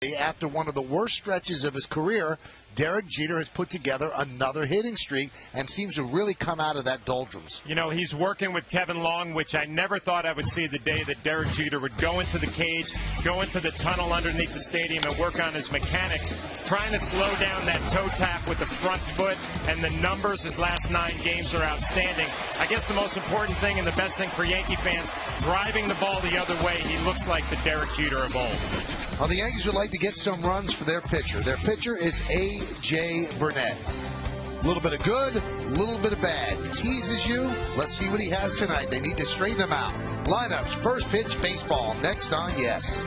After one of the worst stretches of his career, Derek Jeter has put together another hitting streak and seems to really come out of that doldrums. You know, he's working with Kevin Long, which I never thought I would see the day that Derek Jeter would go into the cage, go into the tunnel underneath the stadium and work on his mechanics, trying to slow down that toe tap with the front foot, and the numbers his last 9 games are outstanding. I guess the most important thing and the best thing for Yankee fans, driving the ball the other way, he looks like the Derek Jeter of old. Well, the Yankees would like to get some runs for their pitcher. Their pitcher is A.J. Burnett. A little bit of good, a little bit of bad. Teases you. Let's see what he has tonight. They need to straighten him out. Lineups, first pitch, baseball. Next on Yes.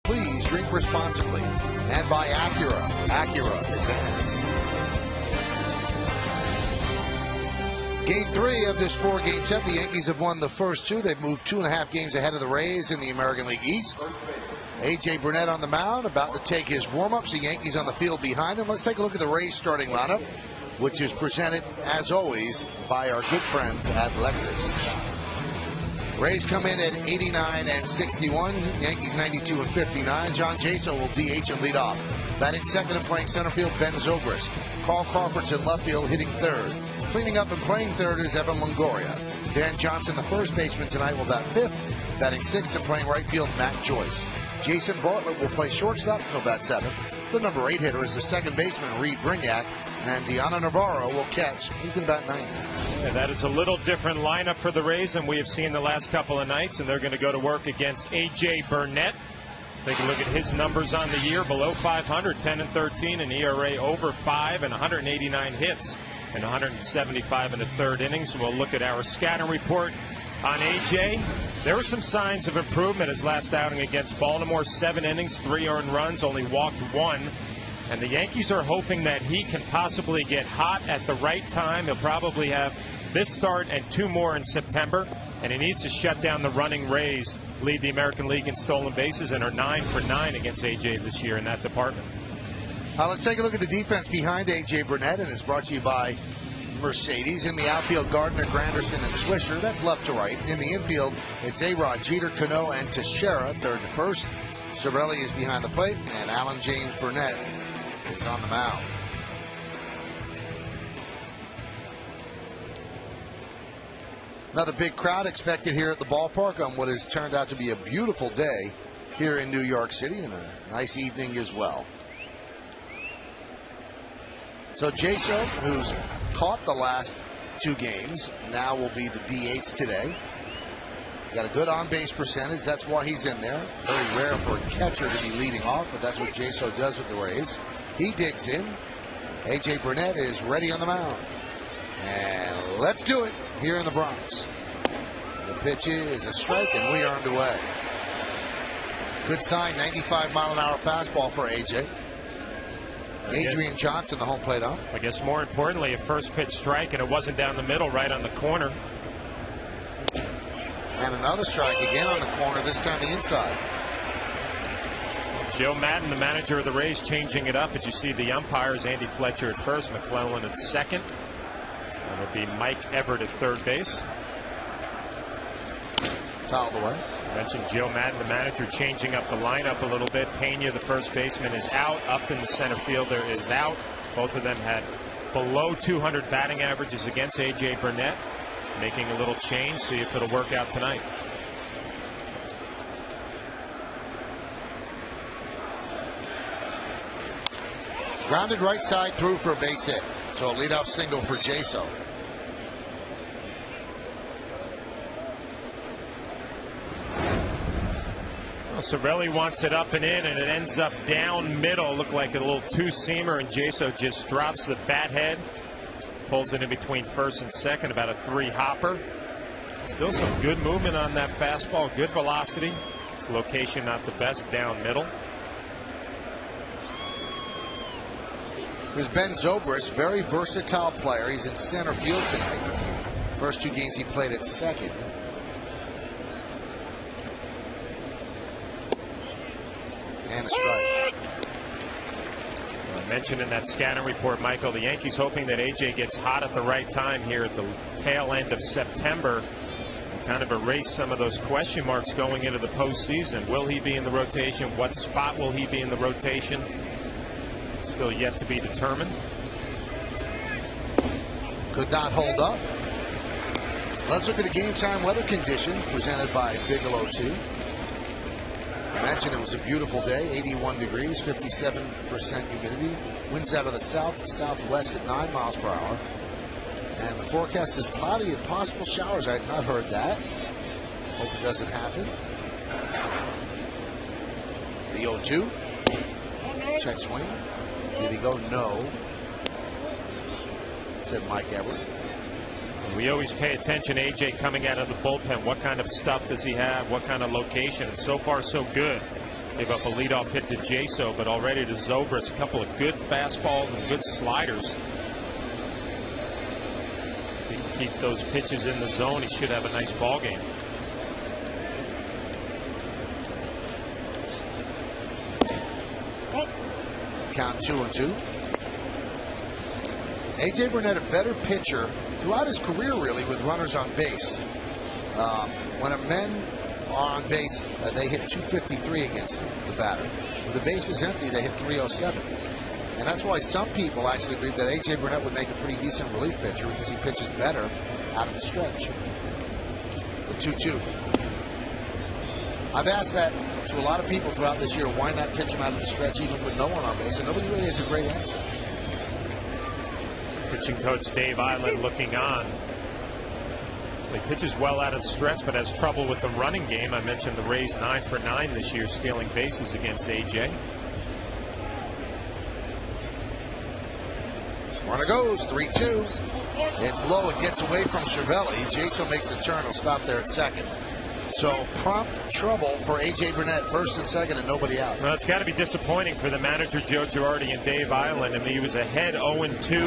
Please drink responsibly. And by Acura. Acura Advance. Game 3 of this 4-game set. The Yankees have won the first 2. They've moved 2.5 games ahead of the Rays in the American League East. A.J. Burnett on the mound, about to take his warm-ups. The Yankees on the field behind him. Let's take a look at the Rays starting lineup, which is presented, as always, by our good friends at Lexus. Rays come in at 89 and 61. Yankees 92 and 59. John Jaso will DH and lead off. Batting second and playing center field, Ben Zobrist. Carl Crawford's in left field, hitting third. Cleaning up and playing third is Evan Longoria. Dan Johnson, the first baseman tonight, will bat fifth. Batting sixth and playing right field, Matt Joyce. Jason Bartlett will play shortstop. He'll bat seventh. The number 8 hitter is the second baseman, Reed Brignac. And Deanna Navarro will catch. He's going to bat ninth. Yeah, that is a little different lineup for the Rays than we have seen the last couple of nights, and they're going to go to work against A.J. Burnett. Take a look at his numbers on the year. Below 500, 10 and 13, an ERA over 5, and 189 hits and 175 in the third innings. We'll look at our scouting report on A.J. There were some signs of improvement his last outing against Baltimore. 7 innings, 3 earned runs, only walked 1. And the Yankees are hoping that he can possibly get hot at the right time. He'll probably have this start and 2 more in September. And he needs to shut down the running Rays, lead the American League in stolen bases, and are 9 for 9 against A.J. this year in that department. Let's take a look at the defense behind A.J. Burnett, and it's brought to you by Mercedes. In the outfield, Gardner, Granderson, and Swisher. That's left to right. In the infield, it's A-Rod, Jeter, Cano, and Teixeira, third to first. Cervelli is behind the plate, and Alan James Burnett is on the mound. Another big crowd expected here at the ballpark on what has turned out to be a beautiful day here in New York City, and a nice evening as well. So Jaso, who's caught the last 2 games, now will be the DH today. Got a good on-base percentage. That's why he's in there. Very rare for a catcher to be leading off, but that's what Jaso does with the Rays. He digs in. A.J. Burnett is ready on the mound. And let's do it here in the Bronx. The pitch is a strike, and we are underway. Good sign, 95-mile-an-hour fastball for A.J. Adrian Johnson, the home plate ump. I guess more importantly, a first pitch strike, and it wasn't down the middle, right on the corner. And another strike again on the corner, this time the inside. Joe Madden, the manager of the Rays, changing it up. As you see the umpires, Andy Fletcher at first, McClellan at second. And it'll be Mike Everett at third base. Fouled away. Mentioned Joe Madden, the manager, changing up the lineup a little bit. Pena, the first baseman, is out. Upton, the center fielder, is out. Both of them had below 200 batting averages against A.J. Burnett. Making a little change, see if it'll work out tonight. Grounded right side through for a base hit. So a leadoff single for Jaso. Well, Cervelli wants it up and in, and it ends up down middle. Looked like a little two-seamer, and Jaso just drops the bat head. Pulls it in between first and second, about a 3-hopper. Still some good movement on that fastball, good velocity. Its location not the best, down middle. There's Ben Zobrist, very versatile player. He's in center field tonight. First 2 games he played at second. And a strike. I mentioned in that scouting report, Michael, the Yankees hoping that A.J. gets hot at the right time here at the tail end of September and kind of erase some of those question marks going into the postseason. Will he be in the rotation? What spot will he be in the rotation? Still yet to be determined. Could not hold up. Let's look at the game time weather conditions presented by Bigelow 2. I mentioned it was a beautiful day, 81 degrees, 57% humidity. Winds out of the south, southwest at 9 miles per hour. And the forecast is cloudy and possible showers. I had not heard that. Hope it doesn't happen. The 0-2. Check swing. Did he go? No. Said Mike Everett. We always pay attention, A.J. coming out of the bullpen. What kind of stuff does he have? What kind of location? And so far, so good. Gave up a leadoff hit to Jaso, but already to Zobrist. A couple of good fastballs and good sliders. If he can keep those pitches in the zone, he should have a nice ball game. Count 2-2. A.J. Burnett, a better pitcher throughout his career, really, with runners on base. When a men are on base, they hit 253 against the batter. With the bases empty, they hit 307. And that's why some people actually believe that A.J. Burnett would make a pretty decent relief pitcher because he pitches better out of the stretch. The 2-2. I've asked that to a lot of people throughout this year, why not pitch him out of the stretch even with no one on base? And nobody really has a great answer. Pitching coach Dave Island looking on. He pitches well out of the stretch, but has trouble with the running game. I mentioned the Rays 9 for 9 this year, stealing bases against A.J. Runner goes, 3-2. It's low, it gets away from Cervelli. Jaso makes a turn, he'll stop there at second. So prompt trouble for A.J. Burnett, first and second, and nobody out. Well, it's got to be disappointing for the manager, Joe Girardi and Dave Island. I mean, he was ahead 0-2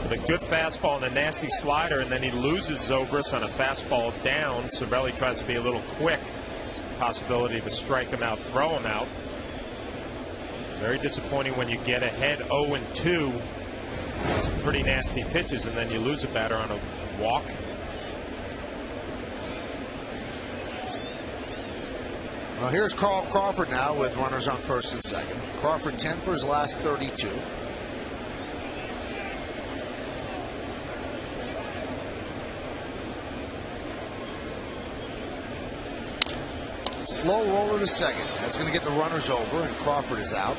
with a good fastball and a nasty slider, and then he loses Zobrist on a fastball down. Cervelli tries to be a little quick. Possibility to strike him out, throw him out. Very disappointing when you get ahead 0-2. Some pretty nasty pitches, and then you lose a batter on a walk. Well, here's Carl Crawford now with runners on first and second. Crawford 10 for his last 32. Slow roller to second. That's going to get the runners over, and Crawford is out.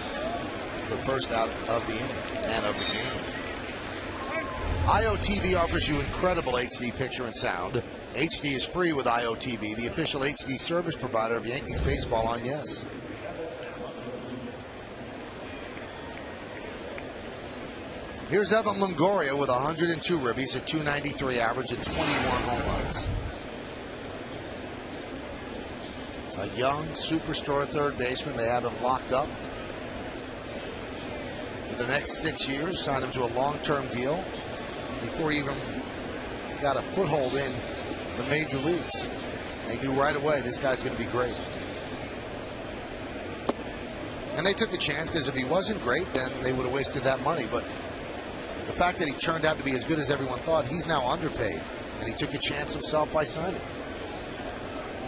The first out of the inning and of the game. IOTV offers you incredible HD picture and sound. HD is free with IOTV, the official HD service provider of Yankees baseball on Yes. Here's Evan Longoria with 102 ribbies, a 293 average, and 21 home runs. A young superstar third baseman. They have him locked up for the next 6 years. Signed him to a long-term deal before he even got a foothold in the major leagues. They knew right away this guy's going to be great. And they took a chance, because if he wasn't great, then they would have wasted that money. But the fact that he turned out to be as good as everyone thought, he's now underpaid. And he took a chance himself by signing.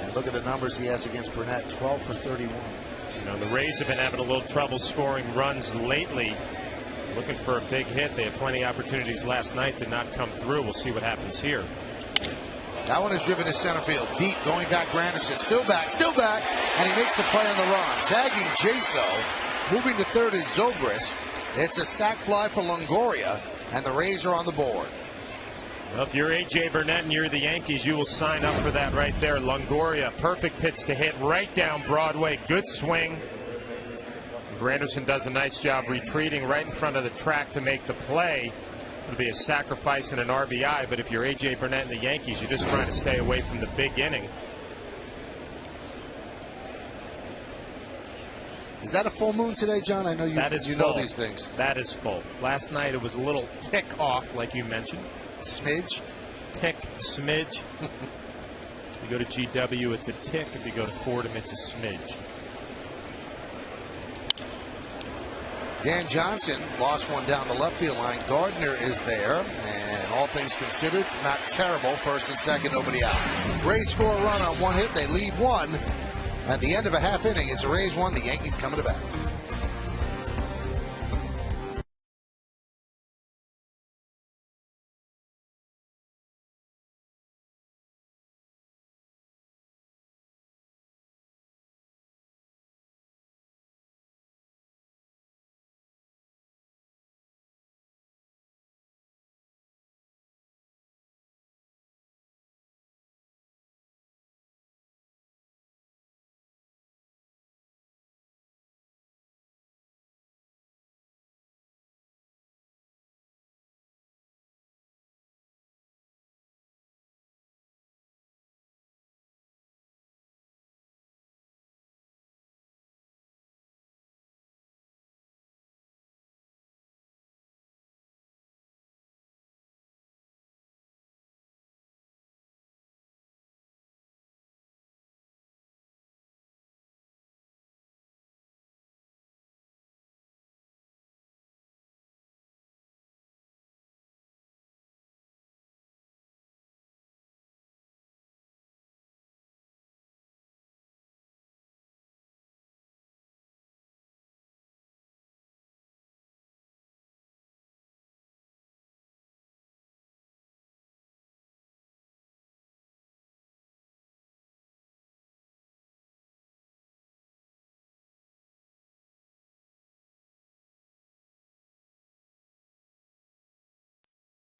And look at the numbers he has against Burnett, 12 for 31. You know, the Rays have been having a little trouble scoring runs lately. Looking for a big hit. They had plenty of opportunities last night, did not come through. We'll see what happens here. That one is driven to center field. Deep, going back, Granderson. Still back, and he makes the play on the run. Tagging Jaso. Moving to third is Zobrist. It's a sac fly for Longoria, and the Rays are on the board. Well, if you're A.J. Burnett and you're the Yankees, you will sign up for that right there. Longoria, perfect pitch to hit right down Broadway. Good swing. Granderson does a nice job retreating right in front of the track to make the play. It'll be a sacrifice and an RBI, but if you're A.J. Burnett and the Yankees, you're just trying to stay away from the big inning. Is that a full moon today, John? I know you know these things. That is full. Last night it was a little tick off, like you mentioned. Smidge? Tick, smidge. If you go to GW, it's a tick. If you go to Fordham, it's a smidge. Dan Johnson lost one down the left field line. Gardner is there, and all things considered, not terrible. First and second, nobody out. Rays score a run on one hit. They lead one. At the end of a half inning, it's the Rays 1, the Yankees coming to bat.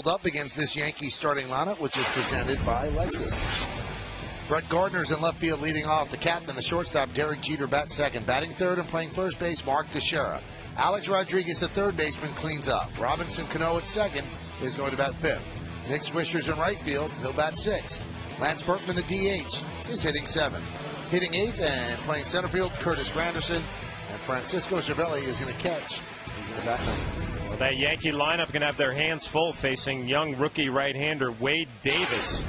Up against this Yankees starting lineup, which is presented by Lexus. Brett Gardner's in left field leading off. The captain, the shortstop, Derek Jeter, bats second. Batting third and playing first base, Mark Teixeira. Alex Rodriguez, the third baseman, cleans up. Robinson Cano at second is going to bat fifth. Nick Swisher's in right field. He'll bat sixth. Lance Berkman, the DH, is hitting seventh. Hitting eighth and playing center field, Curtis Granderson. And Francisco Cervelli is going to catch. He's going to bat ninth. Well, that Yankee lineup going to have their hands full facing young rookie right-hander Wade Davis.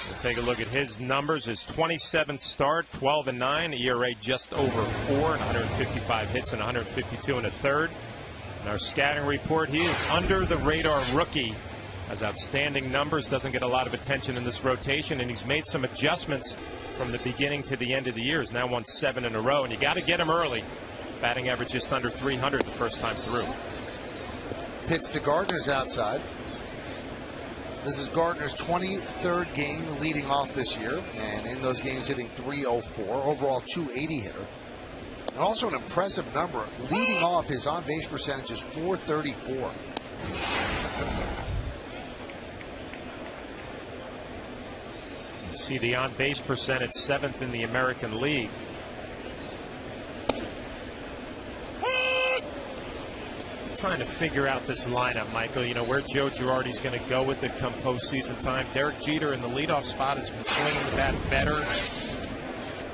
We'll take a look at his numbers. His 27th start, 12-9, ERA just over 4, and 155 hits and 152 and a third. In our scouting report, he is under the radar rookie. Has outstanding numbers, doesn't get a lot of attention in this rotation, and he's made some adjustments from the beginning to the end of the year. He's now won 7 in a row, and you got to get him early. Batting average just under 300 the first time through. Pitch to Gardner's outside. This is Gardner's 23rd game leading off this year, and in those games hitting .304, overall .280 hitter. And also an impressive number, leading off his on-base percentage is .434. You see the on-base percentage 7th in the American League. Trying to figure out this lineup, Michael. You know, where Joe Girardi's going to go with it come postseason time. Derek Jeter in the leadoff spot has been swinging the bat better.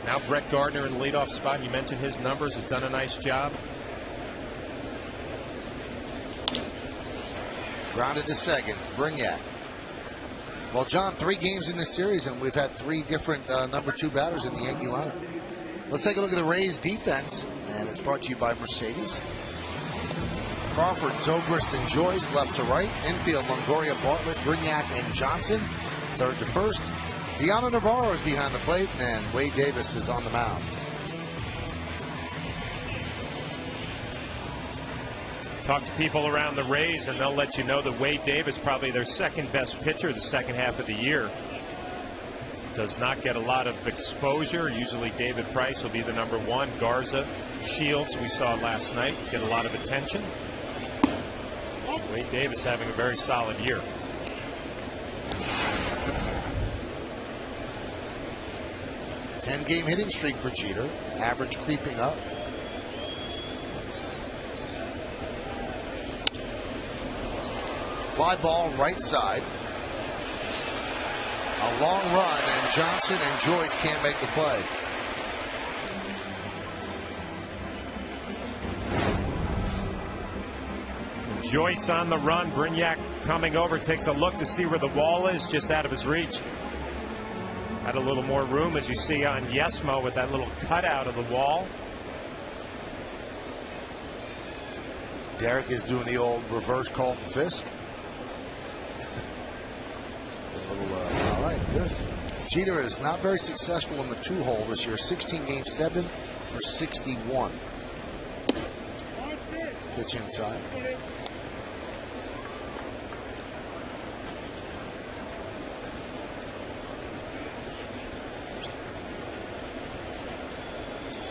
Now Brett Gardner in the leadoff spot. You mentioned his numbers, has done a nice job. Grounded to second, Brignac. Well, John, 3 games in this series, and we've had 3 different number 2 batters in the Yankee lineup. Let's take a look at the Rays defense, and it's brought to you by Mercedes. Crawford, Zobrist, and Joyce left to right. Infield, Longoria, Bartlett, Brignac, and Johnson. Third to first. Deanna Navarro is behind the plate, and Wade Davis is on the mound. Talk to people around the Rays, and they'll let you know that Wade Davis, probably their second best pitcher the second half of the year, does not get a lot of exposure. Usually David Price will be the number one. Garza, Shields, we saw last night, get a lot of attention. Wade Davis having a very solid year. Ten-game hitting streak for Jeter. Average creeping up. Fly ball right side. A long run, and Johnson and Joyce can't make the play. Joyce on the run. Brignac coming over, takes a look to see where the wall is, just out of his reach. Had a little more room, as you see on Yesmo, with that little cutout of the wall. Derek is doing the old reverse Colton Fisk. All right, good. Jeter is not very successful in the two-hole this year. 16 games, 7 for 61. Pitch inside.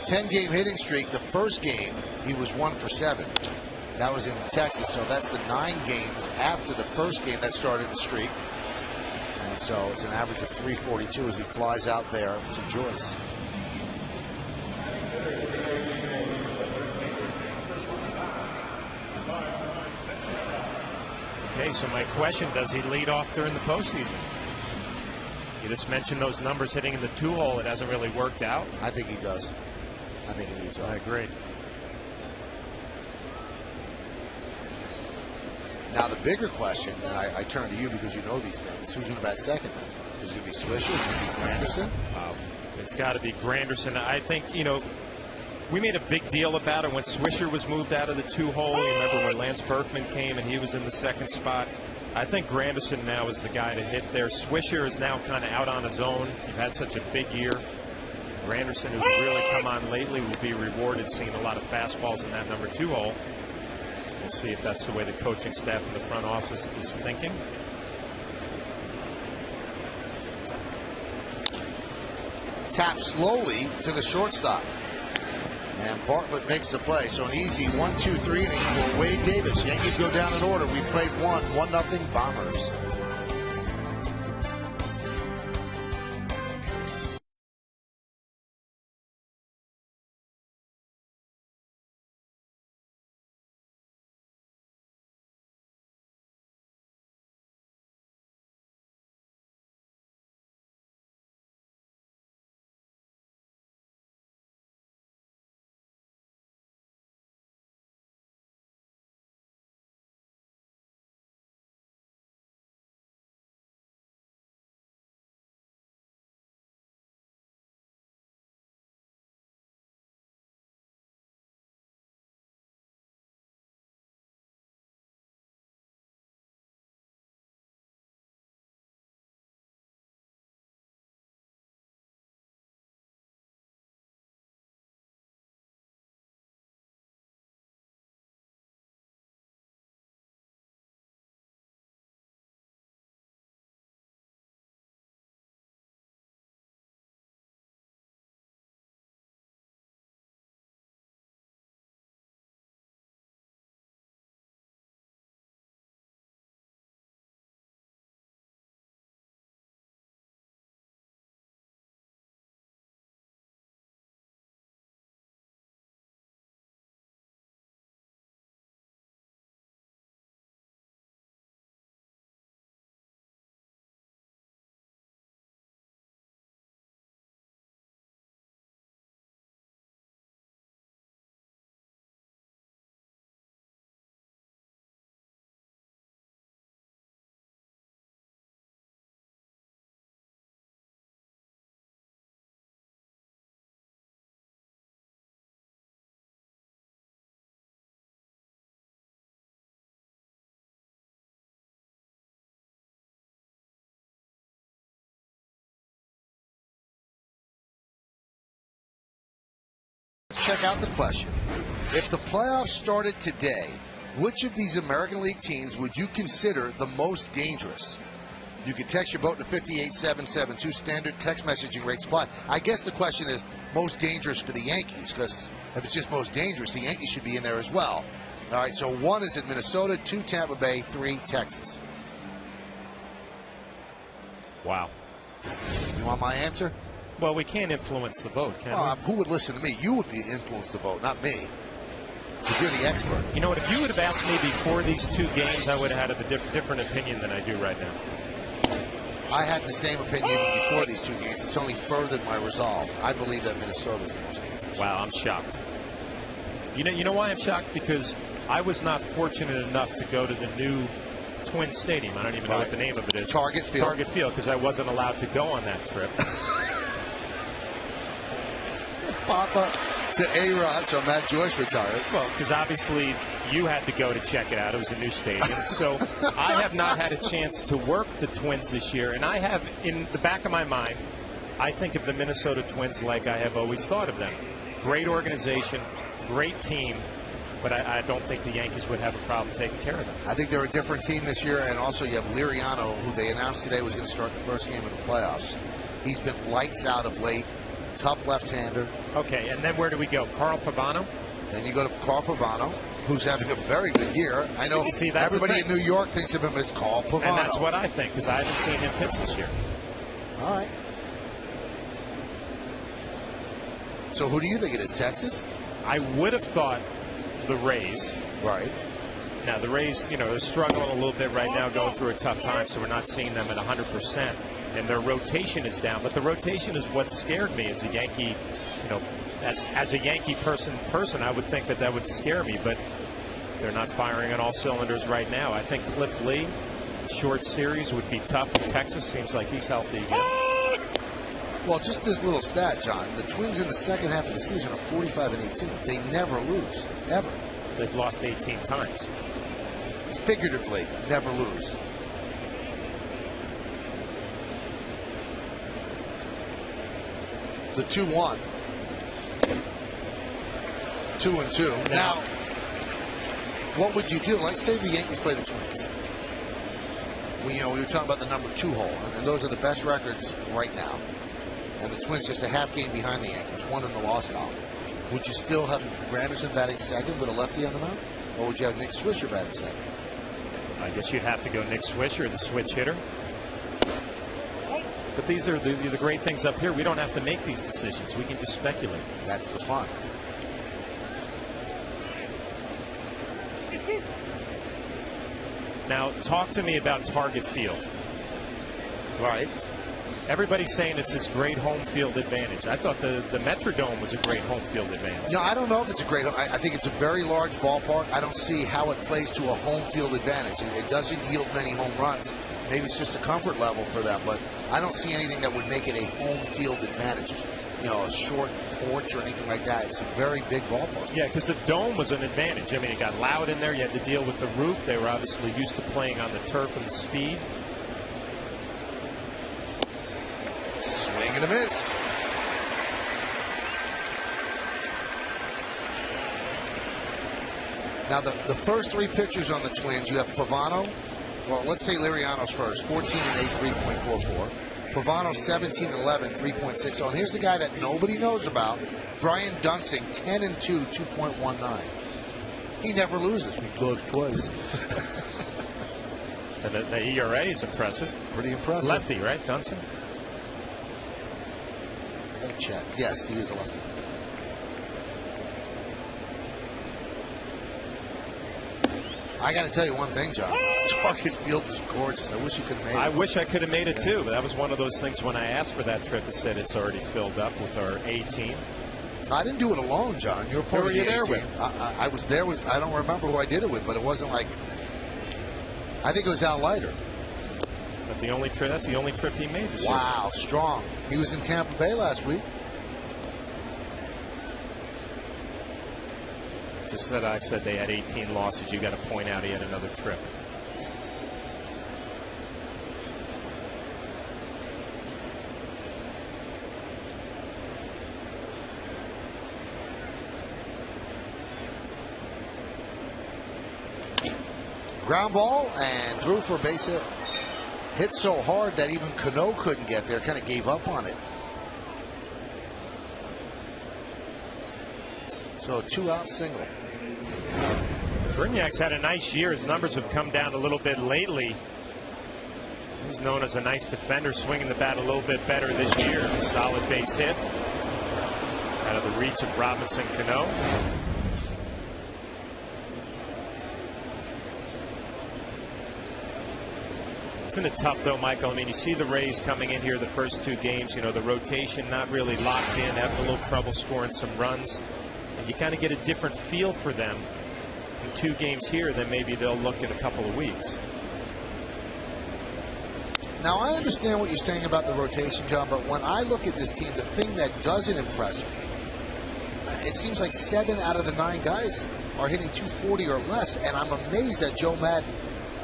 Ten-game hitting streak. The first game, he was 1 for 7. That was in Texas, so that's the 9 games after the first game that started the streak. And so it's an average of 342 as he flies out there to Joyce. Okay, so my question, does he lead off during the postseason? You just mentioned those numbers hitting in the two-hole. It hasn't really worked out. I think he does. I think he leads off. I agree. Now the bigger question, and I turn to you because you know these things, who's going to bat second then? Is it going to be Swisher? Is it going to be Granderson? It's got to be Granderson. I think, you know, we made a big deal about it when Swisher was moved out of the two-hole. You remember when Lance Berkman came and he was in the second spot. I think Granderson now is the guy to hit there. Swisher is now kind of out on his own. You've had such a big year. Granderson, who's really come on lately, will be rewarded seeing a lot of fastballs in that number 2 hole. We'll see if that's the way the coaching staff in the front office is thinking. Tap slowly to the shortstop. And Bartlett makes the play. So an easy 1-2-3 inning for Wade Davis. Yankees go down in order. We played 1-0 Bombers. check out the question. If the playoffs started today, which of these American League teams would you consider the most dangerous? You can text your vote to 58772. Standard text messaging rates apply. I guess the question is most dangerous for the Yankees, because if it's just most dangerous, the Yankees should be in there as well. All right, so 1 is at Minnesota, 2 Tampa Bay, 3 Texas. Wow. You want my answer? Well, we can't influence the vote, can we? Who would listen to me? You would be influence the vote, not me. Because you're the expert. You know what? If you would have asked me before these 2 games, I would have had a different opinion than I do right now. I had the same opinion even before these 2 games. It's only furthered my resolve. I believe that Minnesota is the most dangerous. Wow, I'm shocked. You know why I'm shocked? Because I was not fortunate enough to go to the new Twin Stadium. I don't even know what the name of it is. Target Field. Target Field, because I wasn't allowed to go on that trip. Papa to A-Rod, so Matt Joyce retired. Well, because obviously you had to go to check it out. It was a new stadium. So I have not had a chance to work the Twins this year. And I have, in the back of my mind, I think of the Minnesota Twins like I have always thought of them. Great organization, great team, but I don't think the Yankees would have a problem taking care of them. I think they're a different team this year, and also you have Liriano, who they announced today was going to start the first game of the playoffs. He's been lights out of late. Tough left-hander. Okay, and then where do we go? Carl Pavano? Then you go to Carl Pavano, who's having a very good year. I know everybody in New York thinks of him as Carl Pavano. And that's what I think, because I haven't seen him pitch this year. All right. So who do you think it is, Texas? I would have thought the Rays. Right. Now, the Rays, are struggling a little bit right now, going through a tough time, so we're not seeing them at 100%. And their rotation is down. But the rotation is what scared me as a Yankee, as a Yankee person, I would think that would scare me. But they're not firing on all cylinders right now. I think Cliff Lee, short series, would be tough in Texas. Seems like he's healthy again. Well, just this little stat, John. The Twins in the second half of the season are 45-18. They never lose, ever. They've lost 18 times. Figuratively, never lose. The 2-1. 2-2. Now, what would you do? Like, say the Yankees play the Twins. We were talking about the number 2 hole, and those are the best records right now. And the Twins just a half game behind the Yankees, 1 in the loss column. Would you still have Granderson batting second with a lefty on the mound? Or would you have Nick Swisher batting second? I guess you'd have to go Nick Swisher, the switch hitter. But these are the great things up here. We don't have to make these decisions. We can just speculate. That's the fun. Now, talk to me about Target Field. Right. Everybody's saying it's this great home field advantage. I thought the Metrodome was a great home field advantage. No, I don't know if it's a great. I think it's a very large ballpark. I don't see how it plays to a home field advantage. It doesn't yield many home runs. Maybe it's just a comfort level for them, but I don't see anything that would make it a home field advantage. A short porch or anything like that. It's a very big ballpark. Yeah, because the dome was an advantage. I mean, it got loud in there. You had to deal with the roof. They were obviously used to playing on the turf and the speed. Swing and a miss. Now, the first 3 pitchers on the Twins, you have Pavano. Well, let's say Liriano's first. 14-8, 3.44. Pavano 17-11, 3.60. And here's the guy that nobody knows about, Brian Dunsing, 10-2, 2.19. He never loses. We lost twice. And the ERA is impressive. Pretty impressive. Lefty, right, Dunsing? I gotta check. Yes, he is a lefty. I got to tell you one thing, John. Target Field was gorgeous. I wish you could have made it. I wish I could have made it too, but that was one of those things when I asked for that trip. It said it's already filled up with our A team. I didn't do it alone, John. You were part of the A there team. with? I was there. I don't remember who I did it with, but it wasn't like. I think it was Al Leiter. That's the only trip he made this year. Wow, strong. He was in Tampa Bay last week. Just that I said they had 18 losses. You got to point out he had another trip. Ground ball and threw for a base hit. Hit so hard that even Cano couldn't get there, kind of gave up on it. So a 2-out single. Brignac's had a nice year. His numbers have come down a little bit lately. He's known as a nice defender, swinging the bat a little bit better this year. A solid base hit out of the reach of Robinson Cano. Isn't it tough, though, Michael? I mean, you see the Rays coming in here the first 2 games. You know, the rotation not really locked in, having a little trouble scoring some runs. And you kind of get a different feel for them in 2 games here than maybe they'll look in a couple of weeks. Now, I understand what you're saying about the rotation, John, but when I look at this team, the thing that doesn't impress me, it seems like 7 out of the 9 guys are hitting 240 or less, and I'm amazed that Joe Madden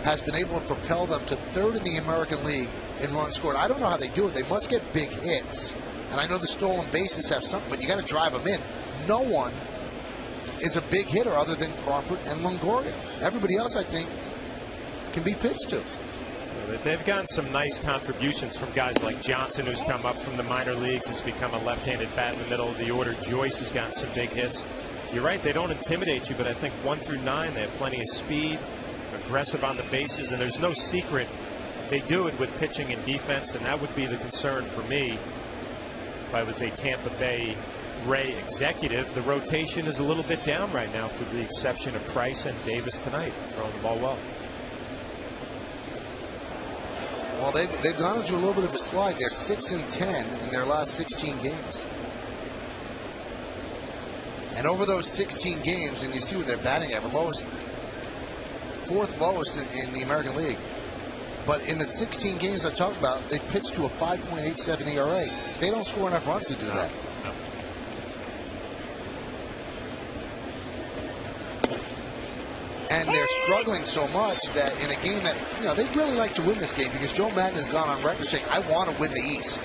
has been able to propel them to 3rd in the American League in runs scored. I don't know how they do it. They must get big hits. And I know the stolen bases have something, but you got to drive them in. No one is a big hitter other than Crawford and Longoria. Everybody else, I think, can be pitched to. They've gotten some nice contributions from guys like Johnson, who's come up from the minor leagues, has become a left-handed bat in the middle of the order. Joyce has gotten some big hits. You're right, they don't intimidate you, but I think 1 through 9, they have plenty of speed, aggressive on the bases, and there's no secret. They do it with pitching and defense, and that would be the concern for me if I was a Tampa Bay Ray executive. The rotation is a little bit down right now, for the exception of Price and Davis tonight, throwing the ball well. Well, they've gone into a little bit of a slide. They're 6-10 in their last 16 games. And over those 16 games, and you see what they're batting at, lowest, 4th lowest in the American League. But in the 16 games I talked about, they've pitched to a 5.87 ERA. They don't score enough runs to do that. No. And they're struggling so much that in a game that, you know, they'd really like to win this game, because Joe Madden has gone on record saying, I want to win the East.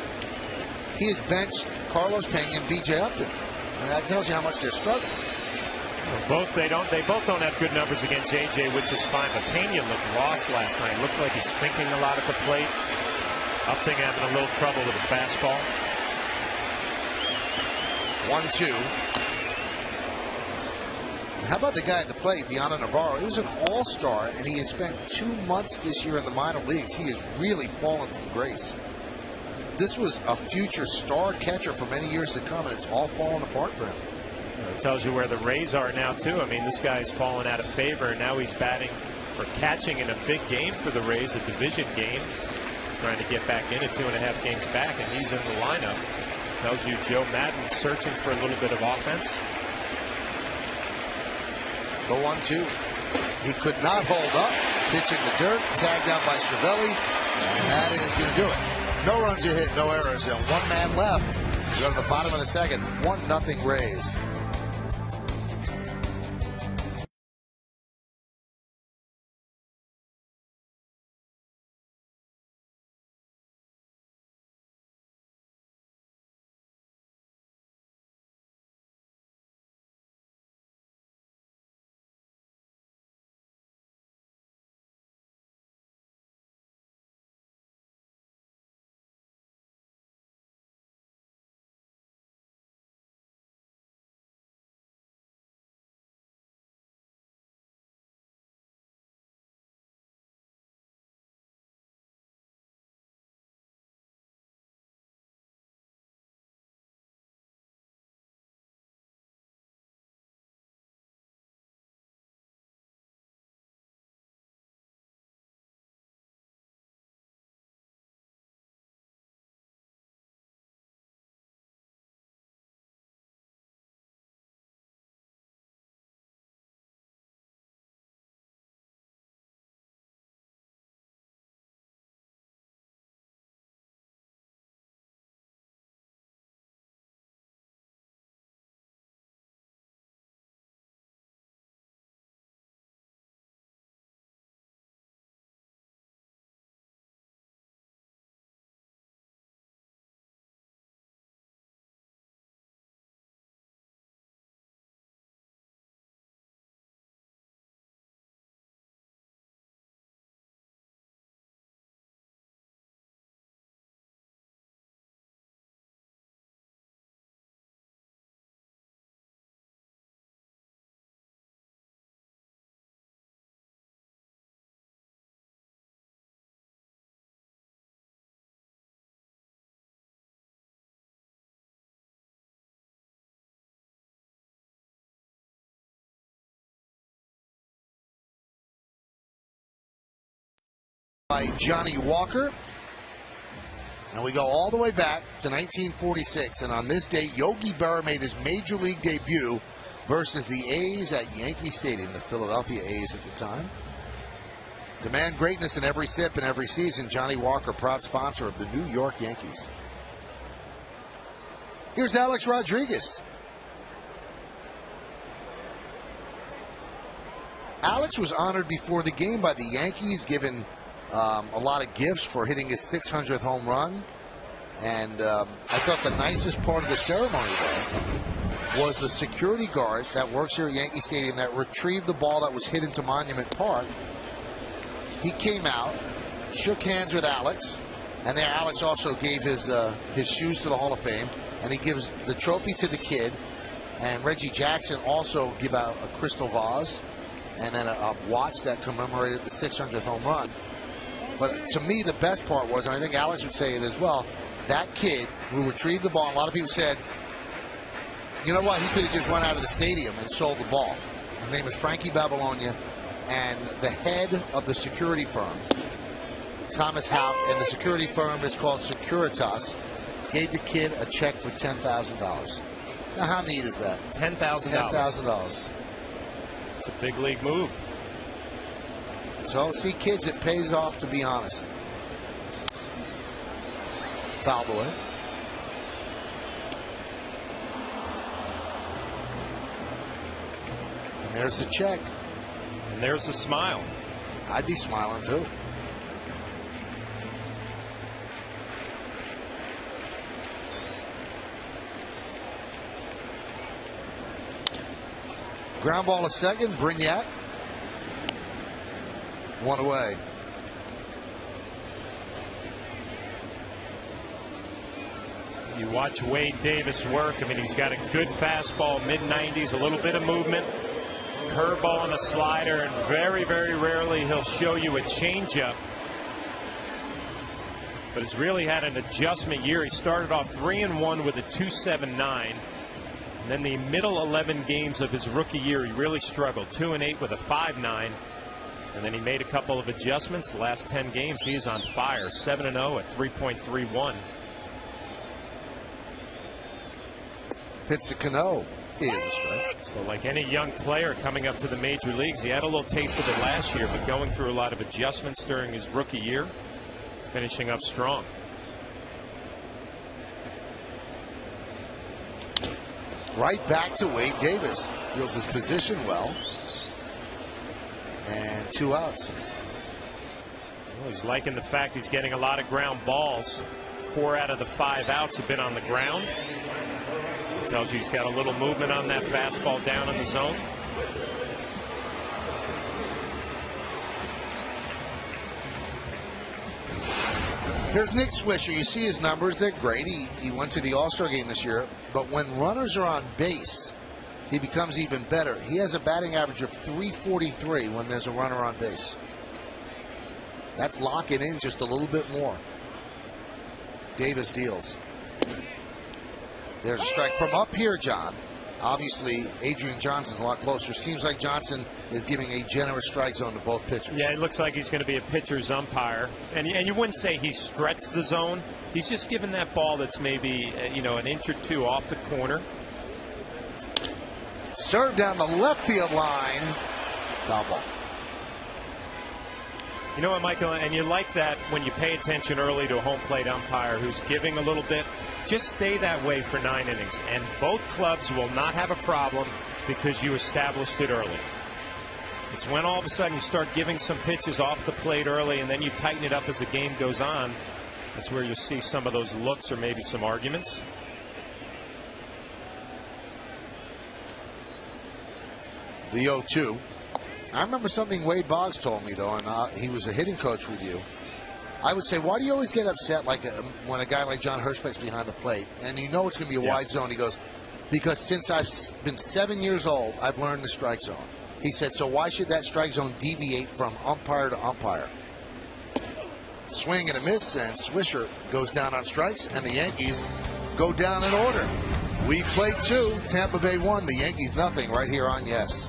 He has benched Carlos Pena and B.J. Upton. And that tells you how much they're struggling. Well, they both don't have good numbers against AJ, which is fine. But Pena looked lost last night. Looked like he's thinking a lot at the plate. Upton having a little trouble with the fastball. 1-2. How about the guy at the plate, Diana Navarro? He was an all-star, and he has spent 2 months this year in the minor leagues. He has really fallen from grace. This was a future star catcher for many years to come, and it's all fallen apart for him. It tells you where the Rays are now, too. I mean, this guy's fallen out of favor, and now he's batting or catching in a big game for the Rays, a division game, trying to get back in at 2.5 games back, and he's in the lineup. Tells you Joe Madden searching for a little bit of offense. The 1-2. He could not hold up. Pitch in the dirt. Tagged out by Cervelli. And that is going to do it. No runs a hit, no errors, and 1 man left. We go to the bottom of the 2nd. 1-0 Rays. by Johnny Walker. And we go all the way back to 1946. And on this day, Yogi Berra made his major league debut versus the A's at Yankee Stadium, the Philadelphia A's at the time. Demand greatness in every sip and every season. Johnny Walker, proud sponsor of the New York Yankees. Here's Alex Rodriguez. Alex was honored before the game by the Yankees, given a lot of gifts for hitting his 600th home run. And I thought the nicest part of the ceremony, though, was the security guard that works here at Yankee Stadium that retrieved the ball that was hit into Monument Park. He came out, shook hands with Alex, and then Alex also gave his shoes to the Hall of Fame, and he gives the trophy to the kid. And Reggie Jackson also give out a crystal vase and then a watch that commemorated the 600th home run. But to me, the best part was, and I think Alex would say it as well, that kid who retrieved the ball, a lot of people said, you know what, he could have just run out of the stadium and sold the ball. His name is Frankie Babylonia, and the head of the security firm, Thomas Hout, and the security firm is called Securitas, gave the kid a check for $10,000. Now, how neat is that? $10,000. $10,000. It's a big league move. So, see, kids, it pays off to be honest. Fouled away. And there's the check. And there's the smile. I'd be smiling, too. Ground ball to second. Brignat. One away. You watch Wade Davis work. I mean, he's got a good fastball, mid-90s, a little bit of movement, curveball and a slider, and very, very rarely he'll show you a changeup. But he's really had an adjustment year. He started off 3-1 with a 2.79. And then the middle 11 games of his rookie year, he really struggled. 2-8 with a 5.9. And then he made a couple of adjustments. The last 10 games, he's on fire. 7-0 at 3.31. Pitch to Cano is a strike. So like any young player coming up to the major leagues, he had a little taste of it last year, but going through a lot of adjustments during his rookie year, finishing up strong. Right back to Wade Davis. Fields his position well. And 2 outs. Well, he's liking the fact he's getting a lot of ground balls. 4 out of the 5 outs have been on the ground. Tells you he's got a little movement on that fastball down in the zone. Here's Nick Swisher. You see his numbers. They're great. He went to the All-Star game this year. But when runners are on base, he becomes even better. He has a batting average of .343 when there's a runner on base. That's locking in just a little bit more. Davis deals. There's a strike from up here, John. Obviously, Adrian Johnson's a lot closer. Seems like Johnson is giving a generous strike zone to both pitchers. Yeah, it looks like he's going to be a pitcher's umpire. And you wouldn't say he stretched the zone. He's just given that ball that's maybe, an inch or two off the corner. Served down the left field line. Foul ball. You know what, Michael, and you like that when you pay attention early to a home plate umpire who's giving a little bit. Just stay that way for 9 innings, and both clubs will not have a problem because you established it early. It's when all of a sudden you start giving some pitches off the plate early and then you tighten it up as the game goes on. That's where you'll see some of those looks or maybe some arguments. The 0-2. I remember something Wade Boggs told me, though, and he was a hitting coach with you. I would say, why do you always get upset when a guy like John Hirschbeck's behind the plate and you know it's going to be a wide zone? He goes, because since I've been 7 years old, I've learned the strike zone. He said, so why should that strike zone deviate from umpire to umpire? Swing and a miss, and Swisher goes down on strikes, and the Yankees go down in order. We played 2, Tampa Bay 1, the Yankees nothing right here on Yes.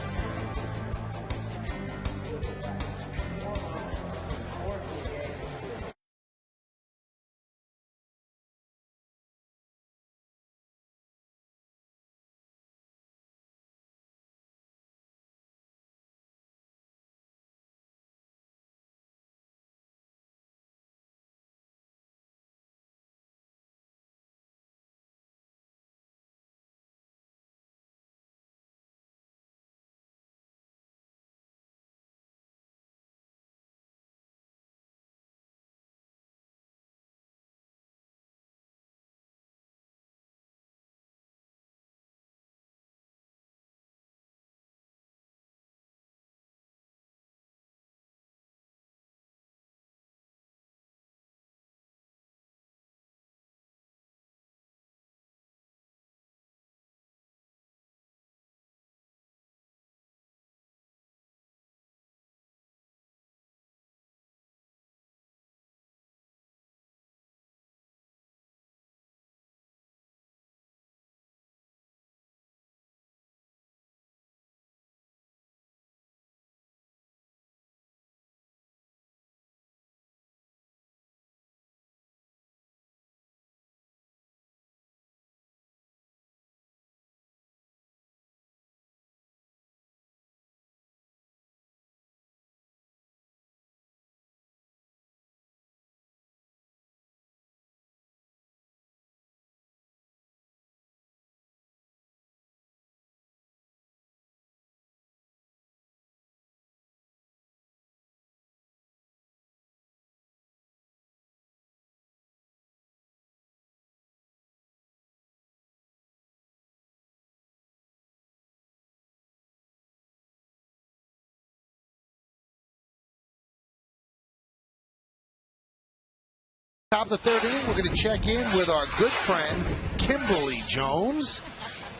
Top of the third inning, we're going to check in with our good friend, Kimberly Jones.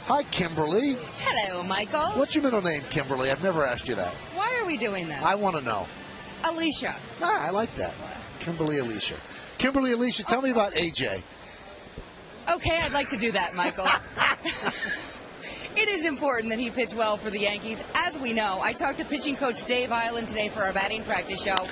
Hi, Kimberly. Hello, Michael. What's your middle name, Kimberly? I've never asked you that. Why are we doing this? I want to know. Alicia. I like that. Kimberly Alicia. Kimberly Alicia, tell me about AJ. Okay, I'd like to do that, Michael. It is important that he pitch well for the Yankees. As we know, I talked to pitching coach Dave Island today for our batting practice show,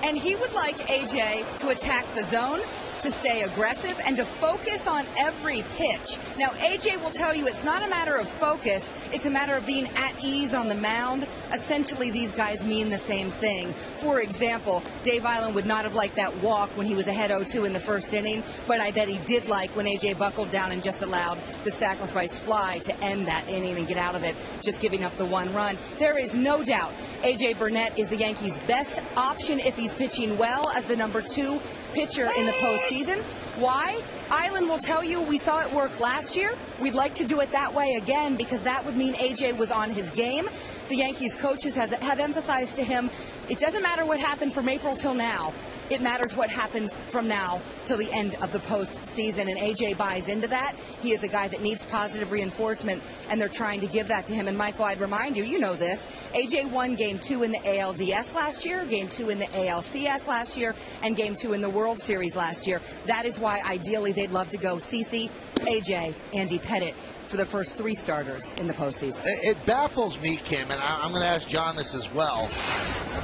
and he would like AJ to attack the zone, to stay aggressive, and to focus on every pitch. Now, AJ will tell you it's not a matter of focus, it's a matter of being at ease on the mound. Essentially, these guys mean the same thing. For example, Dave Island would not have liked that walk when he was ahead 0-2 in the first inning, but I bet he did like when AJ buckled down and just allowed the sacrifice fly to end that inning and get out of it, just giving up the one run. There is no doubt AJ Burnett is the Yankees' best option if he's pitching well as the number 2 pitcher in the postseason. Why? Island will tell you we saw it work last year. We'd like to do it that way again because that would mean AJ was on his game. The Yankees coaches have emphasized to him, it doesn't matter what happened from April till now. It matters what happens from now till the end of the postseason, and AJ buys into that. He is a guy that needs positive reinforcement, and they're trying to give that to him. And Michael, I'd remind you, you know this, AJ won Game 2 in the ALDS last year, Game 2 in the ALCS last year, and Game 2 in the World Series last year. That is why ideally they'd love to go CeCe, AJ, Andy Pettitte for the first 3 starters in the postseason. It baffles me, Kim, and I'm going to ask John this as well.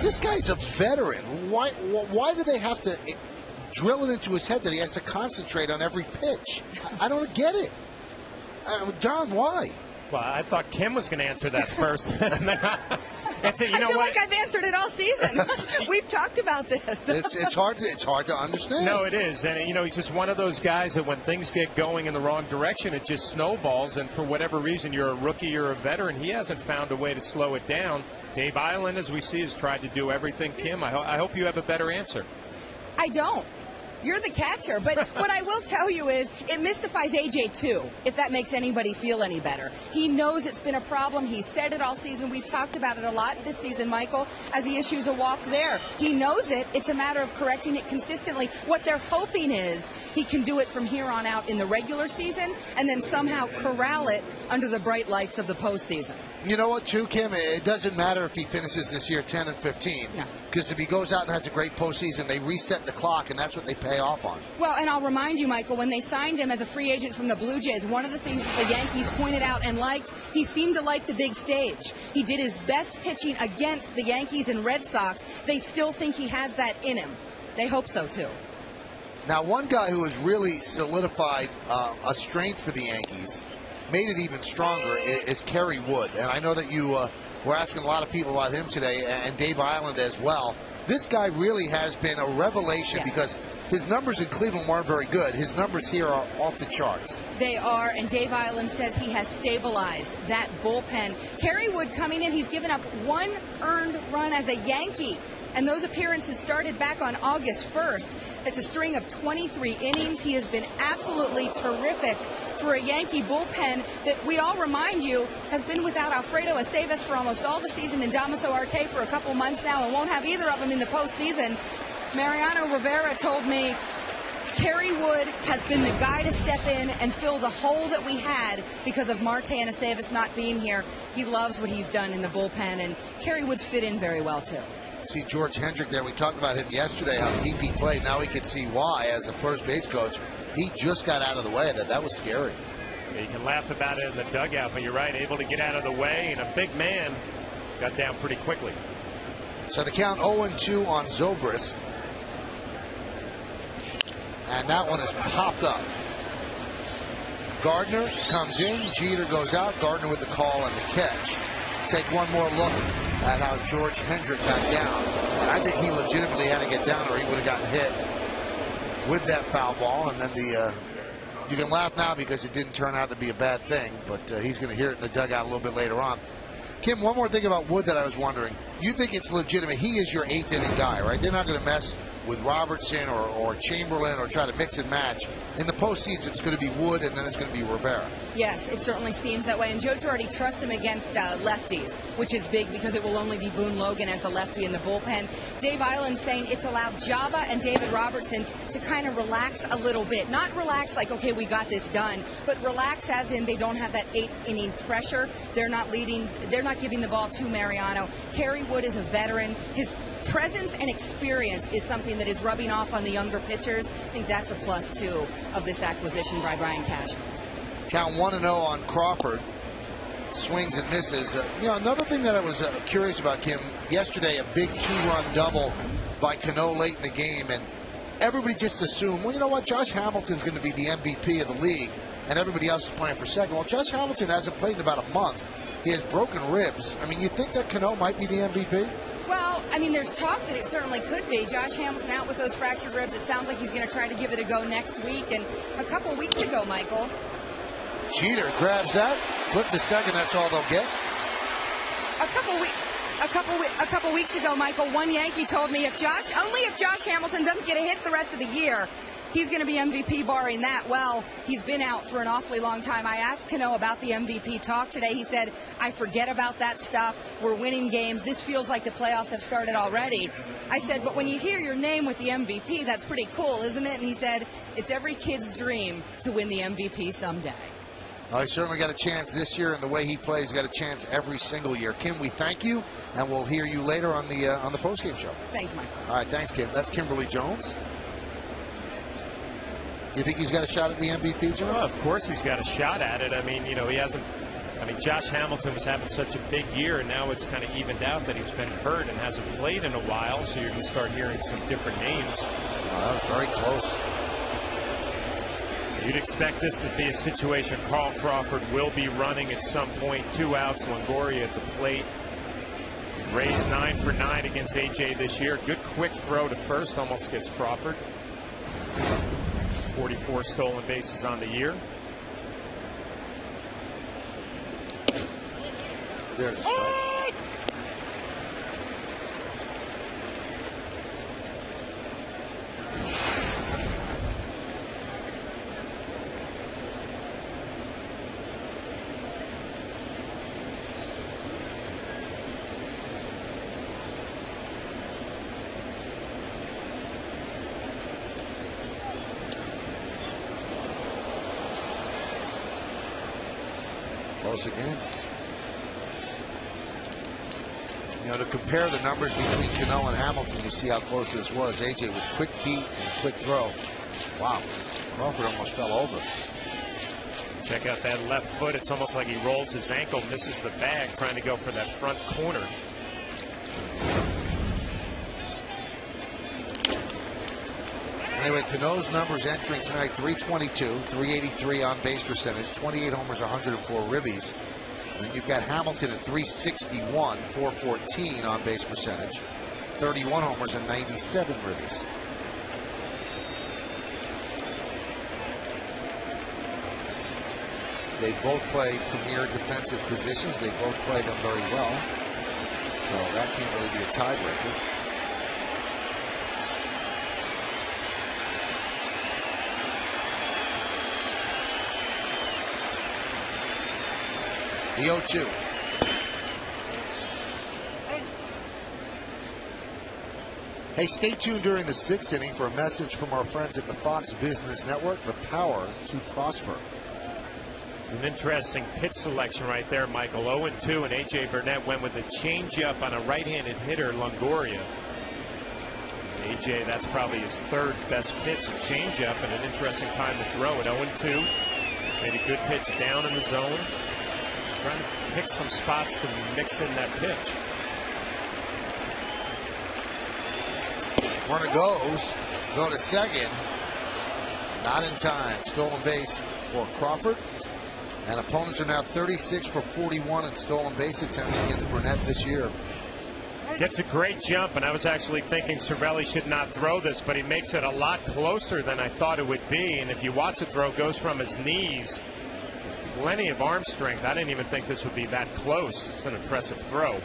This guy's a veteran. Why do they have to drill it into his head that he has to concentrate on every pitch? I don't get it. John, why? Well, I thought Kim was going to answer that first. I feel like I've answered it all season. We've talked about this. It's hard to understand. No, it is. And, he's just one of those guys that when things get going in the wrong direction, it just snowballs. And for whatever reason, you're a rookie, you're a veteran, he hasn't found a way to slow it down. Dave Island, as we see, has tried to do everything. Kim, I hope you have a better answer. I don't. You're the catcher. But what I will tell you is it mystifies AJ, too, if that makes anybody feel any better. He knows it's been a problem. He said it all season. We've talked about it a lot this season, Michael, as he issues a walk there. He knows it. It's a matter of correcting it consistently. What they're hoping is he can do it from here on out in the regular season and then somehow corral it under the bright lights of the postseason. You know what, too, Kim? It doesn't matter if he finishes this year 10-15. Because if he goes out and has a great postseason, they reset the clock, and that's what they pay off on. Well, and I'll remind you, Michael, when they signed him as a free agent from the Blue Jays, one of the things that the Yankees pointed out and liked, he seemed to like the big stage. He did his best pitching against the Yankees and Red Sox. They still think he has that in him. They hope so, too. Now, one guy who has really solidified a strength for the Yankees, made it even stronger, is Kerry Wood. And I know that you were asking a lot of people about him today, and Dave Island as well. This guy really has been a revelation because his numbers in Cleveland weren't very good. His numbers here are off the charts. They are, and Dave Island says he has stabilized that bullpen. Kerry Wood coming in, he's given up 1 earned run as a Yankee. And those appearances started back on August 1st. It's a string of 23 innings. He has been absolutely terrific for a Yankee bullpen that we all remind you has been without Alfredo Aceves for almost all the season and Damaso Arte for a couple months now and won't have either of them in the postseason. Mariano Rivera told me Kerry Wood has been the guy to step in and fill the hole that we had because of Marte and Aceves not being here. He loves what he's done in the bullpen, and Kerry Wood's fit in very well, too. See George Hendrick there. We talked about him yesterday, how deep he played. Now we can see why as a first base coach. He just got out of the way. That was scary. Yeah, you can laugh about it in the dugout, but you're right, able to get out of the way, and a big man got down pretty quickly. So the count 0-2 on Zobrist. And that one is popped up. Gardner comes in. Jeter goes out. Gardner with the call and the catch. Take one more look at how George Hendrick got down. And I think he legitimately had to get down or he would have gotten hit with that foul ball. And then you can laugh now because it didn't turn out to be a bad thing, but he's going to hear it in the dugout a little bit later on. Kim, one more thing about Wood that I was wondering. you think it's legitimate. He is your 8th inning guy, right? They're not going to mess with Robertson or Chamberlain or try to mix and match. In the postseason, it's going to be Wood, and then it's going to be Rivera. Yes, it certainly seems that way. And Joe Girardi trusts him against lefties, which is big because it will only be Boone Logan as the lefty in the bullpen. Dave Eiland saying it's allowed Java and David Robertson to kind of relax a little bit. Not relax like, okay, we got this done, but relax as in they don't have that 8th inning pressure. They're not giving the ball to Mariano. Kerry Wood is a veteran. His presence and experience is something that is rubbing off on the younger pitchers. I think that's a plus, too, of this acquisition by Brian Cashman. Count 1-0 on Crawford. Swings and misses. Another thing that I was curious about, Kim, yesterday a big 2-run double by Cano late in the game, and everybody just assumed, well, you know what, Josh Hamilton's going to be the MVP of the league, and everybody else is playing for second. Well, Josh Hamilton hasn't played in about a month. He has broken ribs. I mean, you think that Cano might be the MVP? Well, I mean, there's talk that it certainly could be. Josh Hamilton out with those fractured ribs. It sounds like he's going to try to give it a go next week. And a couple weeks ago, Michael. Cheater grabs that, flip to second. That's all they'll get. A couple weeks ago, Michael, one Yankee told me if Josh Hamilton doesn't get a hit the rest of the year, he's going to be MVP barring that. Well, he's been out for an awfully long time. I asked Cano about the MVP talk today. He said, I forget about that stuff. We're winning games. This feels like the playoffs have started already. I said, but when you hear your name with the MVP, that's pretty cool, isn't it? And he said, it's every kid's dream to win the MVP someday. Well, he certainly got a chance this year, and the way he plays, got a chance every single year. Kim, we thank you, and we'll hear you later on the postgame show. Thanks, Michael. All right, thanks, Kim. That's Kimberly Jones. You think he's got a shot at the MVP, John? Well, of course he's got a shot at it. I mean, he hasn't. I mean, Josh Hamilton was having such a big year, and now it's kind of evened out that he's been hurt and hasn't played in a while, so you're going to start hearing some different names. That was very close. You'd expect this to be a situation. Carl Crawford will be running at some point. 2 outs. Longoria at the plate. Rays 9 for 9 against AJ this year. Good quick throw to first. Almost gets Crawford. 44 stolen bases on the year. There's a strike. Close again. To compare the numbers between Cano and Hamilton, you see how close this was. AJ with quick beat and quick throw. Wow. Crawford almost fell over. Check out that left foot. It's almost like he rolls his ankle, misses the bag, trying to go for that front corner. Anyway, Cano's numbers entering tonight: 322, 383 on base percentage, 28 homers, 104 ribbies. Then you've got Hamilton at 361, 414 on base percentage, 31 homers and 97 ribbies. They both play premier defensive positions. They both play them very well. So that can't really be a tiebreaker. The 0-2. Hey, stay tuned during the 6th inning for a message from our friends at the Fox Business Network, the power to prosper. An interesting pitch selection right there, Michael. 0-2, and A.J. Burnett went with a changeup on a right-handed hitter, Longoria. A.J., that's probably his 3rd best pitch, a changeup, and an interesting time to throw it. 0-2. Made a good pitch down in the zone. Trying to pick some spots to mix in that pitch. Runner goes. Go to second. Not in time. Stolen base for Crawford. And opponents are now 36 for 41 in stolen base attempts against Burnett this year. Gets a great jump, and I was actually thinking Cervelli should not throw this, but he makes it a lot closer than I thought it would be. And if you watch the throw, goes from his knees. Plenty of arm strength. I didn't even think this would be that close. It's an impressive throw.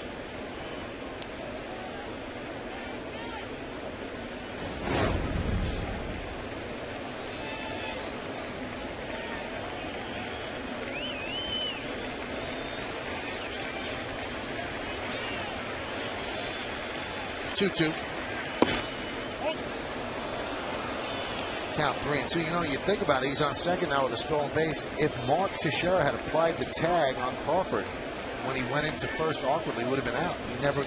2-2. Count 3-2. You know, you think about it, he's on second now with a stolen base. If Mark Teixeira had applied the tag on Crawford when he went into first awkwardly, he would have been out. He never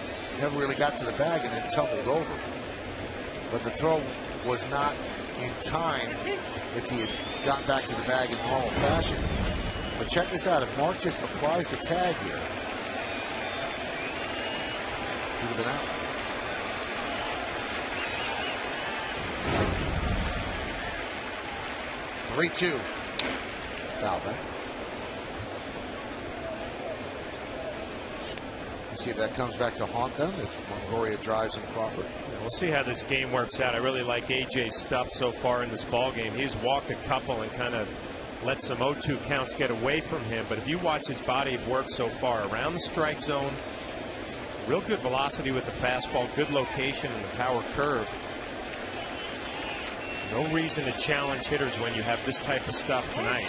really got to the bag and then tumbled over. But the throw was not in time if he had gotten back to the bag in normal fashion. But check this out. If Mark just applies the tag here, he'd have been out. Three-two. Foul back. See if that comes back to haunt them if Longoria drives in Crawford. Yeah, we'll see how this game works out. I really like AJ's stuff so far in this ball game. He's walked a couple and kind of let some 0-2 counts get away from him. But if you watch his body of work so far around the strike zone, real good velocity with the fastball, good location in the power curve. No reason to challenge hitters when you have this type of stuff tonight.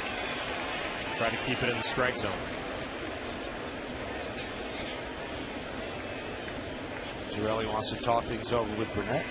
Try to keep it in the strike zone. Girelli wants to talk things over with Burnett.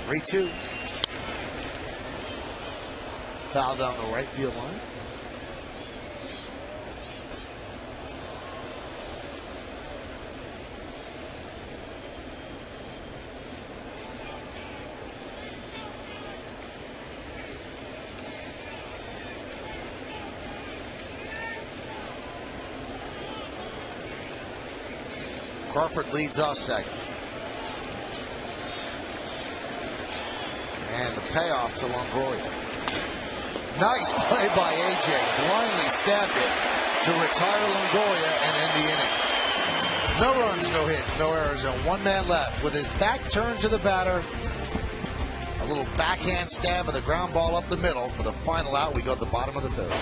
Three-two. Foul down the right field line. Crawford leads off second. And the payoff to Longoria. Nice play by AJ. Blindly stabbed it to retire Longoria and end the inning. No runs, no hits, no errors, and one man left. With his back turned to the batter, a little backhand stab of the ground ball up the middle for the final out. We go to the bottom of the third.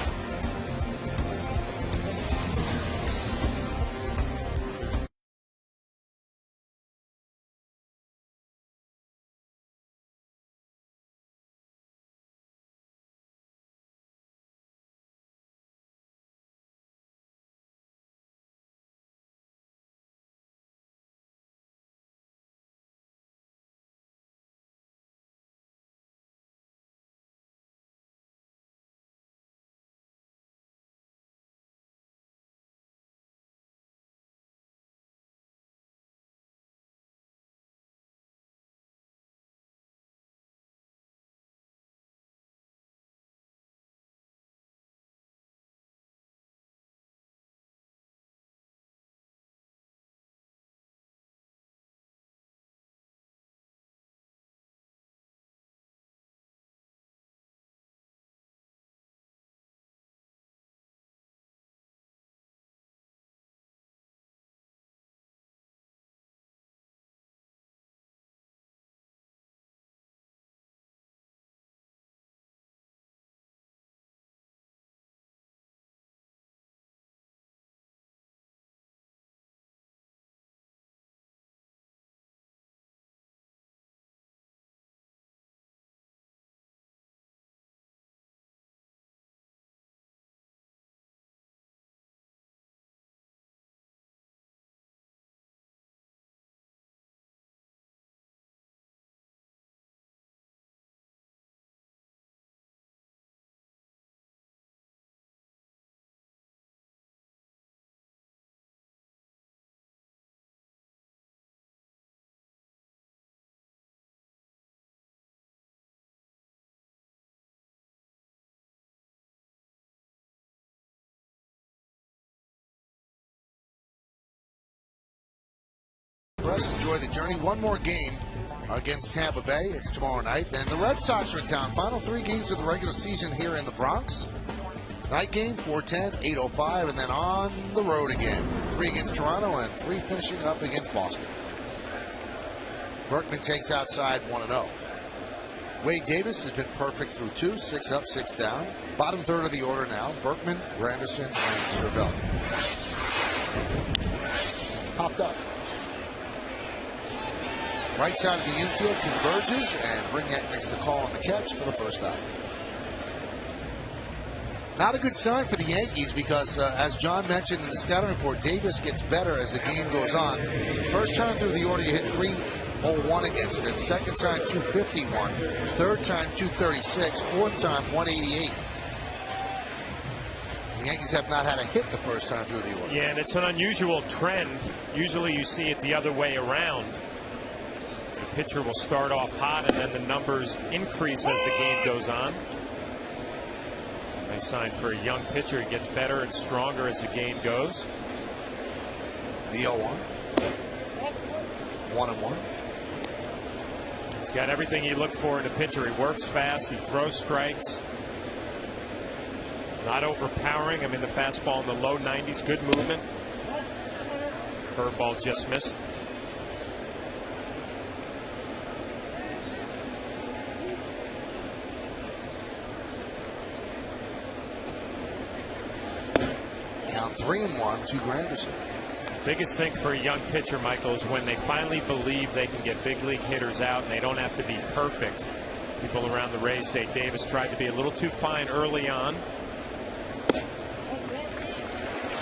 Enjoy the journey. One more game against Tampa Bay. It's tomorrow night. Then the Red Sox are in town. Final 3 games of the regular season here in the Bronx. Night game, 4:10, 8:05, and then on the road again. 3 against Toronto and 3 finishing up against Boston. Berkman takes outside 1-0. Wade Davis has been perfect through 2, 6 up, 6 down. Bottom third of the order now. Berkman, Granderson, and Cervelli. Popped up. Right side of the infield converges, and Ringneck makes the call on the catch for the first out. Not a good sign for the Yankees because, as John mentioned in the scouting report, Davis gets better as the game goes on. First time through the order, you hit 301 against him. Second time, 251. Third time, 236. Fourth time, 188. The Yankees have not had a hit the first time through the order. Yeah, and it's an unusual trend. Usually you see it the other way around. The pitcher will start off hot, and then the numbers increase as the game goes on. Nice sign for a young pitcher. He gets better and stronger as the game goes. The 0-1. 1-1. He's got everything you look for in a pitcher. He works fast. He throws strikes. Not overpowering. I mean, the fastball in the low 90s. Good movement. Curveball just missed. Count 3-1 to Granderson. Biggest thing for a young pitcher, Michael, is when they finally believe they can get big league hitters out and they don't have to be perfect. People around the Rays say Davis tried to be a little too fine early on.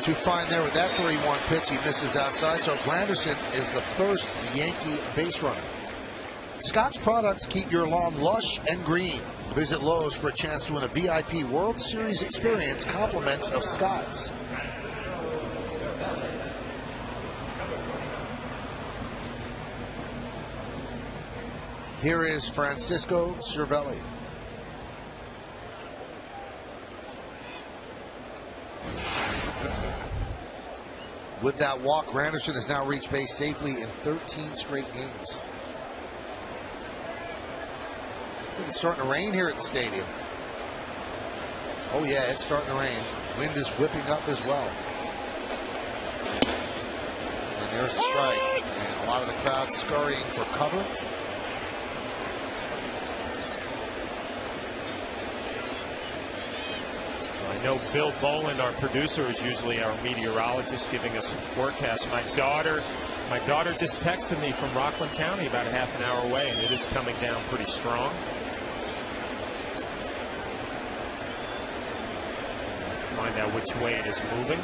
Too fine there with that 3-1 pitch. He misses outside. So Granderson is the first Yankee base runner. Scott's products keep your lawn lush and green. Visit Lowe's for a chance to win a VIP World Series experience. Compliments of Scott's. Here is Francisco Cervelli. With that walk, Granderson has now reached base safely in 13 straight games. I think it's starting to rain here at the stadium. Oh yeah, it's starting to rain. Wind is whipping up as well. And there's a strike. And a lot of the crowd scurrying for cover. I know Bill Boland, our producer, is usually our meteorologist, giving us some forecasts. My daughter just texted me from Rockland County, about a half an hour away, and it is coming down pretty strong. Find out which way it is moving.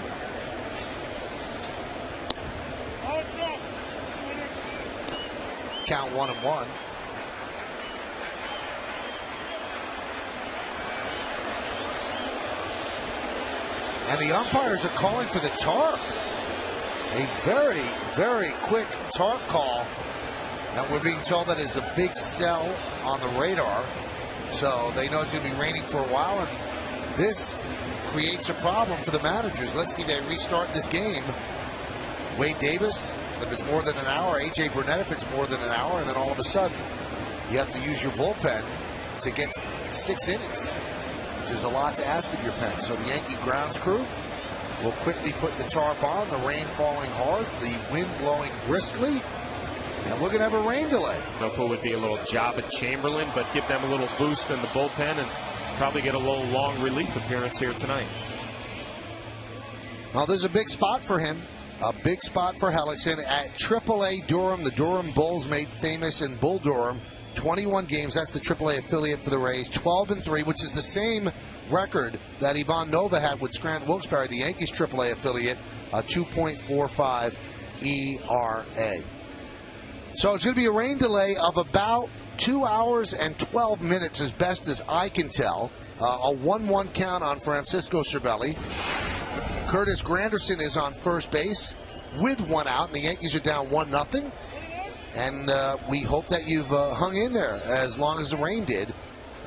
Count 1-1. And the umpires are calling for the tarp. A very, very quick tarp call. And we're being told that is a big cell on the radar. So they know it's going to be raining for a while. And this creates a problem for the managers. Let's see, they restart this game. Wade Davis, if it's more than an hour. A.J. Burnett, if it's more than an hour. And then all of a sudden, you have to use your bullpen to get 6 innings. Which is a lot to ask of your pen. So the Yankee grounds crew will quickly put the tarp on. The rain falling hard, the wind blowing briskly, and we're going to have a rain delay. I don't know if it would be a little job at Chamberlain, but give them a little boost in the bullpen and probably get a little long relief appearance here tonight. Well, there's a big spot for him. A big spot for Hellickson at AAA Durham. The Durham Bulls made famous in Bull Durham. 21 games, that's the AAA affiliate for the Rays. 12-3, which is the same record that Ivan Nova had with Scranton Wilkes-Barre, the Yankees AAA affiliate, a 2.45 ERA. So it's going to be a rain delay of about 2 hours and 12 minutes, as best as I can tell. A 1-1 count on Francisco Cervelli. Curtis Granderson is on first base with 1 out, and the Yankees are down 1-0. And we hope that you've hung in there as long as the rain did.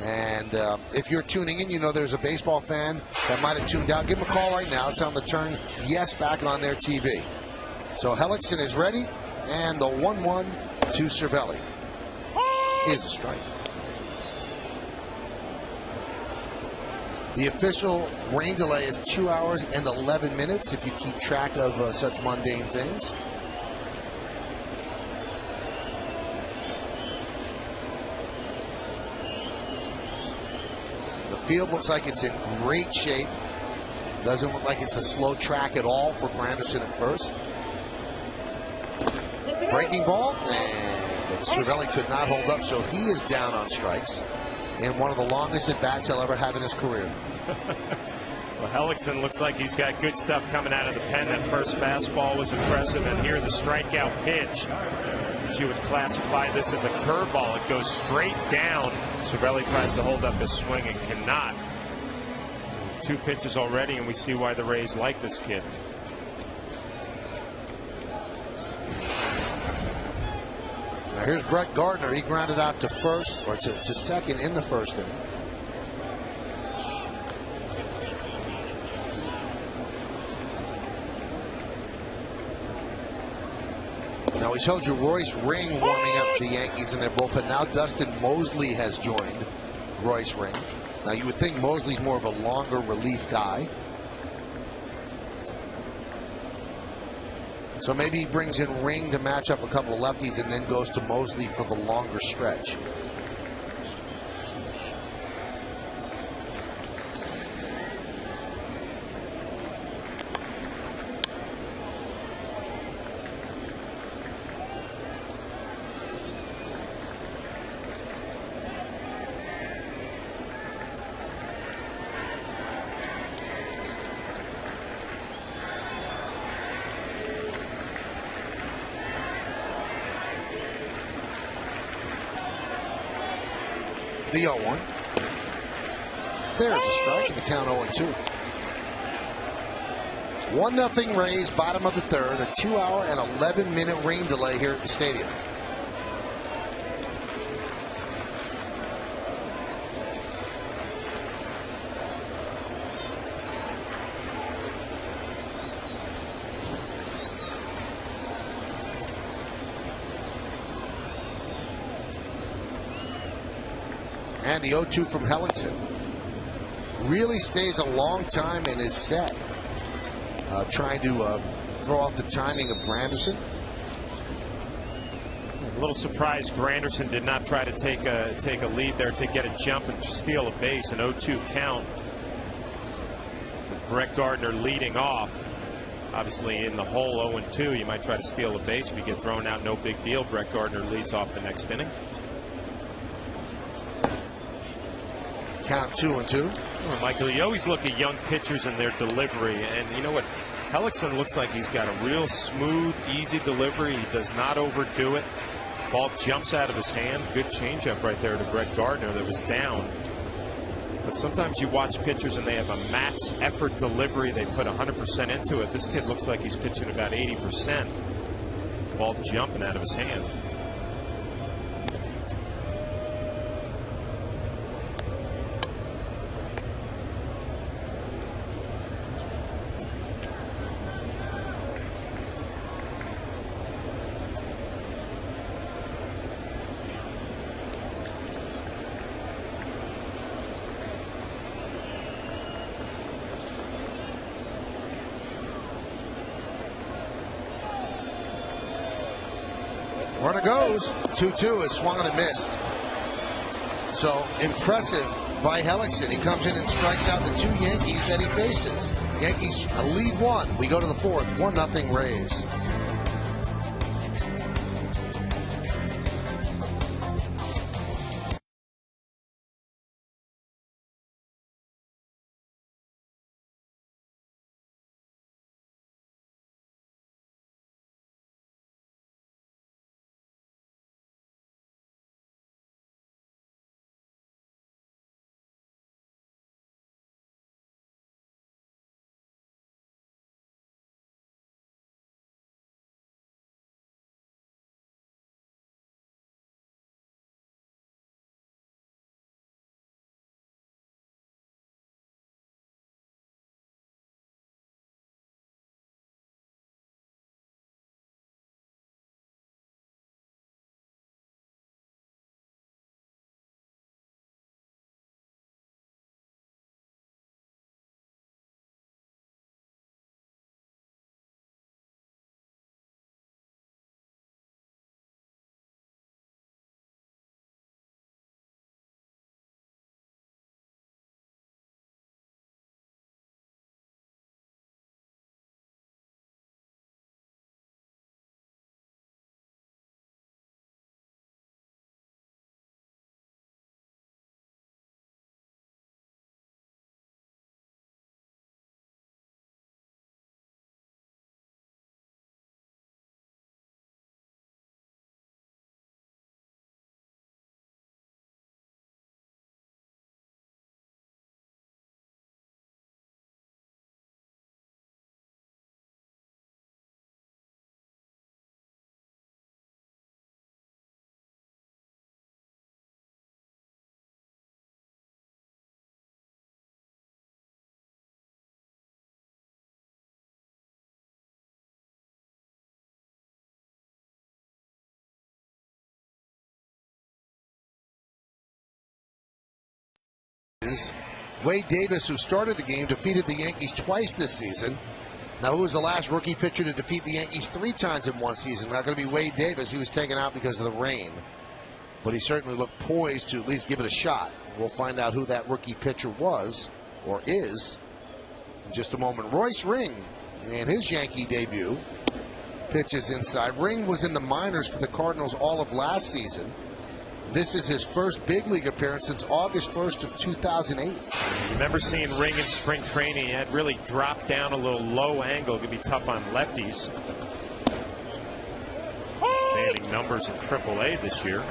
And if you're tuning in, you know there's a baseball fan that might have tuned out. Give them a call right now. Tell them to turn Yes back on their TV. So Hellickson is ready, and the 1-1 to Cervelli is a strike. The official rain delay is 2 hours and 11 minutes if you keep track of such mundane things. field looks like it's in great shape. Doesn't look like it's a slow track at all for Granderson at first. Breaking ball, and Cervelli could not hold up, so he is down on strikes in one of the longest at-bats he'll ever have in his career. Well, Hellickson looks like he's got good stuff coming out of the pen. That first fastball was impressive, and here the strikeout pitch. You would classify this as a curveball. It goes straight down. Cervelli tries to hold up his swing and cannot. 2 pitches already, and we see why the Rays like this kid. Now here's Brett Gardner. He grounded out to first, or to second in the first inning. Now we told you Royce Ring warming up for the Yankees in their bullpen. Now Dustin Mosley has joined Royce Ring. Now you would think Mosley's more of a longer relief guy. So maybe he brings in Ring to match up a couple of lefties and then goes to Mosley for the longer stretch. The 0-1. There's a strike and the count 0-2. 1-0 Rays, bottom of the third. A 2-hour and 11-minute rain delay here at the stadium. And the 0-2 from Hellickson. Really stays a long time and is set. Trying to throw off the timing of Granderson. A little surprised Granderson did not try to take a lead there to get a jump and steal a base. An 0-2 count. With Brett Gardner leading off. Obviously in the hole 0-2, you might try to steal a base. If you get thrown out, no big deal. Brett Gardner leads off the next inning. Count 2-2. Oh, Michael, you always look at young pitchers and their delivery, and you know what? Hellickson looks like he's got a real smooth, easy delivery. He does not overdo it. Ball jumps out of his hand. Good changeup right there to Brett Gardner that was down. But sometimes you watch pitchers and they have a max effort delivery. They put 100% into it. This kid looks like he's pitching about 80%. Ball jumping out of his hand. Runner goes. 2-2 is swung and missed. So impressive by Hellickson. He comes in and strikes out the 2 Yankees that he faces. Yankees lead 1. We go to the 4th. 1-0 Rays. Wade Davis, who started the game, defeated the Yankees twice this season. Now, who was the last rookie pitcher to defeat the Yankees 3 times in one season? Not going to be Wade Davis. He was taken out because of the rain. But he certainly looked poised to at least give it a shot. We'll find out who that rookie pitcher was, or is, in just a moment. Royce Ring, in his Yankee debut, pitches inside. Ring was in the minors for the Cardinals all of last season. This is his first big league appearance since August 1st of 2008. Remember seeing Ring in spring training. He had really dropped down a little low angle. It could be tough on lefties. Standing numbers in AAA this year.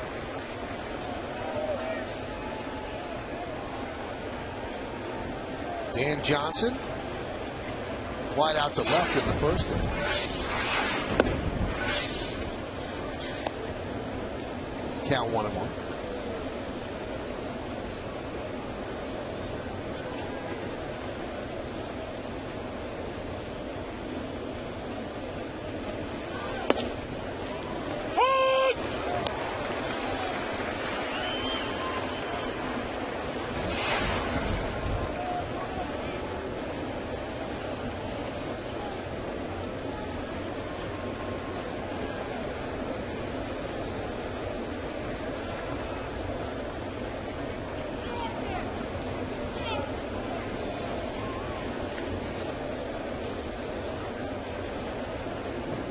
Dan Johnson, flied out to left in the first inning. Count 1-1.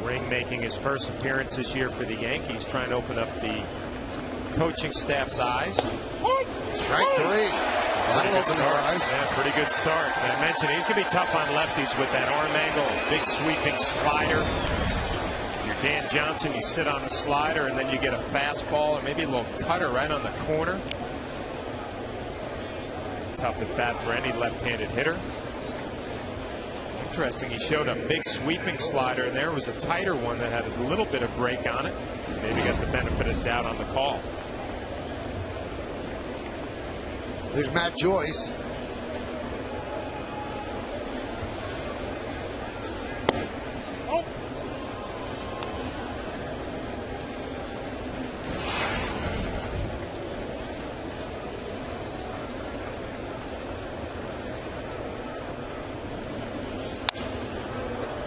Ring making his first appearance this year for the Yankees, trying to open up the coaching staff's eyes. Strike 3. That'll open their eyes. Yeah, pretty good start. I mentioned he's going to be tough on lefties with that arm angle, big sweeping slider. You're Dan Johnson, you sit on the slider, and then you get a fastball or maybe a little cutter right on the corner. Tough at bat for any left-handed hitter. Interesting, he showed a big sweeping slider, and there was a tighter one that had a little bit of break on it. Maybe got the benefit of doubt on the call. There's Matt Joyce.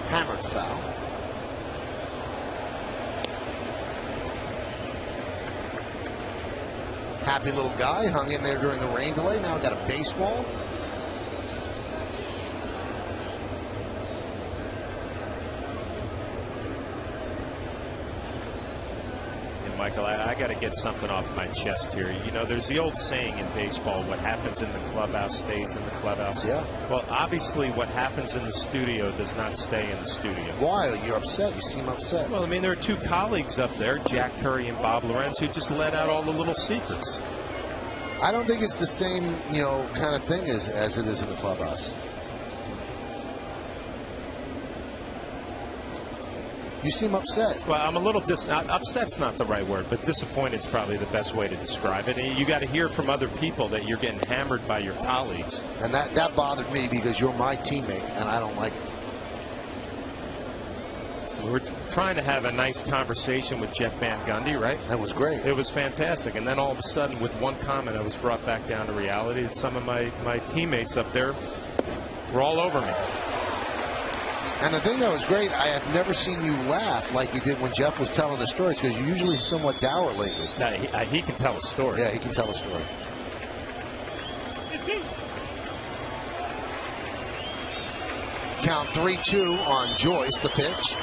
Hammered foul. Happy little guy, hung in there during the rain delay. Now got a baseball. Michael, I got to get something off my chest here. You know, there's the old saying in baseball, what happens in the clubhouse stays in the clubhouse. Yeah. Well, obviously what happens in the studio does not stay in the studio. Why? You're upset. You seem upset. Well, I mean, there are two colleagues up there, Jack Curry and Bob Lorenz, who just let out all the little secrets. I don't think it's the same, kind of thing as it is in the clubhouse. You seem upset. Well, I'm a little upset's not the right word, but disappointed's probably the best way to describe it. And you got to hear from other people that you're getting hammered by your colleagues. And that bothered me because you're my teammate, and I don't like it. We were trying to have a nice conversation with Jeff Van Gundy, right? That was great. It was fantastic. And then all of a sudden, with one comment, I was brought back down to reality that some of my teammates up there were all over me. And the thing that was great, I have never seen you laugh like you did when Jeff was telling the stories, because you're usually somewhat dour lately. No, he can tell a story. Yeah, he can tell a story. Count 3-2 on Joyce, the pitch.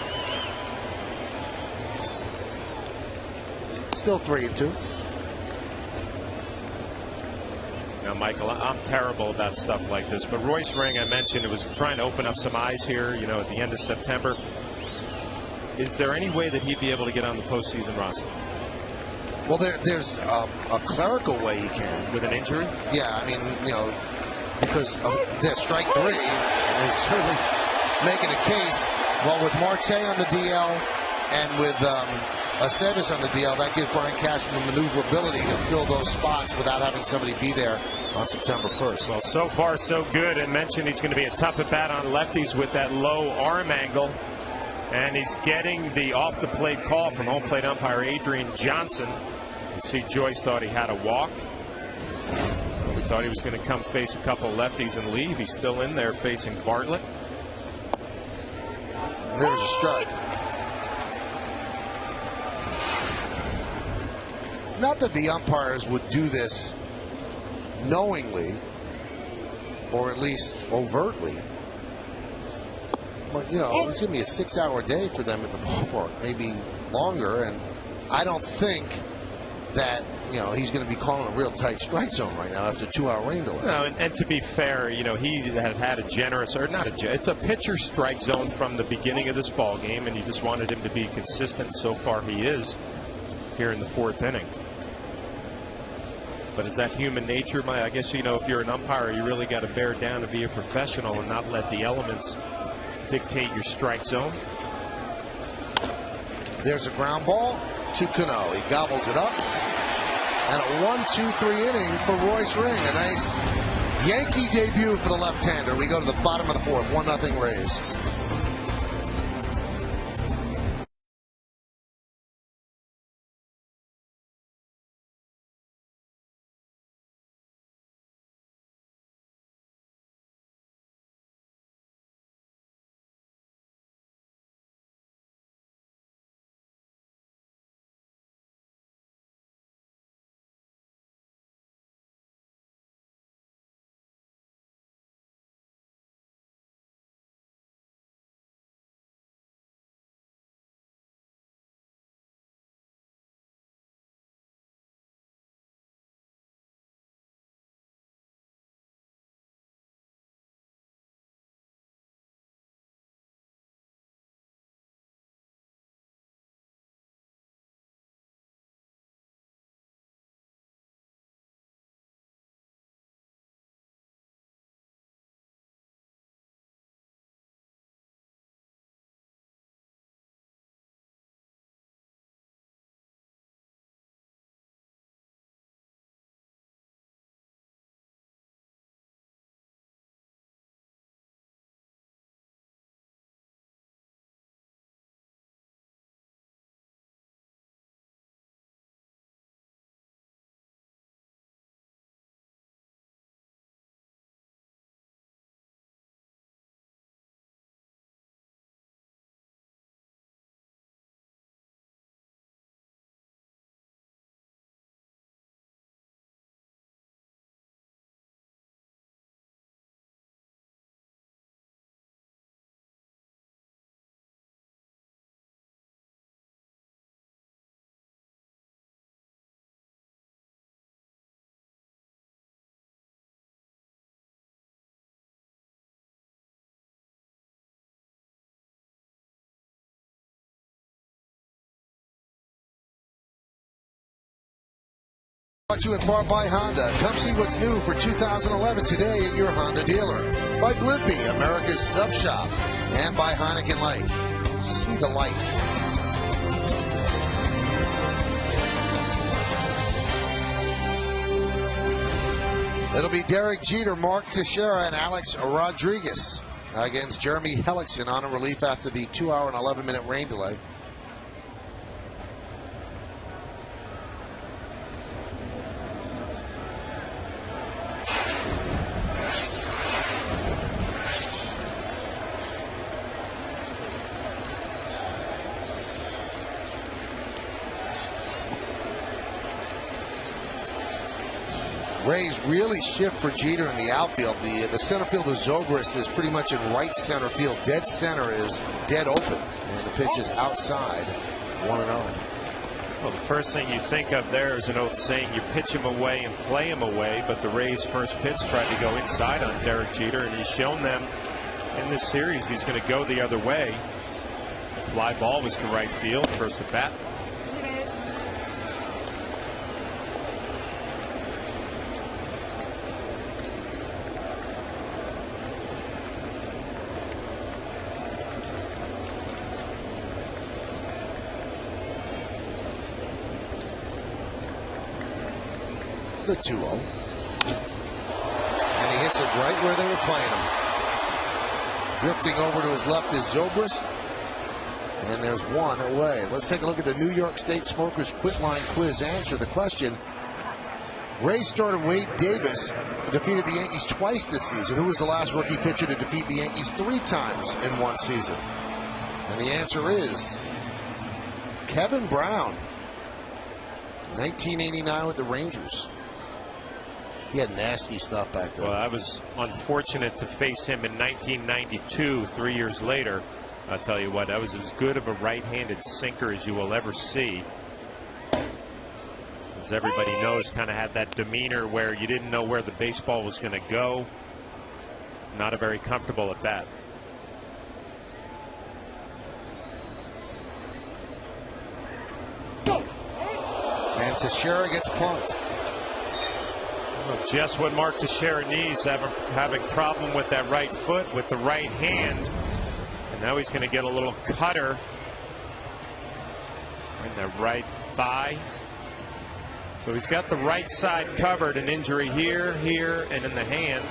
Still 3-2. Now, Michael, I'm terrible about stuff like this, but Royce Ring, I mentioned, it was trying to open up some eyes here, at the end of September. Is there any way that he'd be able to get on the postseason roster? Well, there's a clerical way he can. With an injury? Yeah, I mean, because of strike 3 is certainly making a case. Well, with Marte on the DL and with Aceves on the DL, that gives Brian Cashman maneuverability to fill those spots without having somebody be there on September 1st. Well, so far so good. And mentioned he's going to be a tough at bat on lefties with that low arm angle. And he's getting the off-the-plate call from home plate umpire Adrian Johnson. You see Joyce thought he had a walk. thought he was going to come face a couple lefties and leave. He's still in there facing Bartlett. There's a strike. Not that the umpires would do this knowingly, or at least overtly. But, you know, it's going to be a 6-hour day for them at the ballpark, maybe longer. And I don't think that, you know, he's going to be calling a real tight strike zone right now after a 2-hour rain delay. No, and to be fair, you know, he had a generous, or not a, it's a pitcher strike zone from the beginning of this ball game, and you just wanted him to be consistent. So far, he is here in the 4th inning. But is that human nature? I guess, you know, if you're an umpire, you really got to bear down to be a professional and not let the elements dictate your strike zone. There's a ground ball to Cano. He gobbles it up. And a 1-2-3 inning for Royce Ring. A nice Yankee debut for the left-hander. We go to the bottom of the 4th. 1-0 Rays. Brought to you in part by Honda. Come see what's new for 2011 today at your Honda dealer. By Blimpie, America's sub shop. And by Heineken Light. See the light. It'll be Derek Jeter, Mark Teixeira, and Alex Rodriguez against Jeremy Hellickson on a relief after the 2-hour and 11-minute rain delay. Rays really shift for Jeter in the outfield. The center fielder Zobrist is pretty much in right center field. Dead center is dead open. And the pitch is outside. 1-0. Well, the first thing you think of there is an old saying, you pitch him away and play him away. But the Rays' first pitch tried to go inside on Derek Jeter, and he's shown them in this series he's going to go the other way. The fly ball was to right field, first at bat. The 2-0. And he hits it right where they were playing him. Drifting over to his left is Zobrist. And there's one away. Let's take a look at the New York State Smokers Quit Line Quiz answer. The question, Rays starter Wade Davis defeated the Yankees twice this season. Who was the last rookie pitcher to defeat the Yankees 3 times in one season? And the answer is Kevin Brown. 1989 with the Rangers. He had nasty stuff back then. Well, I was unfortunate to face him in 1992, 3 years later. I'll tell you what, that was as good of a right-handed sinker as you will ever see. As everybody knows, kind of had that demeanor where you didn't know where the baseball was going to go. Not a very comfortable at bat. And Teixeira gets punked. Just what Mark Teixeira needs, having problem with that right foot, with the right hand. And now he's going to get a little cutter in the right thigh. So he's got the right side covered. An injury here, here, and in the hand.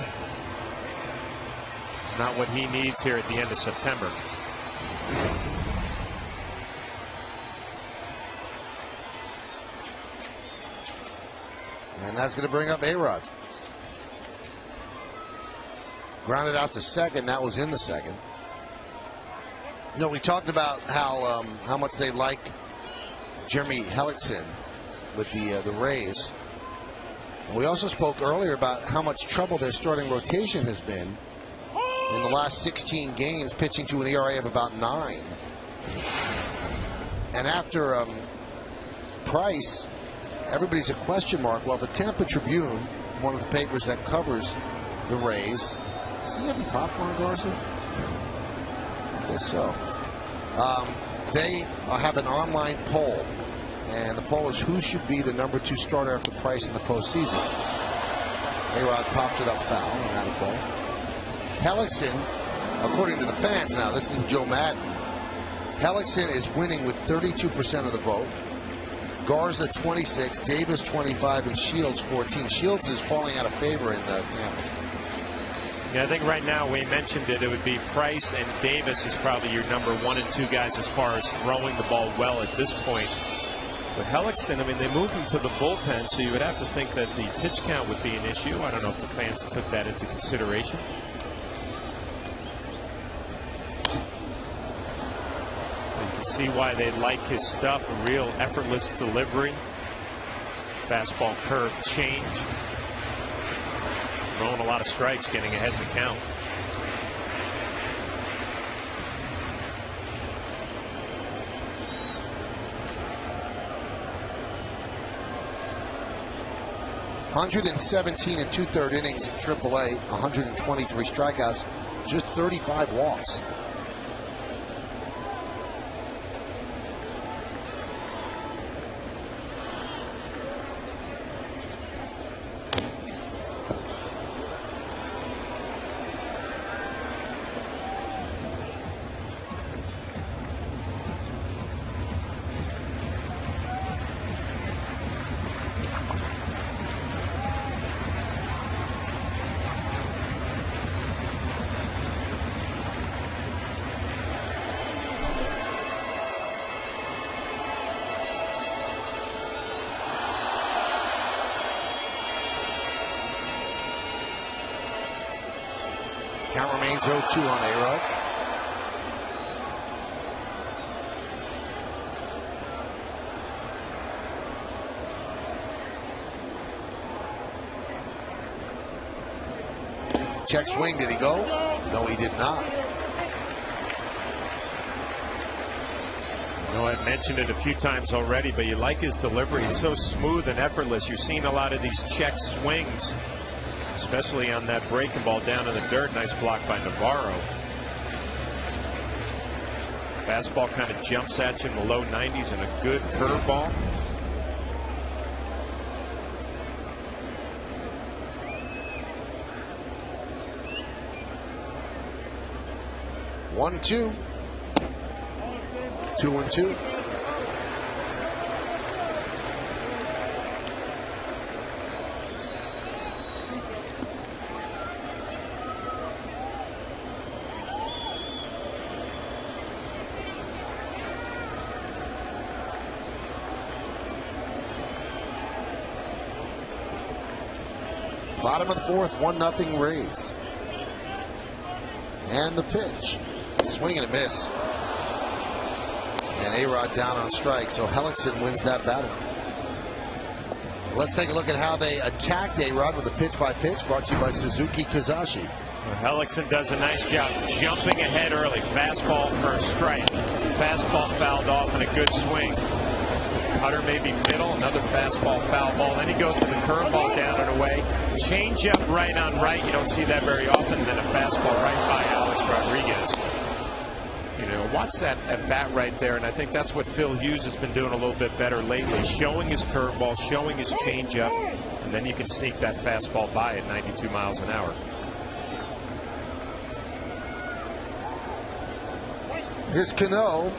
Not what he needs here at the end of September. And that's going to bring up A-Rod. Grounded out to second. That was in the second. You know, we talked about how much they like Jeremy Hellickson with the Rays. And we also spoke earlier about how much trouble their starting rotation has been in the last 16 games, pitching to an ERA of about 9. And after Price, everybody's a question mark. Well, the Tampa Tribune, one of the papers that covers the Rays, is he having popcorn, Garza? I guess so. They have an online poll, and the poll is who should be the number 2 starter after Price in the postseason. A-Rod pops it up foul and out of play. Hellickson, according to the fans now, this is Joe Madden, Hellickson is winning with 32% of the vote. Garza 26, Davis 25, and Shields 14. Shields is falling out of favor in Tampa. Yeah, I think right now, we mentioned it would be Price, and Davis is probably your number 1 and 2 guys as far as throwing the ball well at this point. But Hellickson, I mean, they moved him to the bullpen, so you would have to think that the pitch count would be an issue. I don't know if the fans took that into consideration. You can see why they like his stuff. A real effortless delivery. Fastball curve change. Throwing a lot of strikes, getting ahead in the count. .117 and 2/3 innings at AAA, 123 strikeouts, just 35 walks. Count remains 0-2 on A-Rod. Check swing. Did he go? No, he did not. You know, I've mentioned it a few times already, but you like his delivery. It's so smooth and effortless. You're seeing a lot of these check swings, especially on that breaking ball down in the dirt. Nice block by Navarro. Fastball kind of jumps at you in the low 90s and a good curveball. One, 2. 2-1-2. Bottom of the fourth, 1-0 Rays. And the pitch. Swing and a miss. And A-Rod down on strike, so Hellickson wins that battle. Let's take a look at how they attacked A-Rod with a pitch-by-pitch, brought to you by Suzuki Kozashi. Hellickson does a nice job jumping ahead early. Fastball for a strike. Fastball fouled off and a good swing. Cutter maybe middle, another fastball foul ball. Then he goes to the curveball down and away. Change up right on right. You don't see that very often. Then a fastball right by Alex Rodriguez. You know, watch that at bat right there, and I think that's what Phil Hughes has been doing a little bit better lately, showing his curveball, showing his changeup, and then you can sneak that fastball by at 92 miles an hour. Here's Cano,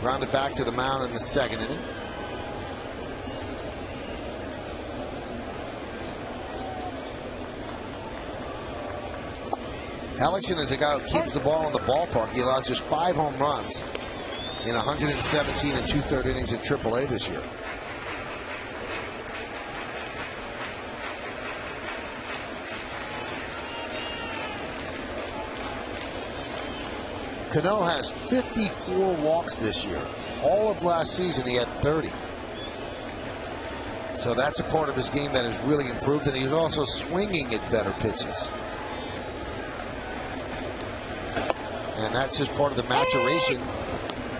rounded back to the mound in the second inning. Hellickson is a guy who keeps the ball in the ballpark. He allowed just 5 home runs in 117 and 2/3 innings at AAA this year. Cano has 54 walks this year. All of last season he had 30. So that's a part of his game that has really improved, and he's also swinging at better pitches. And that's just part of the maturation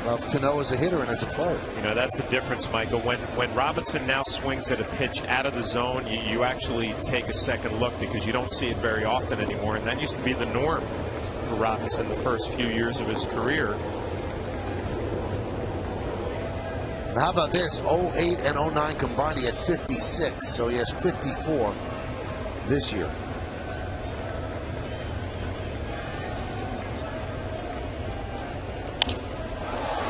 of Cano as a hitter and as a player. You know, that's the difference, Michael. When Robinson now swings at a pitch out of the zone, you actually take a second look because you don't see it very often anymore. And that used to be the norm for Robinson the first few years of his career. How about this? 08 and 09 combined, he had 56. So he has 54 this year.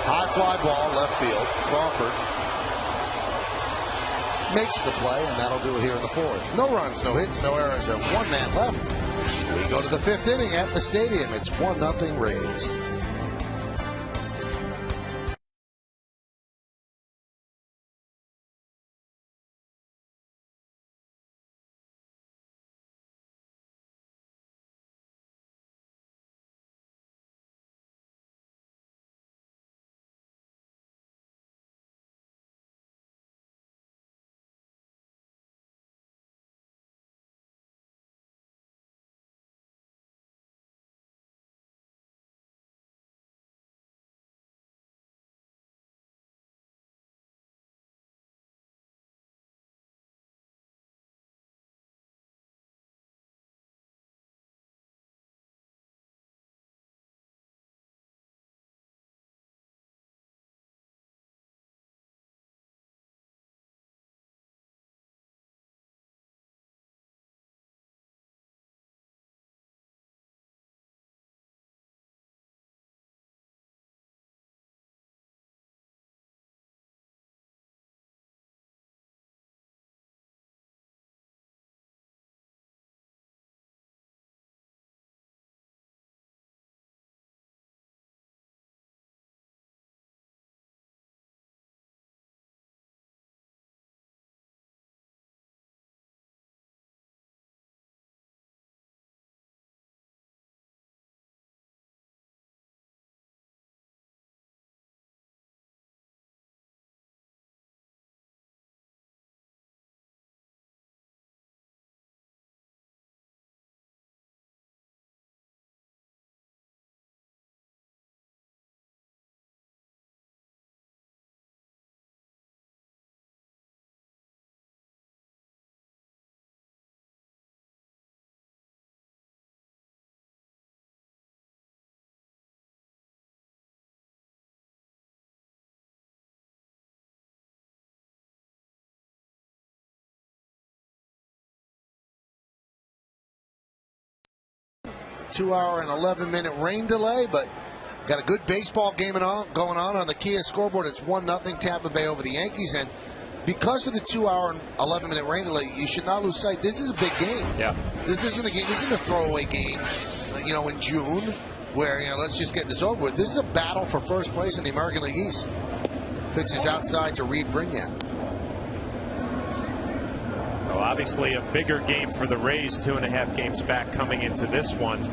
High fly ball, left field. Crawford makes the play, and that'll do it here in the fourth. No runs, no hits, no errors, and 1 man left. We go to the 5th inning at the stadium. It's 1-0 Rays. Two-hour and 11-minute rain delay, but got a good baseball game going on the Kia scoreboard. It's 1-0 Tampa Bay over the Yankees, and because of the 2-hour and 11-minute rain delay, you should not lose sight. This is a big game. Yeah. This isn't a game. This isn't a throwaway game, in June, where let's just get this over with. This is a battle for first place in the American League East. Pitches outside to Reed Brignat. So obviously a bigger game for the Rays, 2.5 games back coming into this one.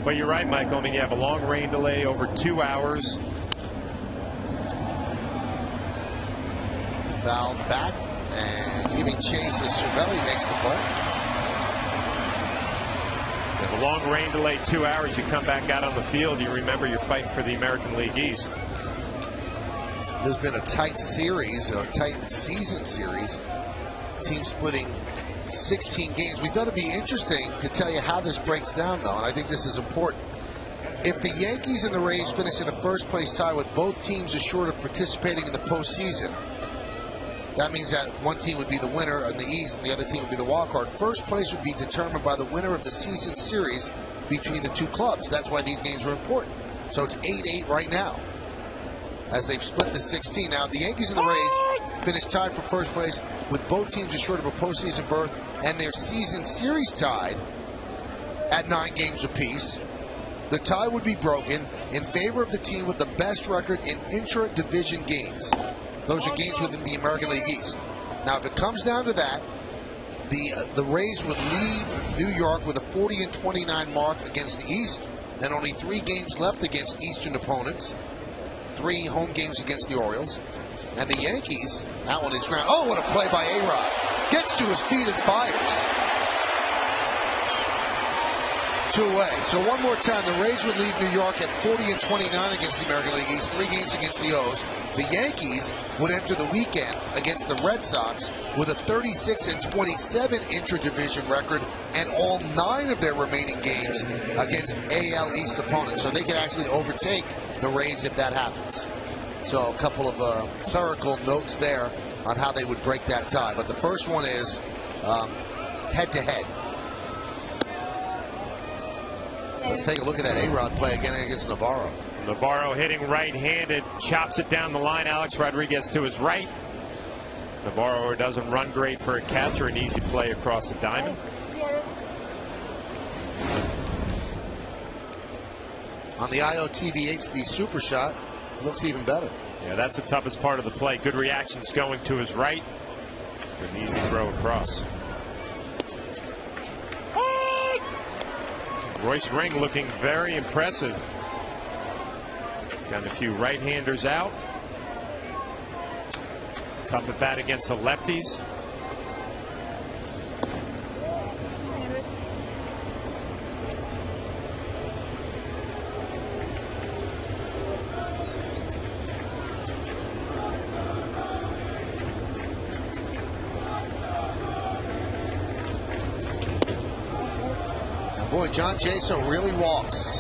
But you're right, Michael. I mean, you have a long rain delay over 2 hours. Fouled back and giving chase as Cervelli makes the play. You have a long rain delay, 2 hours. You come back out on the field. You remember you're fighting for the American League East. There's been a tight series, or tight season series. Team splitting 16 games. We thought it'd be interesting to tell you how this breaks down, though, and I think this is important. If the Yankees and the Rays finish in a first-place tie with both teams assured of participating in the postseason, that means that one team would be the winner in the East and the other team would be the wild card. First place would be determined by the winner of the season series between the two clubs. That's why these games are important. So it's 8-8 right now, as they've split the 16. Now, the Yankees and the Rays finished tied for first place with both teams assured of a postseason berth and their season series tied at 9 games apiece. The tie would be broken in favor of the team with the best record in intra-division games. Those are games within the American League East. Now, if it comes down to that, the Rays would leave New York with a 40-29 mark against the East and only 3 games left against Eastern opponents. 3 home games against the Orioles. And the Yankees, that one is ground. Oh, what a play by A-Rod. Gets to his feet and fires. 2 away. So one more time, the Rays would leave New York at 40-29 against the American League East, 3 games against the O's. The Yankees would enter the weekend against the Red Sox with a 36-27 intra-division record and all 9 of their remaining games against AL East opponents. So they could actually overtake the Rays if that happens. So a couple of clerical notes there on how they would break that tie. But the first one is head-to-head. Let's take a look at that A-Rod play again against Navarro. Navarro hitting right-handed, chops it down the line. Alex Rodriguez to his right. Navarro doesn't run great for a catcher, an easy play across the diamond. On the IOTV HD Super Shot, looks even better. Yeah, that's the toughest part of the play. Good reactions going to his right. An easy throw across. Royce Ring looking very impressive. He's got a few right-handers out. Tough at bat against the lefties. Boy, John Jaso really walks.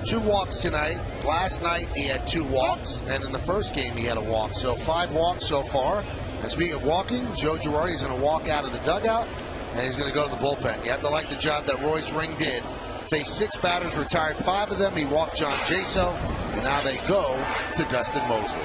2 walks tonight. Last night he had 2 walks, and in the first game he had a walk. So 5 walks so far. And speaking of walking, Joe Girardi is going to walk out of the dugout, and he's going to go to the bullpen. You have to like the job that Royce Ring did. Faced 6 batters, retired 5 of them. He walked John Jaso, and now they go to Dustin Mosley.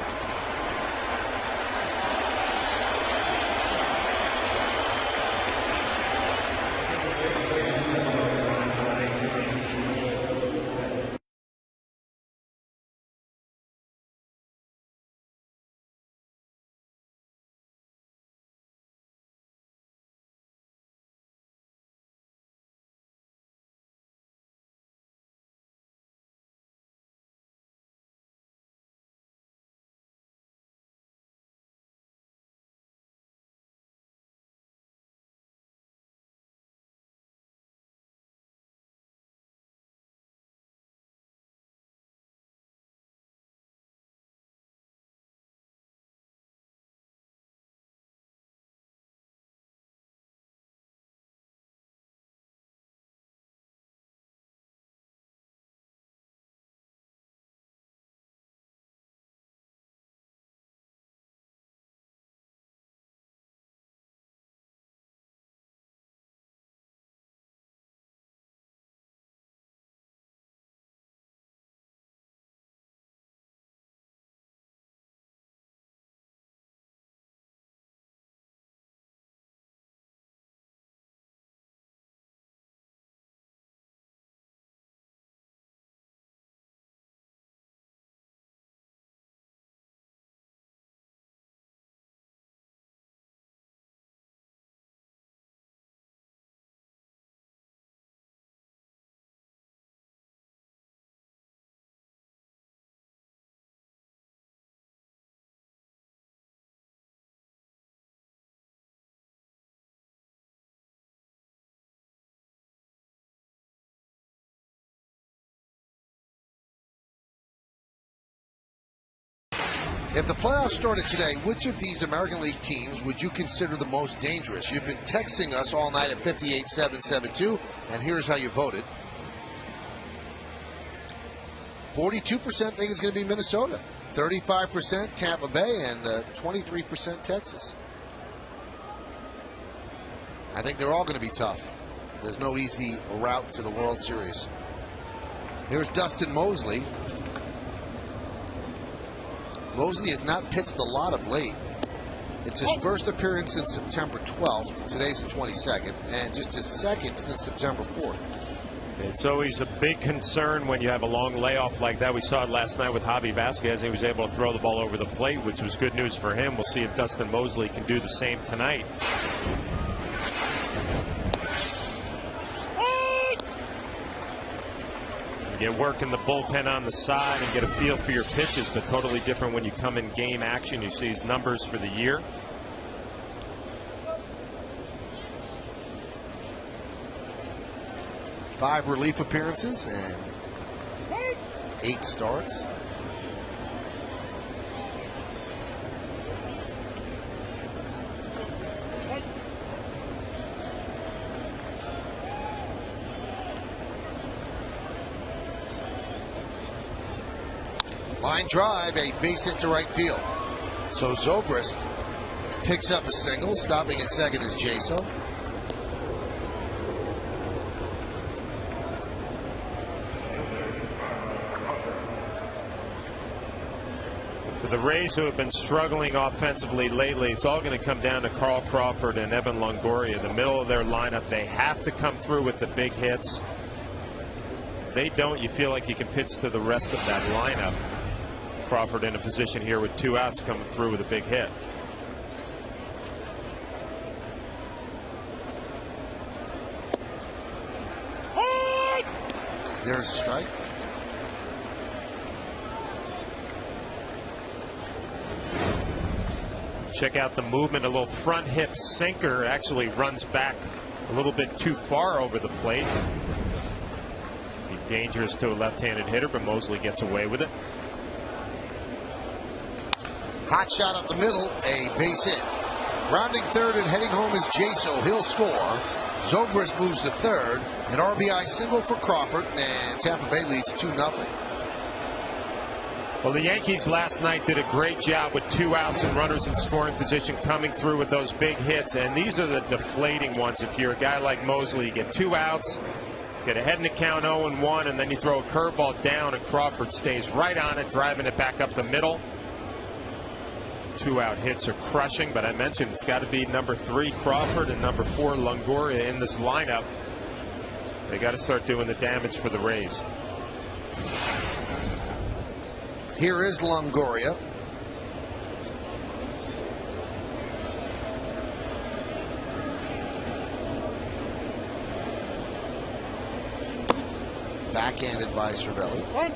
If the playoffs started today, which of these American League teams would you consider the most dangerous? You've been texting us all night at 58772, and here's how you voted. 42% think it's going to be Minnesota, 35% Tampa Bay, and 23% Texas. I think they're all going to be tough. There's no easy route to the World Series. Here's Dustin Mosley. Mosley has not pitched a lot of late. It's his first appearance since September 12th. Today's the 22nd, and just his second since September 4th. It's always a big concern when you have a long layoff like that. We saw it last night with Javi Vasquez. He was able to throw the ball over the plate, which was good news for him. We'll see if Dustin Mosley can do the same tonight. Get work in the bullpen on the side and get a feel for your pitches, but totally different when you come in game action. You see his numbers for the year. Five relief appearances and 8 starts. Line drive, a base hit to right field. So Zobrist picks up a single. Stopping at second is Jaso. For the Rays, who have been struggling offensively lately, it's all going to come down to Carl Crawford and Evan Longoria. The middle of their lineup, they have to come through with the big hits. If they don't, you feel like you can pitch to the rest of that lineup. Crawford in a position here with 2 outs coming through with a big hit. There's a strike. Check out the movement. A little front hip sinker actually runs back a little bit too far over the plate. Be dangerous to a left-handed hitter, but Mosley gets away with it. Hot shot up the middle, a base hit. Rounding third and heading home is Jaso. He'll score. Zobrist moves to third. An RBI single for Crawford, and Tampa Bay leads 2-0. Well, the Yankees last night did a great job with 2 outs and runners in scoring position, coming through with those big hits. And these are the deflating ones. If you're a guy like Mosley, you get 2 outs, get ahead in the count 0-1, and then you throw a curveball down, and Crawford stays right on it, driving it back up the middle. 2-out hits are crushing, but I mentioned it's got to be number 3 Crawford and number 4 Longoria in this lineup. They got to start doing the damage for the Rays. Here is Longoria. Backhanded by Cervelli.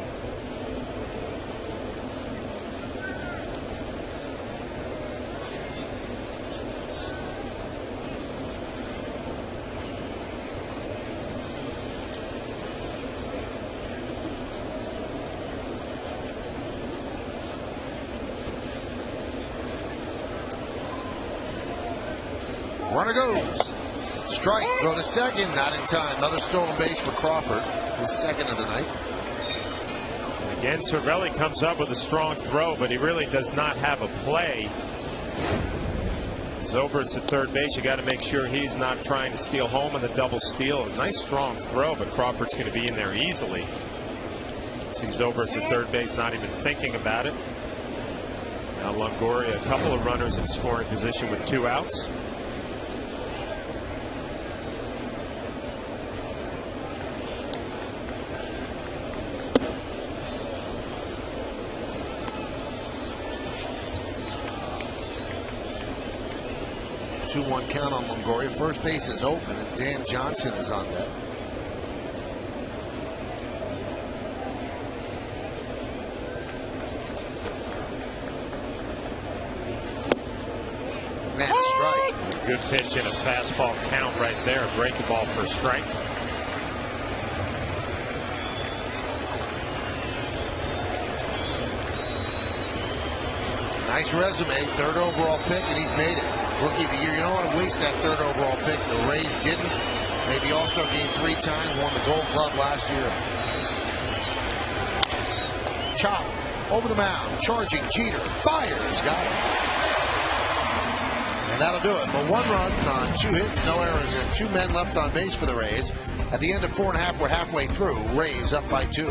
Runner goes. Strike. Throw to second. Not in time. Another stolen base for Crawford. His second of the night. Again, Cervelli comes up with a strong throw, but he really does not have a play. Zobrist at third base. You got to make sure he's not trying to steal home on the double steal. A nice strong throw, but Crawford's going to be in there easily. See Zobrist at third base not even thinking about it. Now Longoria, a couple of runners in scoring position with 2 outs. One count on Longoria. First base is open, and Dan Johnson is on deck. Man, a strike. Good pitch and a fastball count right there. Breaking ball for a strike. Nice resume, third overall pick, and he's made it. Rookie of the year. You don't want to waste that third overall pick. The Rays didn't. Made the All-Star game 3 times, won the Gold Glove last year. Chop over the mound, charging Jeter, fires, got it. And that'll do it. But 1 run on 2 hits, no errors, and 2 men left on base for the Rays. At the end of 4.5, we're halfway through. Rays up by 2.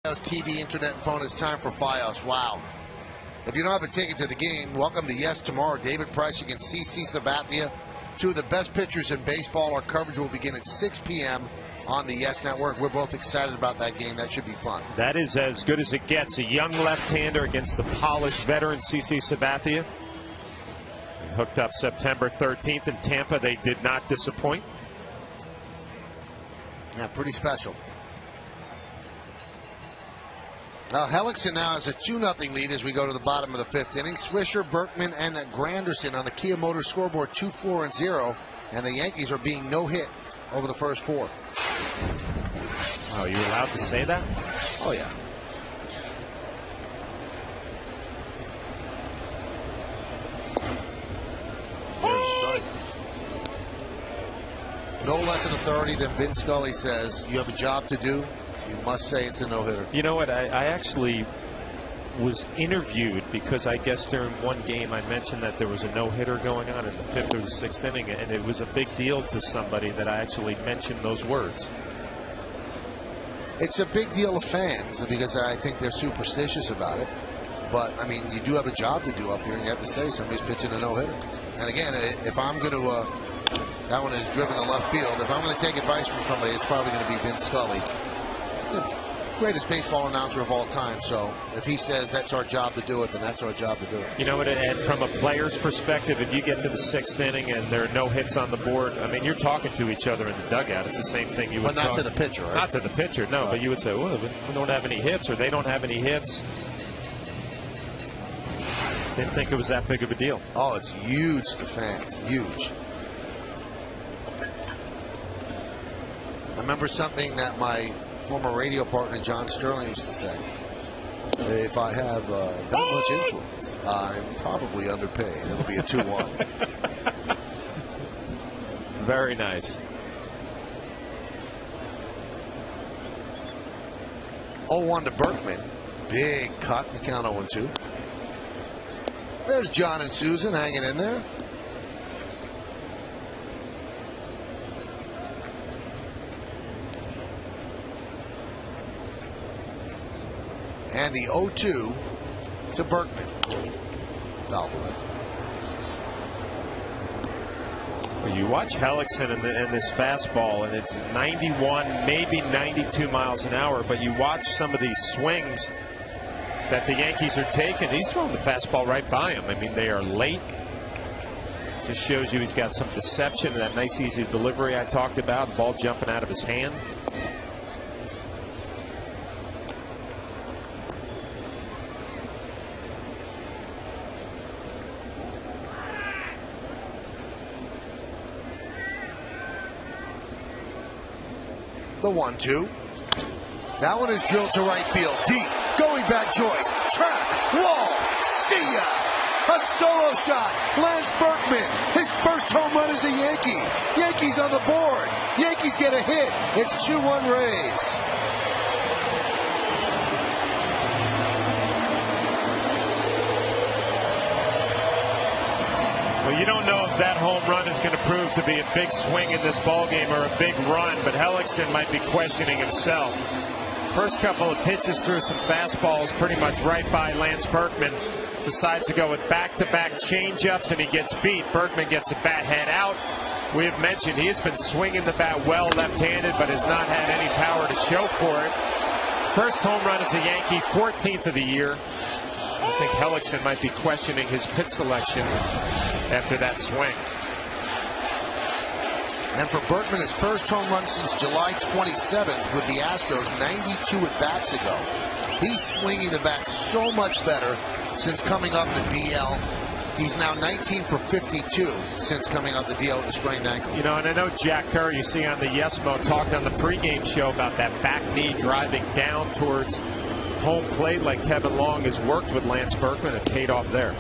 TV, internet, and phone. It's time for Fios. Wow. If you don't have a ticket to the game, welcome to Yes tomorrow. David Price against CC Sabathia. 2 of the best pitchers in baseball. Our coverage will begin at 6 p.m. on the Yes Network. We're both excited about that game. That should be fun. That is as good as it gets. A young left-hander against the polished veteran CC Sabathia. They hooked up September 13th in Tampa. They did not disappoint. Yeah, pretty special. Now, Hellickson now has a 2-0 lead as we go to the bottom of the 5th inning. Swisher, Berkman, and Granderson on the Kia Motors scoreboard 2-4-0. And the Yankees are being no-hit over the first 4. Oh, you allowed to say that? Oh, yeah. There's a strike. No less an authority than Vin Scully says, you have a job to do. You must say it's a no-hitter. You know what? I actually was interviewed because I guess during one game I mentioned that there was a no-hitter going on in the 5th or the 6th inning, and it was a big deal to somebody that I actually mentioned those words. It's a big deal to fans because I think they're superstitious about it. But, I mean, you do have a job to do up here, and you have to say somebody's pitching a no-hitter. And again, if I'm going to, that one is driven to left field. If I'm going to take advice from somebody, it's probably going to be Vin Scully. The greatest baseball announcer of all time. So if he says that's our job to do it, then that's our job to do it. You know what? And from a player's perspective, if you get to the 6th inning and there are no hits on the board, I mean, you're talking to each other in the dugout. It's the same thing you would. But not to the pitcher, right? Not to the pitcher, no. Right. But you would say, well, we don't have any hits, or they don't have any hits. Didn't think it was that big of a deal. Oh, it's huge to fans. Huge. I remember something that my former radio partner John Sterling used to say. If I have that much influence, I'm probably underpaid. It'll be a 2-1. Very nice. 0-1 to Berkman. Big cut. The count 0-2. There's John and Susan hanging in there. And the 0-2 to Berkman. Foul away. Well, you watch Hellickson in this fastball, and it's 91, maybe 92 miles an hour. But you watch some of these swings that the Yankees are taking. He's throwing the fastball right by him. I mean, they are late. Just shows you he's got some deception. That nice, easy delivery I talked about. Ball jumping out of his hand. The 1-2. That one is drilled to right field. Deep. Going back, Joyce. Track. Wall. See ya. A solo shot. Lance Berkman. His first home run as a Yankee. Yankees on the board. Yankees get a hit. It's 2-1 Rays. Well, you don't know if that home run is going to prove to be a big swing in this ballgame or a big run, but Hellickson might be questioning himself. First couple of pitches threw some fastballs pretty much right by Lance Berkman. Decides to go with back-to-back changeups, and he gets beat. Berkman gets a bat head out. We have mentioned he has been swinging the bat well left-handed, but has not had any power to show for it. First home run as a Yankee, 14th of the year. I think Hellickson might be questioning his pitch selection after that swing. And for Berkman, his first home run since July 27th with the Astros 92 at-bats ago. He's swinging the bat so much better since coming off the DL. He's now 19 for 52 since coming off the DL with a sprained ankle. You know, and I know Jack Kerr, you see on the Yes-Mo, talked on the pregame show about that back knee driving down towards home plate like Kevin Long has worked with Lance Berkman and paid off there.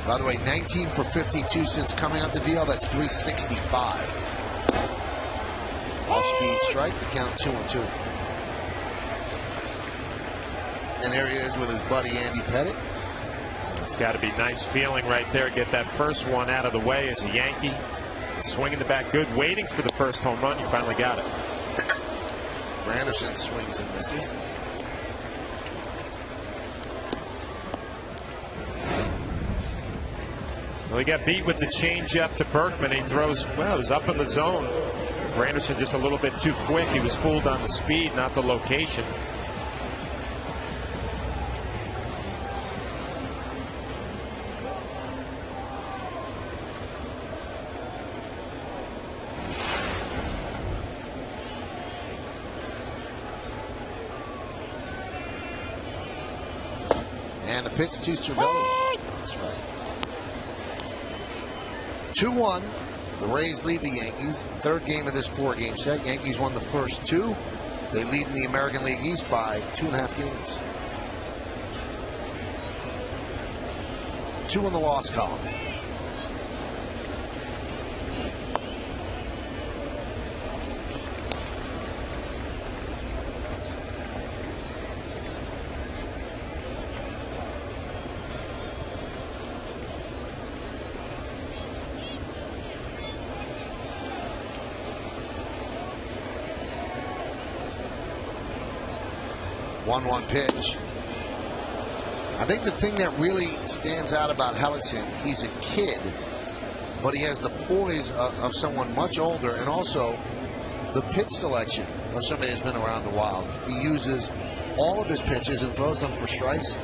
By the way, 19 for 52 since coming up the deal. That's 365. Off-speed strike. The count 2-2. And there he is with his buddy Andy Pettitte. It's got to be nice feeling right there. Get that first one out of the way as a Yankee. Swinging the bat good. Waiting for the first home run. You finally got it. Granderson swings and misses. Well, he got beat with the changeup to Berkman. He throws, well, he's up in the zone. Granderson just a little bit too quick. He was fooled on the speed, not the location. And the pitch to Cervelli. That's right. 2-1. The Rays lead the Yankees. Third game of this four-game set. Yankees won the first two. They lead in the American League East by 2.5 games. 2 in the loss column. One pitch. I think the thing that really stands out about Hellickson, he's a kid, but he has the poise of someone much older, and also the pitch selection of somebody that's been around a while. He uses all of his pitches and throws them for strikes,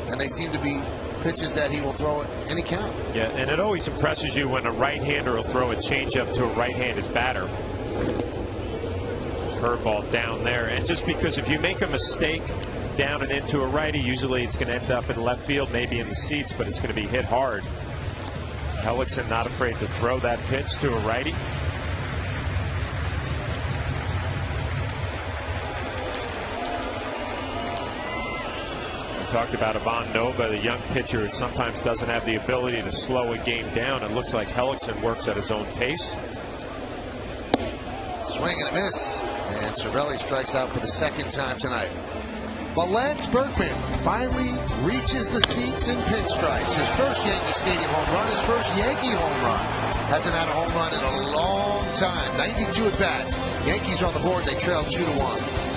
and they seem to be pitches that he will throw at any count. Yeah, and it always impresses you when a right-hander will throw a changeup to a right-handed batter. Curveball down there, and just because if you make a mistake down and into a righty, usually it's going to end up in left field, maybe in the seats, but it's going to be hit hard. Hellickson not afraid to throw that pitch to a righty. We talked about Ivan Nova, the young pitcher who sometimes doesn't have the ability to slow a game down. It looks like Hellickson works at his own pace. Swing and a miss. And Cervelli strikes out for the second time tonight. But Lance Berkman finally reaches the seats in pinstripes. His first Yankee Stadium home run, his first Yankee home run. Hasn't had a home run in a long time. 92 at bats. Yankees on the board. They trail 2-1.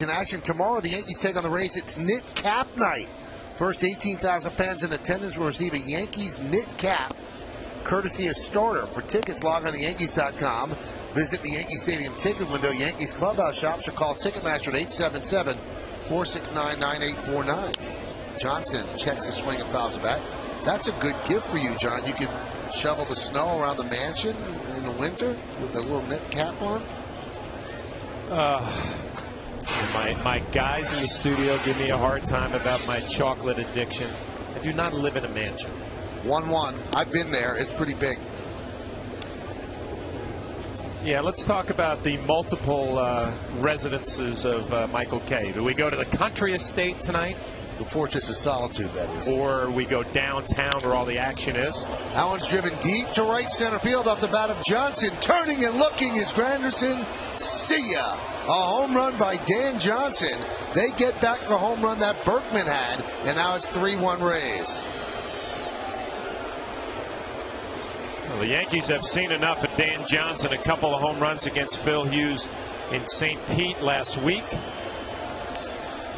In action tomorrow, the Yankees take on the Rays. It's knit cap night. First 18,000 fans in attendance will receive a Yankees knit cap, courtesy of Starter. For tickets, log on to Yankees.com. Visit the Yankee Stadium ticket window, Yankees clubhouse shops, or call Ticketmaster at 877-469-9849. Johnson checks the swing and fouls the bat. That's a good gift for you, John. You could shovel the snow around the mansion in the winter with a little knit cap on. My guys in the studio give me a hard time about my chocolate addiction. I do not live in a mansion. 1-1. I've been there. It's pretty big. Yeah, let's talk about the multiple residences of Michael Kay. Do we go to the country estate tonight? The Fortress of Solitude, that is. Or we go downtown where all the action is? That one's driven deep to right center field off the bat of Johnson. Turning and looking is Granderson. See ya. A home run by Dan Johnson. They get back the home run that Berkman had, and now it's 3-1 Rays. Well, the Yankees have seen enough of Dan Johnson. A couple of home runs against Phil Hughes in St. Pete last week.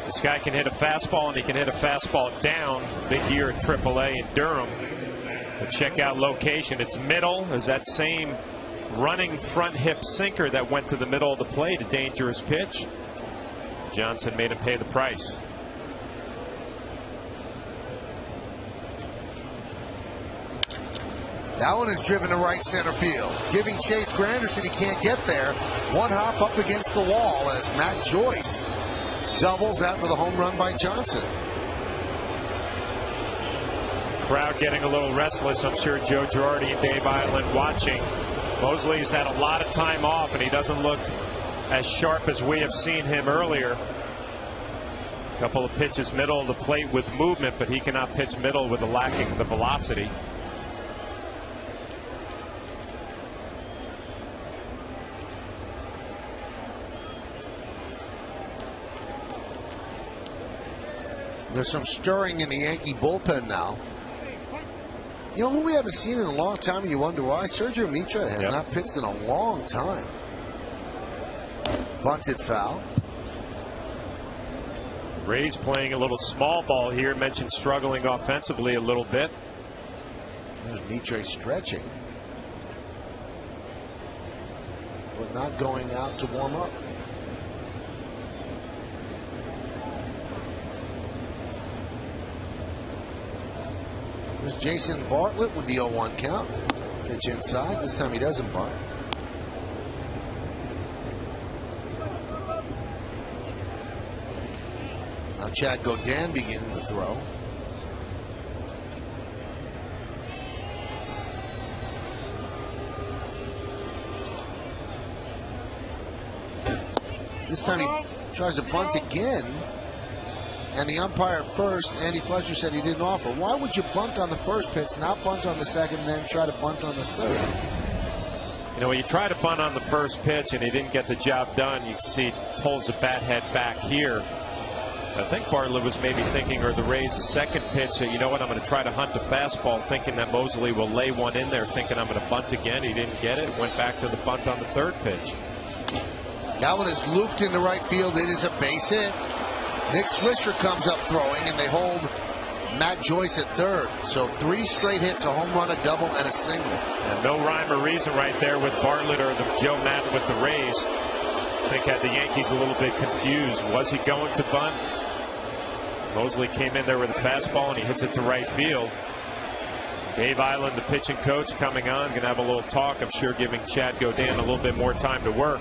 This guy can hit a fastball, and he can hit a fastball down. Big year at AAA in Durham. But check out location. It's middle. Is that same running front hip sinker that went to the middle of the plate, a dangerous pitch. Johnson made him pay the price. That one is driven to right center field, giving Chase Granderson. He can't get there. One hop up against the wall as Matt Joyce doubles after the home run by Johnson. Crowd getting a little restless. I'm sure Joe Girardi and Dave Island watching. Mosley's had a lot of time off, and he doesn't look as sharp as we have seen him earlier. A couple of pitches middle of the plate with movement, but he cannot pitch middle with the lacking the velocity. There's some stirring in the Yankee bullpen now. You know who we haven't seen in a long time, and you wonder why? Sergio Mitra has not pitched in a long time. Bunted foul. Rays playing a little small ball here. Mentioned struggling offensively a little bit. There's Mitre stretching, but not going out to warm up. There's Jason Bartlett with the 0-1 count. Pitch inside. This time he doesn't bunt. Now Chad Godin beginning to throw. This time he tries to bunt again. And the umpire at first, Andy Fletcher, said he didn't offer. Why would you bunt on the first pitch, not bunt on the second, then try to bunt on the third? You know, when you try to bunt on the first pitch and he didn't get the job done, you can see he pulls the bat head back here. I think Bartlett was maybe thinking, or the Rays, the second pitch, that, you know what, I'm going to try to hunt a fastball, thinking that Mosley will lay one in there, thinking I'm going to bunt again. He didn't get it. Went back to the bunt on the third pitch. That one is looped into right field. It is a base hit. Nick Swisher comes up throwing, and they hold Matt Joyce at third. So 3 straight hits, a home run, a double, and a single. And no rhyme or reason right there with Bartlett or the Joe Maddon with the Rays. I think had the Yankees a little bit confused. Was he going to bunt? Mosley came in there with a fastball, and he hits it to right field. Dave Island, the pitching coach, coming on, going to have a little talk, I'm sure, giving Chad Godin a little bit more time to work.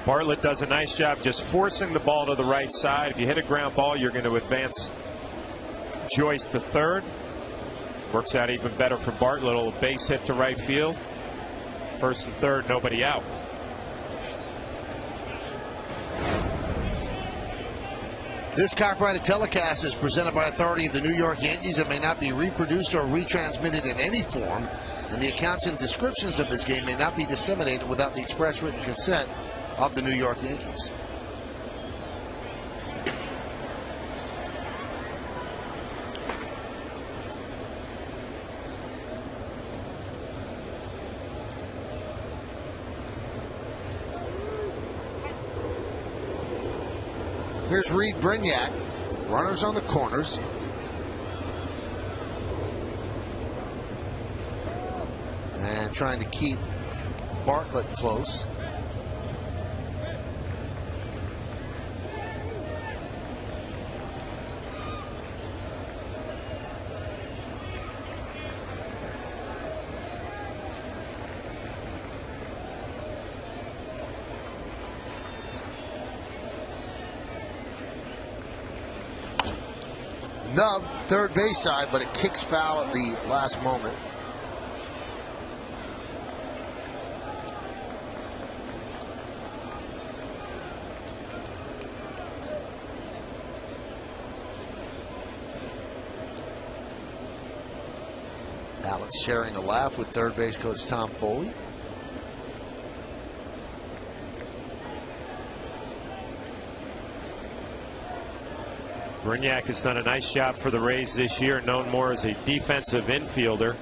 Bartlett does a nice job just forcing the ball to the right side. If you hit a ground ball, you're going to advance Joyce to third. Works out even better for Bartlett. A little base hit to right field. First and third, nobody out. This copyrighted telecast is presented by authority of the New York Yankees. It may not be reproduced or retransmitted in any form, and the accounts and descriptions of this game may not be disseminated without the express written consent of the New York Yankees. Here's Reed Brignac. Runners on the corners. And trying to keep Bartlett close. Nub, third base side, but it kicks foul at the last moment. Alex sharing a laugh with third base coach Tom Foley. Brignac has done a nice job for the Rays this year, known more as a defensive infielder.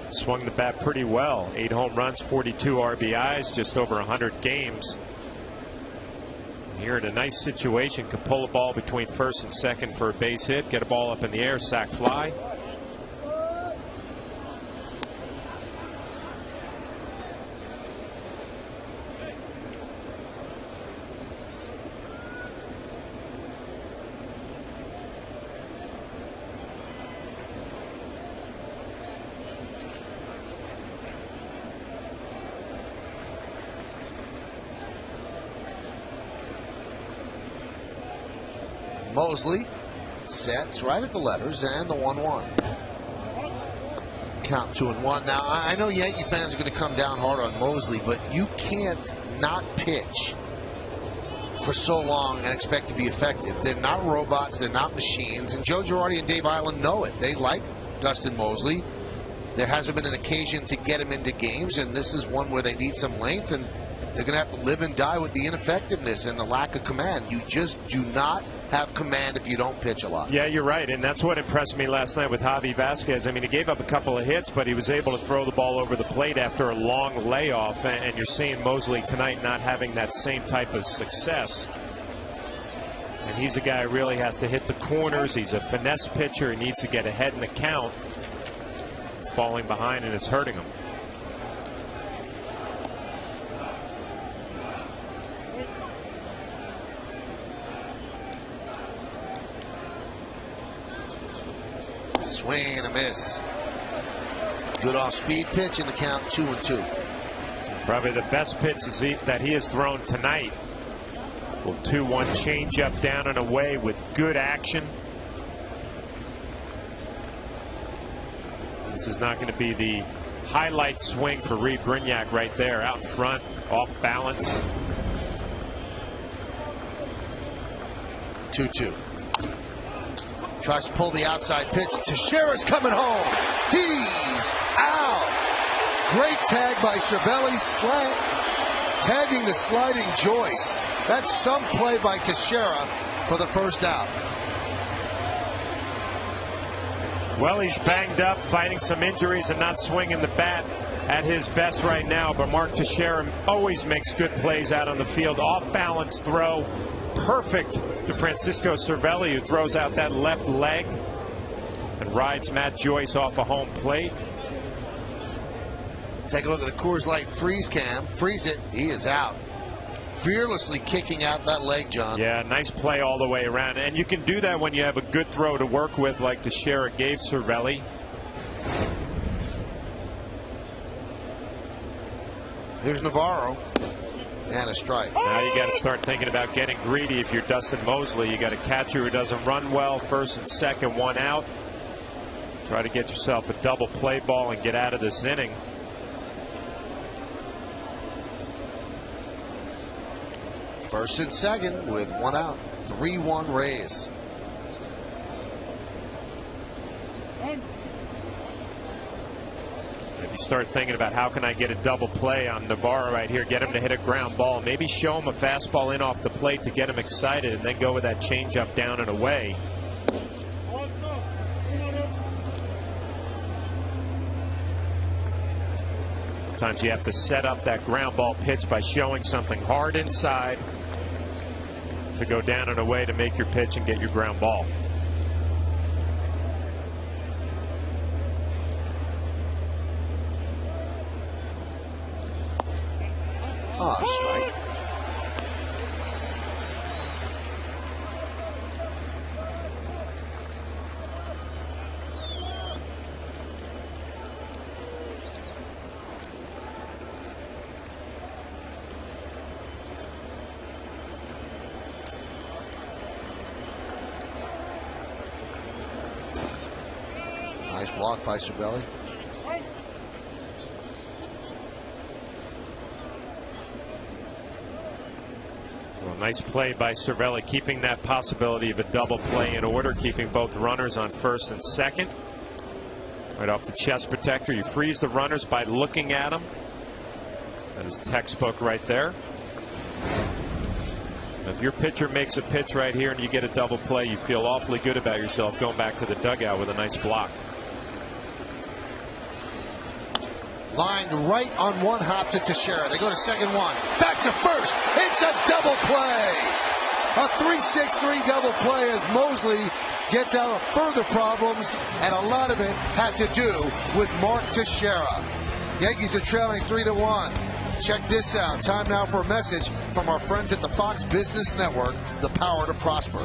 Swung the bat pretty well. 8 home runs, 42 RBIs, just over 100 games. Here in a nice situation, can pull a ball between first and second for a base hit, get a ball up in the air, sac fly. Mosley sets right at the letters and the 1-1. Count 2-1. Now, I know Yankee fans are going to come down hard on Mosley, but you can't not pitch for so long and expect to be effective. They're not robots. They're not machines. And Joe Girardi and Dave Island know it. They like Dustin Mosley. There hasn't been an occasion to get him into games, and this is one where they need some length, and they're going to have to live and die with the ineffectiveness and the lack of command. You just do not have command if you don't pitch a lot. Yeah, you're right, and that's what impressed me last night with Javi Vasquez. I mean, he gave up a couple of hits, but he was able to throw the ball over the plate after a long layoff, and you're seeing Mosley tonight not having that same type of success. And he's a guy who really has to hit the corners. He's a finesse pitcher. He needs to get ahead in the count. falling behind, and it's hurting him. Swing and a miss. Good off-speed pitch in the count, 2-2. Probably the best pitch that he has thrown tonight. Well, 2-1 changeup down and away with good action. This is not going to be the highlight swing for Reed Brignac right there. Out in front, off balance. 2-2. Tries to pull the outside pitch. Teixeira's coming home. He's out. Great tag by Cervelli. Tagging the sliding Joyce. That's some play by Teixeira for the first out. Well, he's banged up, fighting some injuries and not swinging the bat at his best right now. But Mark Teixeira always makes good plays out on the field. Off balance throw. Perfect to Francisco Cervelli, who throws out that left leg and rides Matt Joyce off a home plate. Take a look at the Coors Light freeze cam. Freeze it. He is out. Fearlessly kicking out that leg, John. Yeah, nice play all the way around. And you can do that when you have a good throw to work with, like Teixeira gave Cervelli. Here's Navarro. And a strike. Now you got to start thinking about getting greedy if you're Dustin Mosley. You got a catcher who doesn't run well, first and second, one out. Try to get yourself a double play ball and get out of this inning. First and second with one out. 3-1 Rays. If you start thinking about how can I get a double play on Navarro right here, get him to hit a ground ball, maybe show him a fastball in off the plate to get him excited, and then go with that changeup down and away. Sometimes you have to set up that ground ball pitch by showing something hard inside to go down and away to make your pitch and get your ground ball. Strike. Nice block by Cervelli. Well, nice play by Cervelli, keeping that possibility of a double play in order, keeping both runners on first and second. Right off the chest protector, you freeze the runners by looking at them. That is textbook right there. If your pitcher makes a pitch right here and you get a double play, you feel awfully good about yourself going back to the dugout with a nice block. Lined right on one hop to Teixeira. They go to second one. Back to first. It's a double play. A 3-6-3 double play as Mosley gets out of further problems, and a lot of it had to do with Mark Teixeira. Yankees are trailing 3-1. Check this out. Time now for a message from our friends at the Fox Business Network, the power to prosper.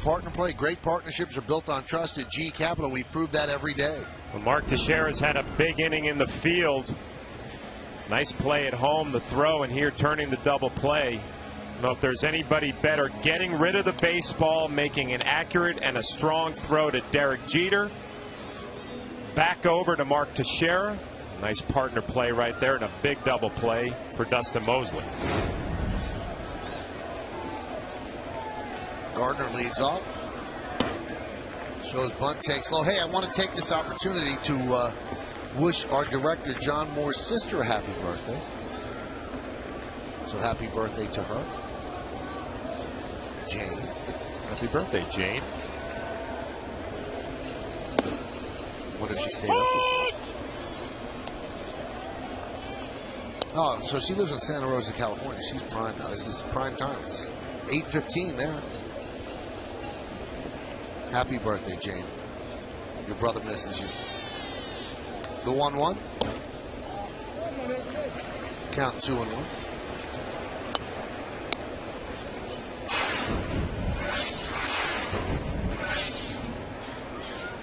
partner play. Great partnerships are built on trust. At G Capital, we prove that every day. Well, Mark Teixeira's had a big inning in the field. Nice play at home, the throw, and here turning the double play. I don't know if there's anybody better getting rid of the baseball, making an accurate and a strong throw to Derek Jeter. Back over to Mark Teixeira. Nice partner play right there, and a big double play for Dustin Mosley. Gardner leads off. Shows bunt, takes low. Hey, I want to take this opportunity to wish our director, John Moore's sister, a happy birthday. So happy birthday to her. Jane. Happy birthday, Jane. What if she stayed up this night? Oh, so she lives in Santa Rosa, California. She's prime now. This is prime time. It's 8:15 there. Happy birthday, Jane. Your brother misses you. The 1-1. Count 2-1.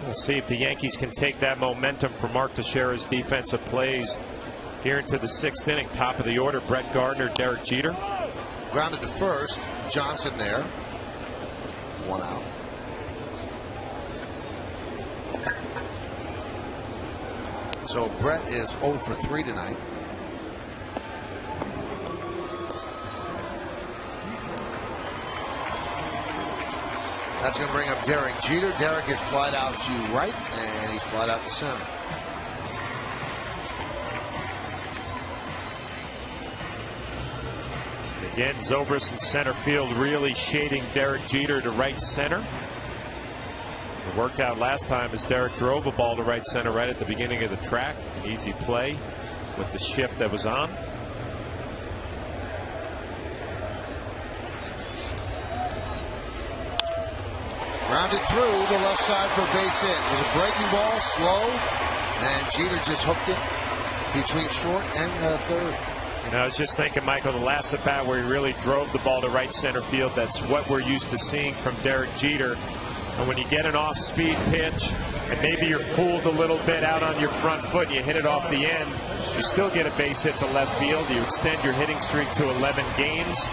We'll see if the Yankees can take that momentum from Mark Teixeira's defensive plays here into the 6th inning. Top of the order, Brett Gardner, Derek Jeter. Grounded to first. Johnson there. 1 out. So Brett is 0 for 3 tonight. That's going to bring up Derek Jeter. Derek is flied out to right, and he's flied out to center. Again, Zobrist in center field really shading Derek Jeter to right center. It worked out last time as Derek drove a ball to right center right at the beginning of the track. An easy play with the shift that was on. Rounded through the left side for a base hit. It was a breaking ball, slow, and Jeter just hooked it between short and third. You know, I was just thinking, Michael, the last at bat where he really drove the ball to right center field, that's what we're used to seeing from Derek Jeter. And when you get an off-speed pitch and maybe you're fooled a little bit out on your front foot and you hit it off the end, you still get a base hit to left field. You extend your hitting streak to 11 games.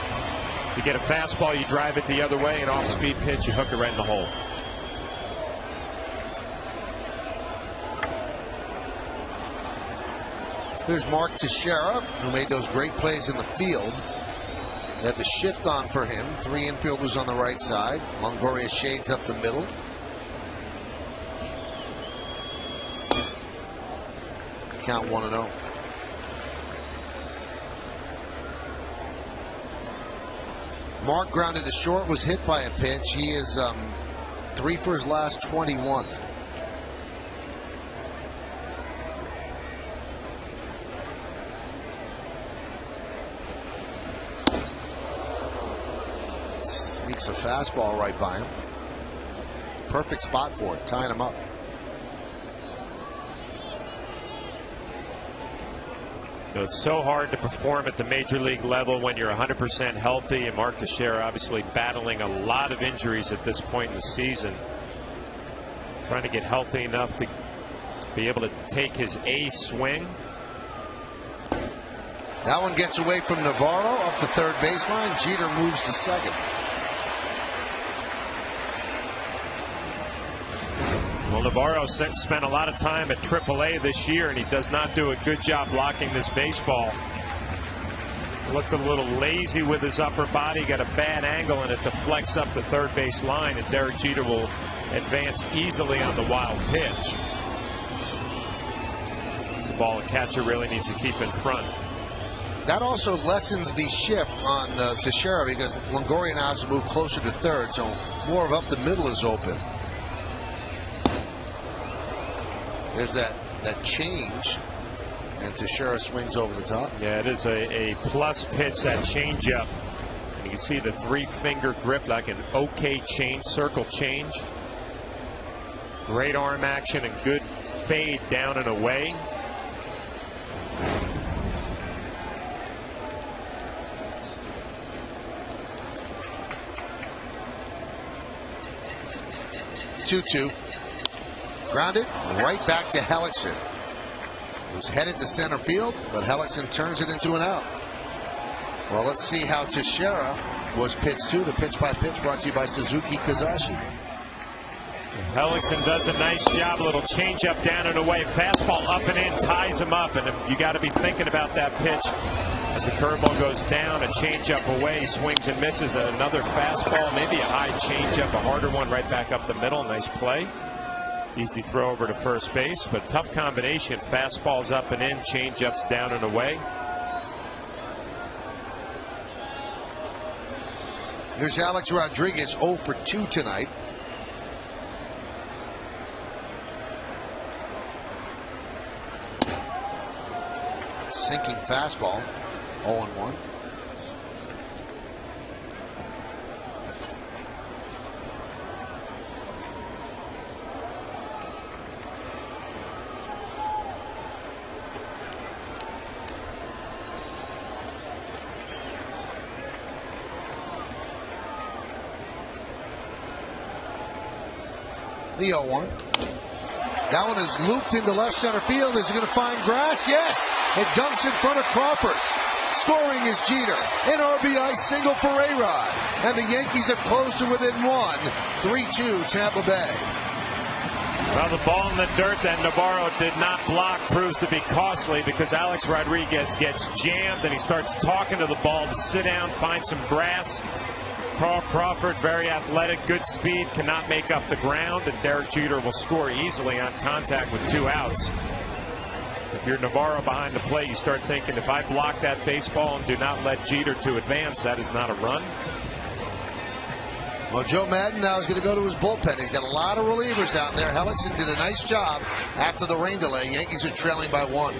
You get a fastball, you drive it the other way, an off-speed pitch, you hook it right in the hole. Here's Mark Teixeira, who made those great plays in the field. They had the shift on for him. 3 infielders on the right side. Longoria shades up the middle. Count 1-0. Mark grounded to short, was hit by a pitch. He is 3 for his last 21. Sneaks a fastball right by him. Perfect spot for it, tying him up. It's so hard to perform at the major league level when you're 100% healthy, and Mark Teixeira obviously battling a lot of injuries at this point in the season. Trying to get healthy enough to be able to take his A swing. That one gets away from Navarro up the third baseline. Jeter moves to second. Well, Navarro spent a lot of time at AAA this year, and he does not do a good job blocking this baseball. Looked a little lazy with his upper body, got a bad angle, and it deflects up the third base line, and Derek Jeter will advance easily on the wild pitch. It's a ball a catcher really needs to keep in front. That also lessens the shift on Teixeira because Longoria now has to move closer to third, so more of up the middle is open. There's that change, and Teixeira swings over the top. Yeah, it is a plus pitch, that changeup. And you can see the 3-finger grip, like an OK change, circle change. Great arm action and good fade down and away. 2-2. Grounded right back to Hellickson, who's headed to center field, but Hellickson turns it into an out. Well, let's see how Teixeira was pitched to. The pitch-by-pitch brought to you by Suzuki Kozashi. Hellickson does a nice job. A little changeup down and away. Fastball up and in, ties him up. And you got to be thinking about that pitch. As the curveball goes down, a changeup away, swings and misses. Another fastball, maybe a high changeup, a harder one right back up the middle. Nice play. Easy throw over to first base, but tough combination. Fastballs up and in, changeups down and away. Here's Alex Rodriguez, 0 for 2 tonight. Sinking fastball, 0-1. The 0-1. That one is looped into left center field. Is it going to find grass? Yes. It dunks in front of Crawford. Scoring is Jeter. An RBI single for A-Rod. And the Yankees have closed to within one. 3-2 Tampa Bay. Well, the ball in the dirt that Navarro did not block proves to be costly because Alex Rodriguez gets jammed and he starts talking to the ball to sit down, find some grass. Carl Crawford, very athletic, good speed, cannot make up the ground, and Derek Jeter will score easily on contact with 2 outs. If you're Navarro behind the plate, you start thinking, if I block that baseball and do not let Jeter to advance, that is not a run. Well, Joe Madden now is going to go to his bullpen. He's got a lot of relievers out there. Hellickson did a nice job after the rain delay. Yankees are trailing by 1.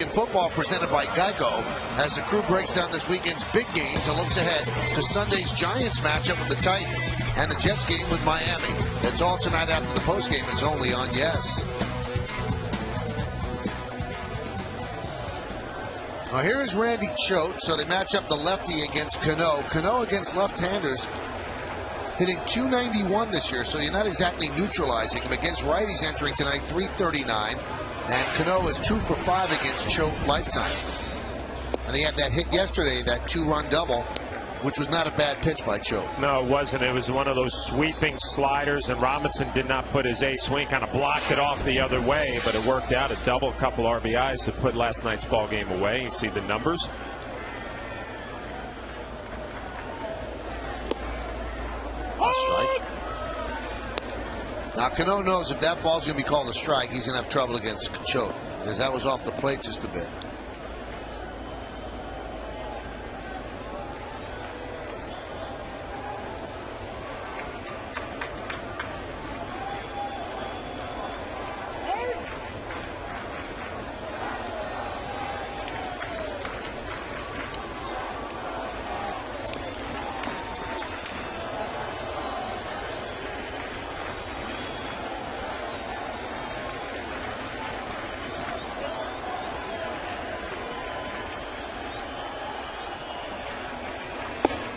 In football presented by Geico, as the crew breaks down this weekend's big games and looks ahead to Sunday's Giants matchup with the Titans and the Jets game with Miami. It's all tonight after the postgame. It's only on Yes. Well, here is Randy Choate. So they match up the lefty against Cano. Cano against left-handers, hitting .291 this year, so you're not exactly neutralizing him. Against righties entering tonight, .339. And Cano is 2 for 5 against Choate lifetime. And he had that hit yesterday, that 2-run double, which was not a bad pitch by Choate. No, it wasn't. It was one of those sweeping sliders, and Robinson did not put his A swing, kind of blocked it off the other way, but it worked out. A double, couple RBIs to put last night's ball game away. You see the numbers. That's right. Now, Cano knows if that ball's going to be called a strike, he's going to have trouble against Choate, because that was off the plate just a bit.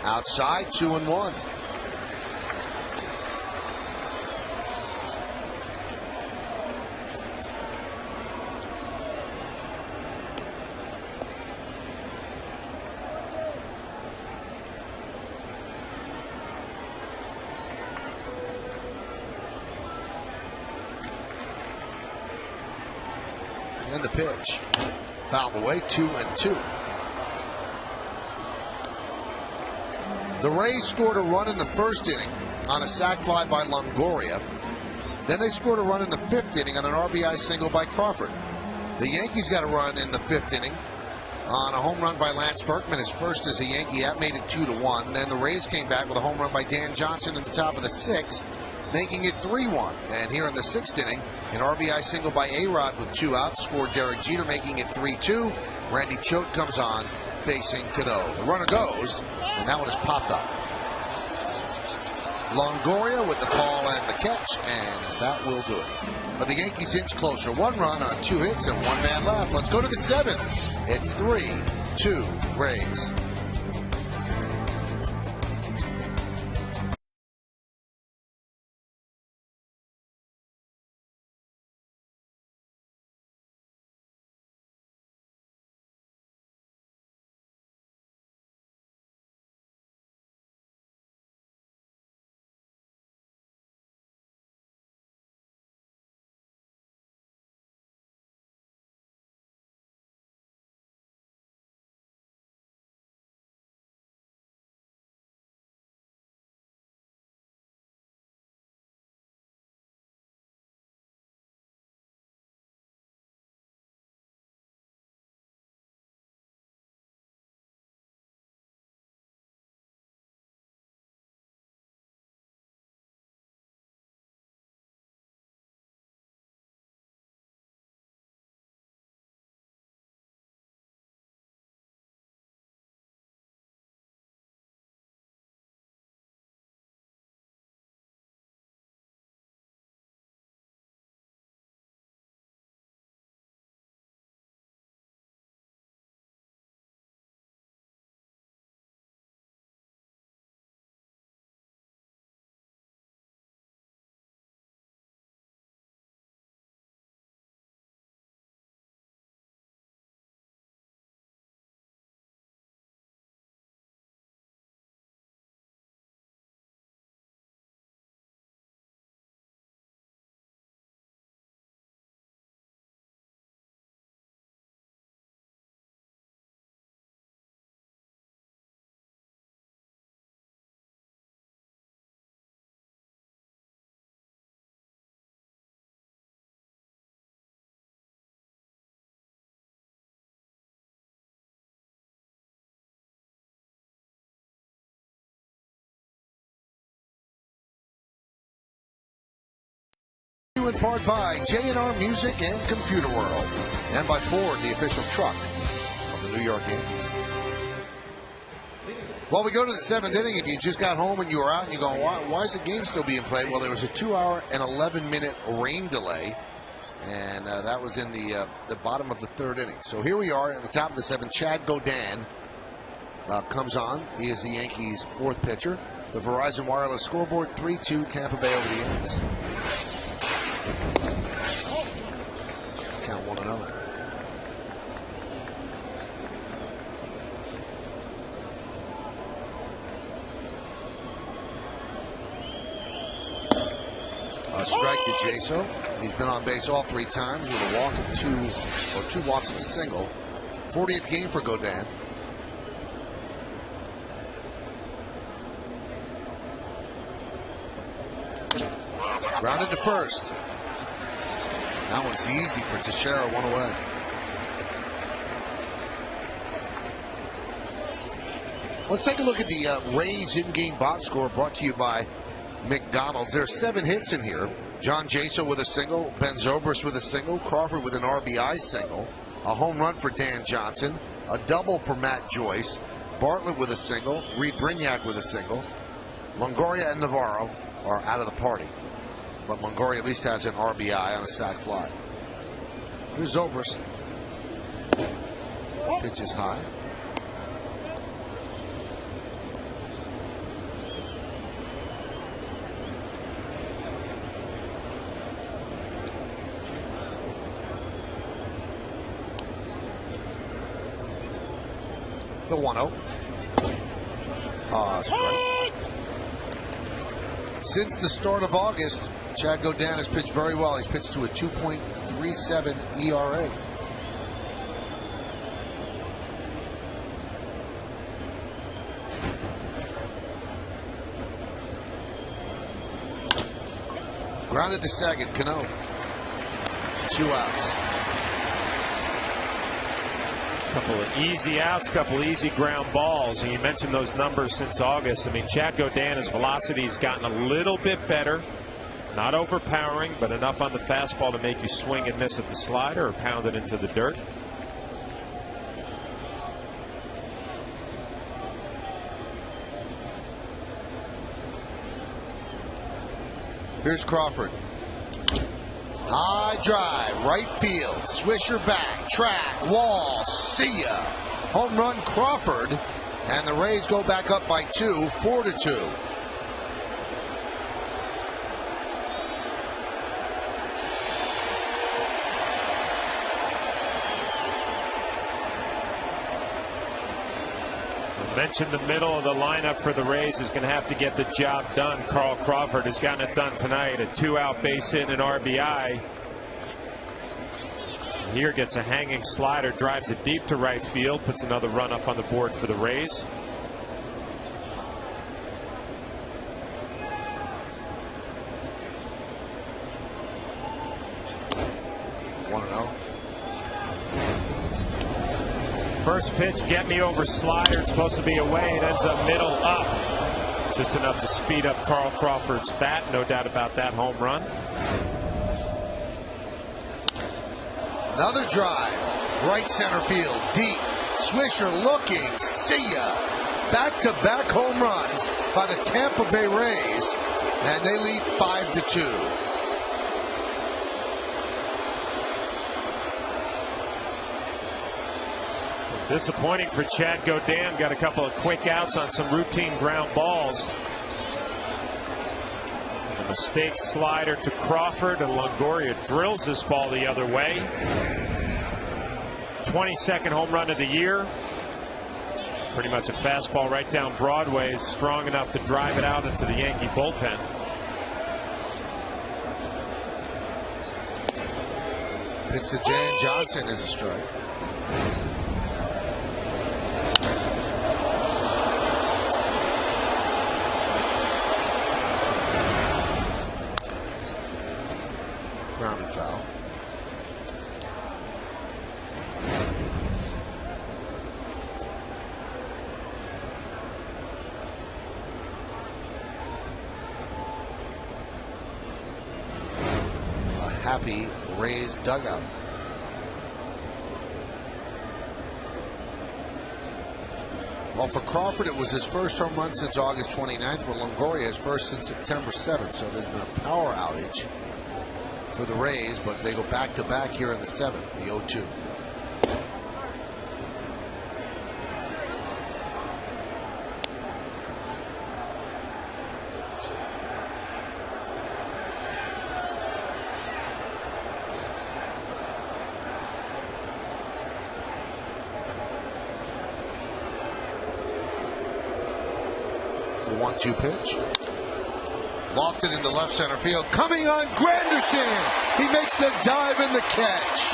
Outside, 2-1. And the pitch. Fouled away, 2-2. The Rays scored a run in the first inning on a sac fly by Longoria. Then they scored a run in the fifth inning on an RBI single by Crawford. The Yankees got a run in the fifth inning on a home run by Lance Berkman, his first as a Yankee. That made it 2-1. Then the Rays came back with a home run by Dan Johnson in the top of the sixth, making it 3-1. And here in the sixth inning, an RBI single by A-Rod with 2 outs scored Derek Jeter, making it 3-2. Randy Choate comes on, facing Cano. The runner goes, and that one is popped up. Longoria with the call and the catch, and that will do it. But the Yankees inch closer. 1 run on 2 hits and 1 man left. Let's go to the 7th. It's 3-2 Rays. In part by J&R Music and Computer World, and by Ford, the official truck of the New York Yankees. Well, we go to the 7th inning. If you just got home and you were out and you're going, why is the game still being played? Well, there was a 2-hour and 11-minute rain delay, and that was in the bottom of the 3rd inning. So here we are at the top of the 7th. Chad Godin comes on. He is the Yankees' 4th pitcher. The Verizon Wireless scoreboard, 3-2 Tampa Bay over the Yankees. Count 1-0. A strike to Jaso. He's been on base all 3 times with a walk and 2 walks and a single. 40th game for Godin. Grounded to first. That one's easy for Teixeira, one away. Let's take a look at the Rays in-game box score brought to you by McDonald's. There are 7 hits in here. John Jaso with a single, Ben Zobrist with a single, Crawford with an RBI single, a home run for Dan Johnson, a double for Matt Joyce, Bartlett with a single, Reed Brignac with a single. Longoria and Navarro are out of the party, but Longoria at least has an RBI on a sac fly. Here's Zobrist. Pitch is high. The 1-0. Strike. Since the start of August, Chad Godin has pitched very well. He's pitched to a 2.37 ERA. Grounded to second, Cano. 2 outs. Couple of easy outs, couple of easy ground balls. And you mentioned those numbers since August. I mean, Chad Godin, his velocity has gotten a little bit better. Not overpowering, but enough on the fastball to make you swing and miss at the slider or pound it into the dirt. Here's Crawford. High drive, right field, swisher back, track, wall, see ya. Home run Crawford, and the Rays go back up by 2, 4-2. Mentioned the middle of the lineup for the Rays is going to have to get the job done. Carl Crawford has gotten it done tonight. A 2-out base hit and an RBI. Here gets a hanging slider, drives it deep to right field, puts another run up on the board for the Rays. First pitch, get me over slider. It's supposed to be away. It ends up middle up. Just enough to speed up Carl Crawford's bat. No doubt about that home run. Another drive. Right center field. Deep. Swisher looking. See ya. Back-to-back home runs by the Tampa Bay Rays. And they lead 5-2. Disappointing for Chad Godin. Got a couple of quick outs on some routine ground balls. And a mistake slider to Crawford, and Longoria drills this ball the other way. 22nd home run of the year. Pretty much a fastball right down Broadway. Is strong enough to drive it out into the Yankee bullpen. Pitch to Dan Johnson is a strike. Grounded foul. A happy Rays dugout. Well, for Crawford, it was his first home run since August 29th. For Longoria, his first since September 7th. So there's been a power outage for the Rays, but they go back-to-back here in the 7th, the 0-2. The 1-2 pitch. Locked it into left center field. Coming on Granderson. He makes the dive and the catch.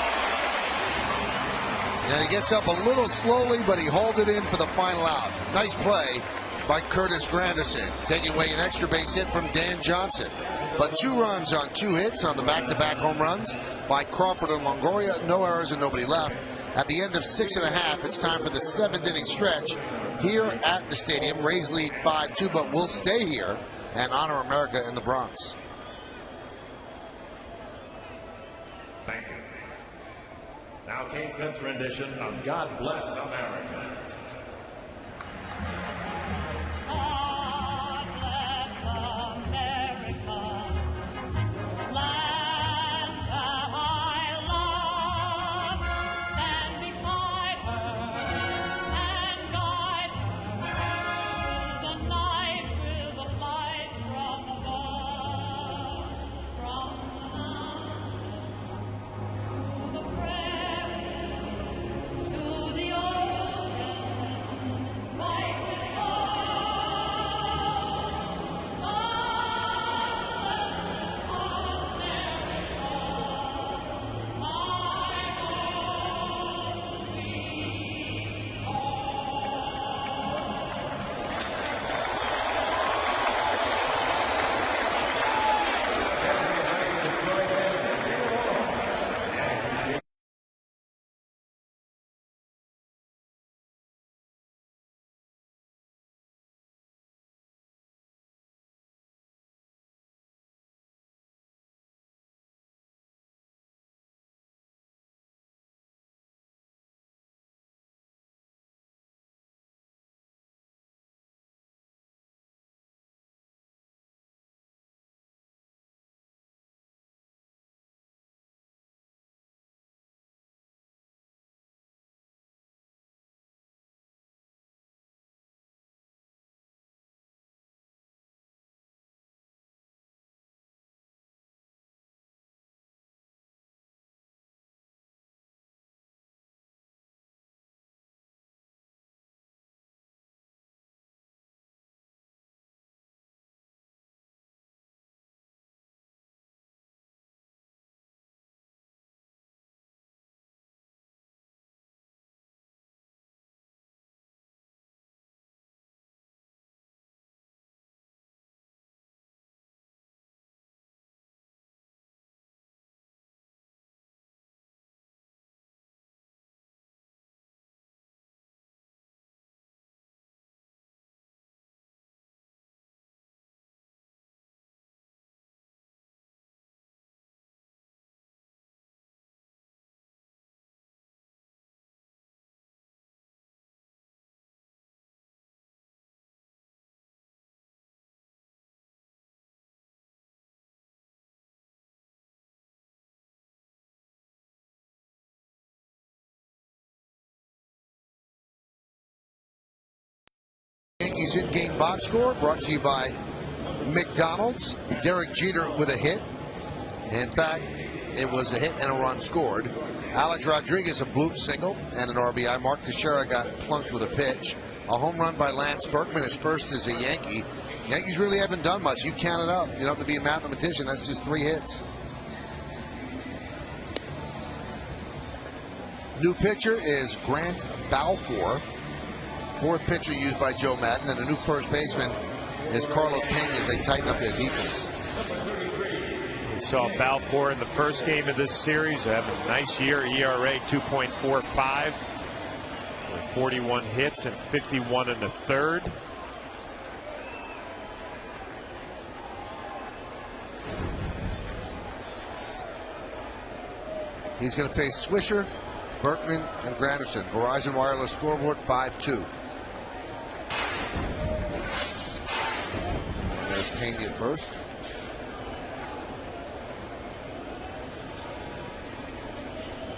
And he gets up a little slowly, but he hauled it in for the final out. Nice play by Curtis Granderson, taking away an extra base hit from Dan Johnson. but 2 runs on 2 hits on the back-to-back home runs by Crawford and Longoria. No errors and nobody left. At the end of 6.5, it's time for the 7th inning stretch here at the stadium. Rays lead 5-2, but we'll stay here and honor America in the Bronx. Thank you. Now King Smith's rendition of God Bless America. Yankees in-game box score brought to you by McDonald's. Derek Jeter with a hit. In fact, it was a hit and a run scored. Alex Rodriguez a bloop single and an RBI. Mark Teixeira got plunked with a pitch. A home run by Lance Berkman, his first as a Yankee. Yankees really haven't done much. You count it up. You don't have to be a mathematician. That's just 3 hits. New pitcher is Grant Balfour. 4th pitcher used by Joe Madden, and a new first baseman is Carlos Pena as they tighten up their defense. We saw Balfour in the first game of this series have a nice year. ERA 2.45, 41 hits and 51 1/3. He's going to face Swisher, Berkman, and Granderson. Verizon Wireless scoreboard 5-2. There's Pena at first.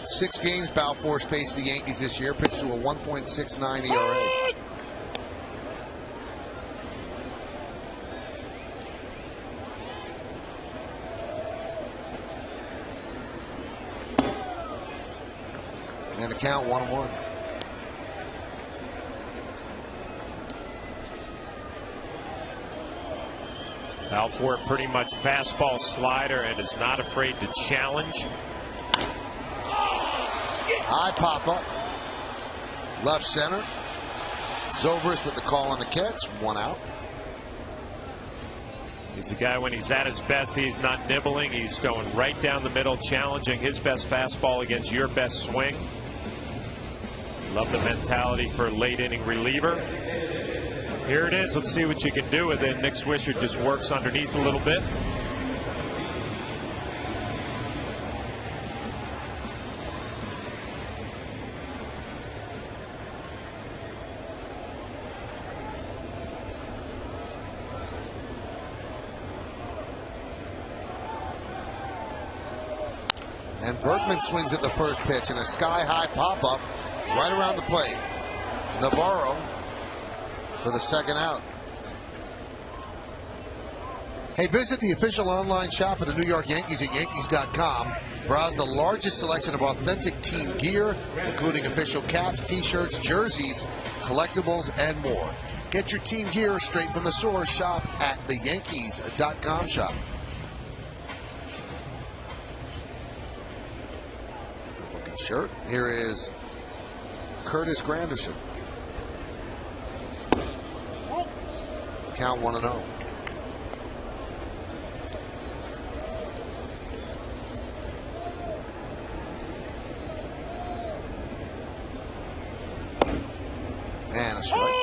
Six games Balfour's faced the Yankees this year. Pitched to a 1.69 ERA. And the count 1-1. Balfour pretty much fastball slider and is not afraid to challenge. High pop up. Left center. Zobrist with the call on the catch. 1 out. He's a guy when he's at his best, he's not nibbling. He's going right down the middle, challenging his best fastball against your best swing. Love the mentality for a late inning reliever. Here it is. Let's see what you can do with it. Nick Swisher just works underneath a little bit. And Berkman swings at the first pitch in a sky-high pop-up right around the plate. Navarro for the second out. Hey, visit the official online shop of the New York Yankees at Yankees.com. Browse the largest selection of authentic team gear, including official caps, t-shirts, jerseys, collectibles, and more. Get your team gear straight from the source. Shop at the Yankees.com shop. Shirt. Here is Curtis Granderson. Count 1-0. And a strike.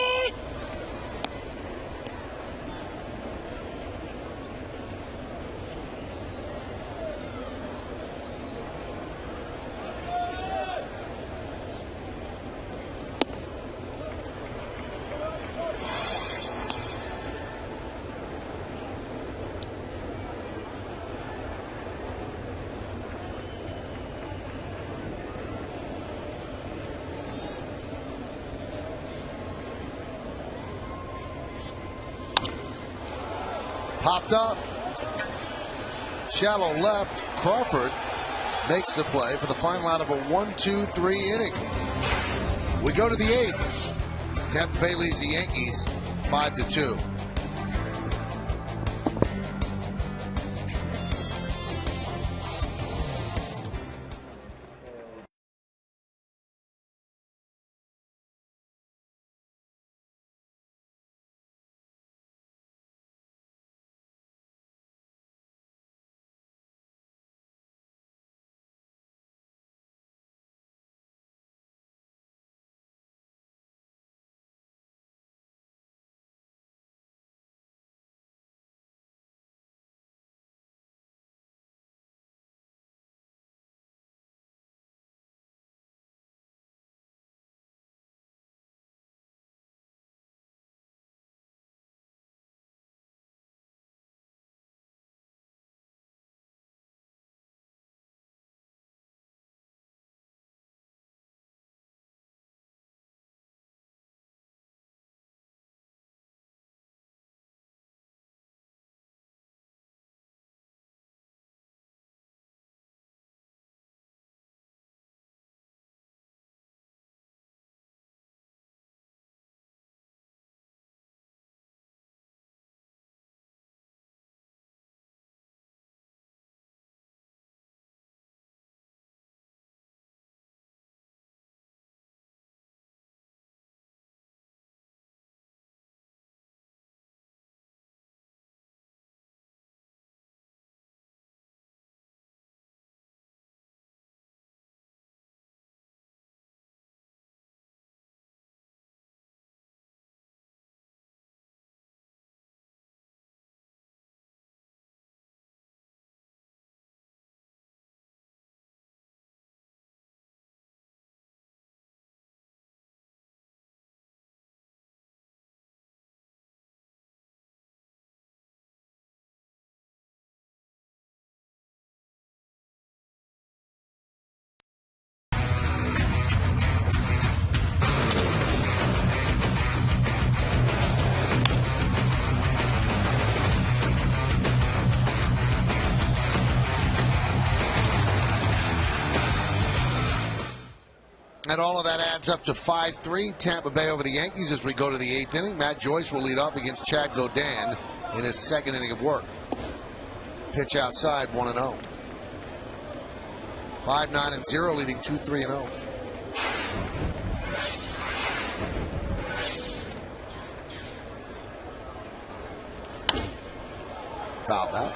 Popped up. Shallow left. Crawford makes the play for the final out of a 1-2-3 inning. We go to the 8th. Tampa Bay leads the Yankees 5-2. And all of that adds up to 5-3. Tampa Bay over the Yankees as we go to the 8th inning. Matt Joyce will lead off against Chad Godin in his second inning of work. Pitch outside, 1-0. 5-9-0, leading 2-3-0. foul back.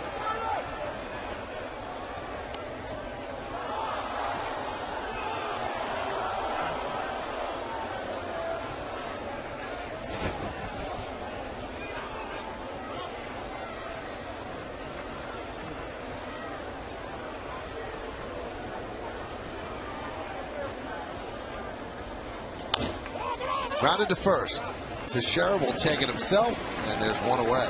Grounded to first. Teixeira will take it himself, and there's one away.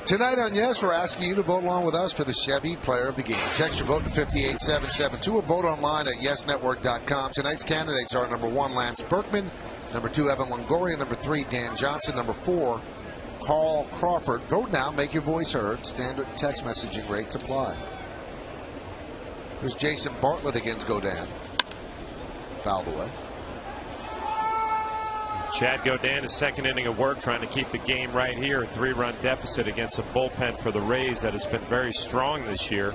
Tonight on Yes, we're asking you to vote along with us for the Chevy Player of the Game. Text your vote to 58772 or vote online at yesnetwork.com. Tonight's candidates are number 1, Lance Berkman, number 2, Evan Longoria, number 3, Dan Johnson, number 4, Carl Crawford. Vote now, make your voice heard. Standard text messaging rates apply. Here's Jason Bartlett against Godin. Fouled away. Chad Godin, his second inning of work, trying to keep the game right here. A 3-run deficit against a bullpen for the Rays that has been very strong this year.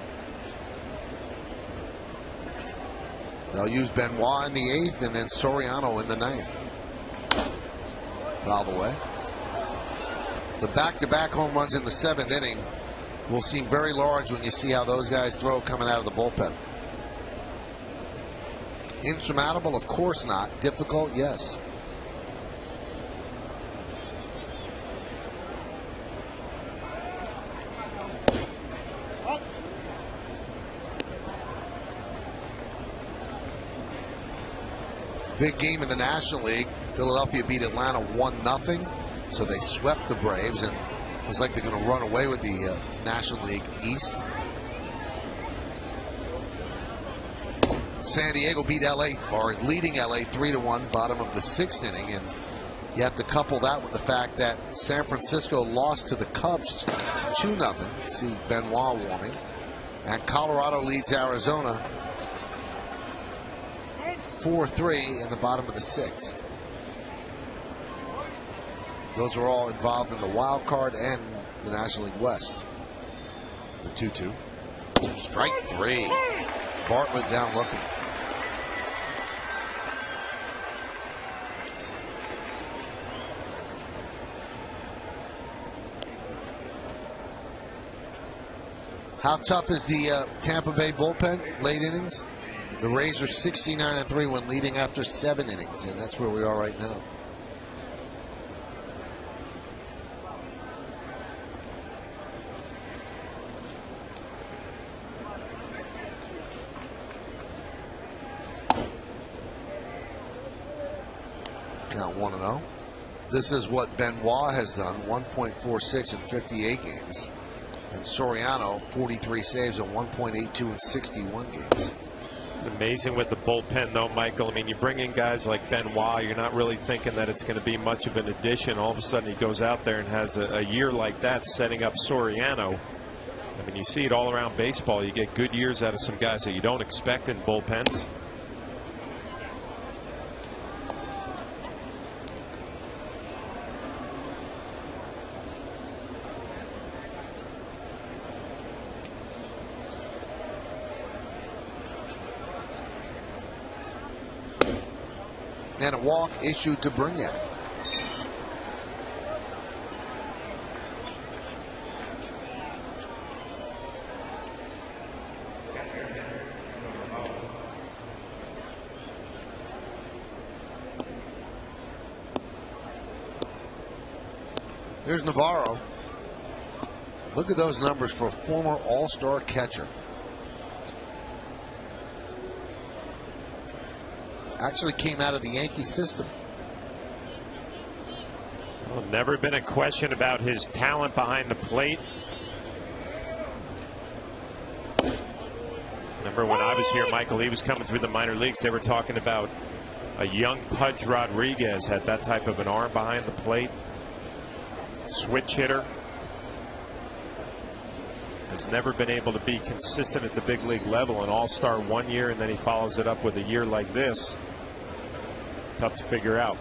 They'll use Benoit in the 8th and then Soriano in the 9th. Fouled away. The back-to-back home runs in the 7th inning will seem very large when you see how those guys throw coming out of the bullpen. Insurmountable? Of course not. Difficult? Yes. Big game in the National League. Philadelphia beat Atlanta 1-0. So they swept the Braves, and it was like they're going to run away with the National League East. San Diego beat LA, or leading LA 3-1, bottom of the 6th inning. And you have to couple that with the fact that San Francisco lost to the Cubs 2-0. See Benoit warming. And Colorado leads Arizona 4-3 in the bottom of the 6th. Those are all involved in the wild card and the National League West. The 2-2. Strike 3. Bartlett down looking. How tough is the Tampa Bay bullpen late innings? The Rays are 69-3 when leading after 7 innings, and that's where we are right now. Count 1-0. This is what Benoit has done, 1.46 in 58 games. And Soriano, 43 saves and 1.82 in 61 games. Amazing with the bullpen, though, Michael. I mean, you bring in guys like Benoit, you're not really thinking that it's going to be much of an addition. All of a sudden, he goes out there and has a year like that, setting up Soriano. I mean, you see it all around baseball. You get good years out of some guys that you don't expect in bullpens. And a walk issued to Burnett. Here's Navarro. Look at those numbers for a former All-Star catcher. Actually came out of the Yankee system. Well, never been a question about his talent behind the plate. Remember when I was here, Michael, he was coming through the minor leagues. They were talking about a young Pudge Rodriguez had that type of an arm behind the plate. Switch hitter. Has never been able to be consistent at the big league level. An all-star 1 year, and then he follows it up with a year like this. Tough to figure out.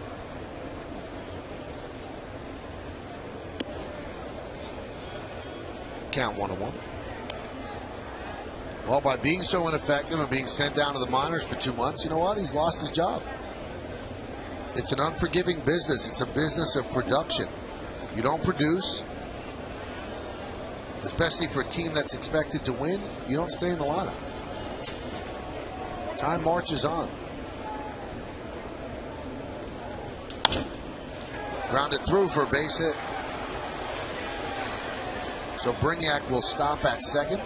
Count 1-1. Well, by being so ineffective and being sent down to the minors for 2 months, you know what? He's lost his job. It's an unforgiving business. It's a business of production. You don't produce, especially for a team that's expected to win, you don't stay in the lineup. Time marches on. Grounded through for a base hit. So Brignac will stop at second.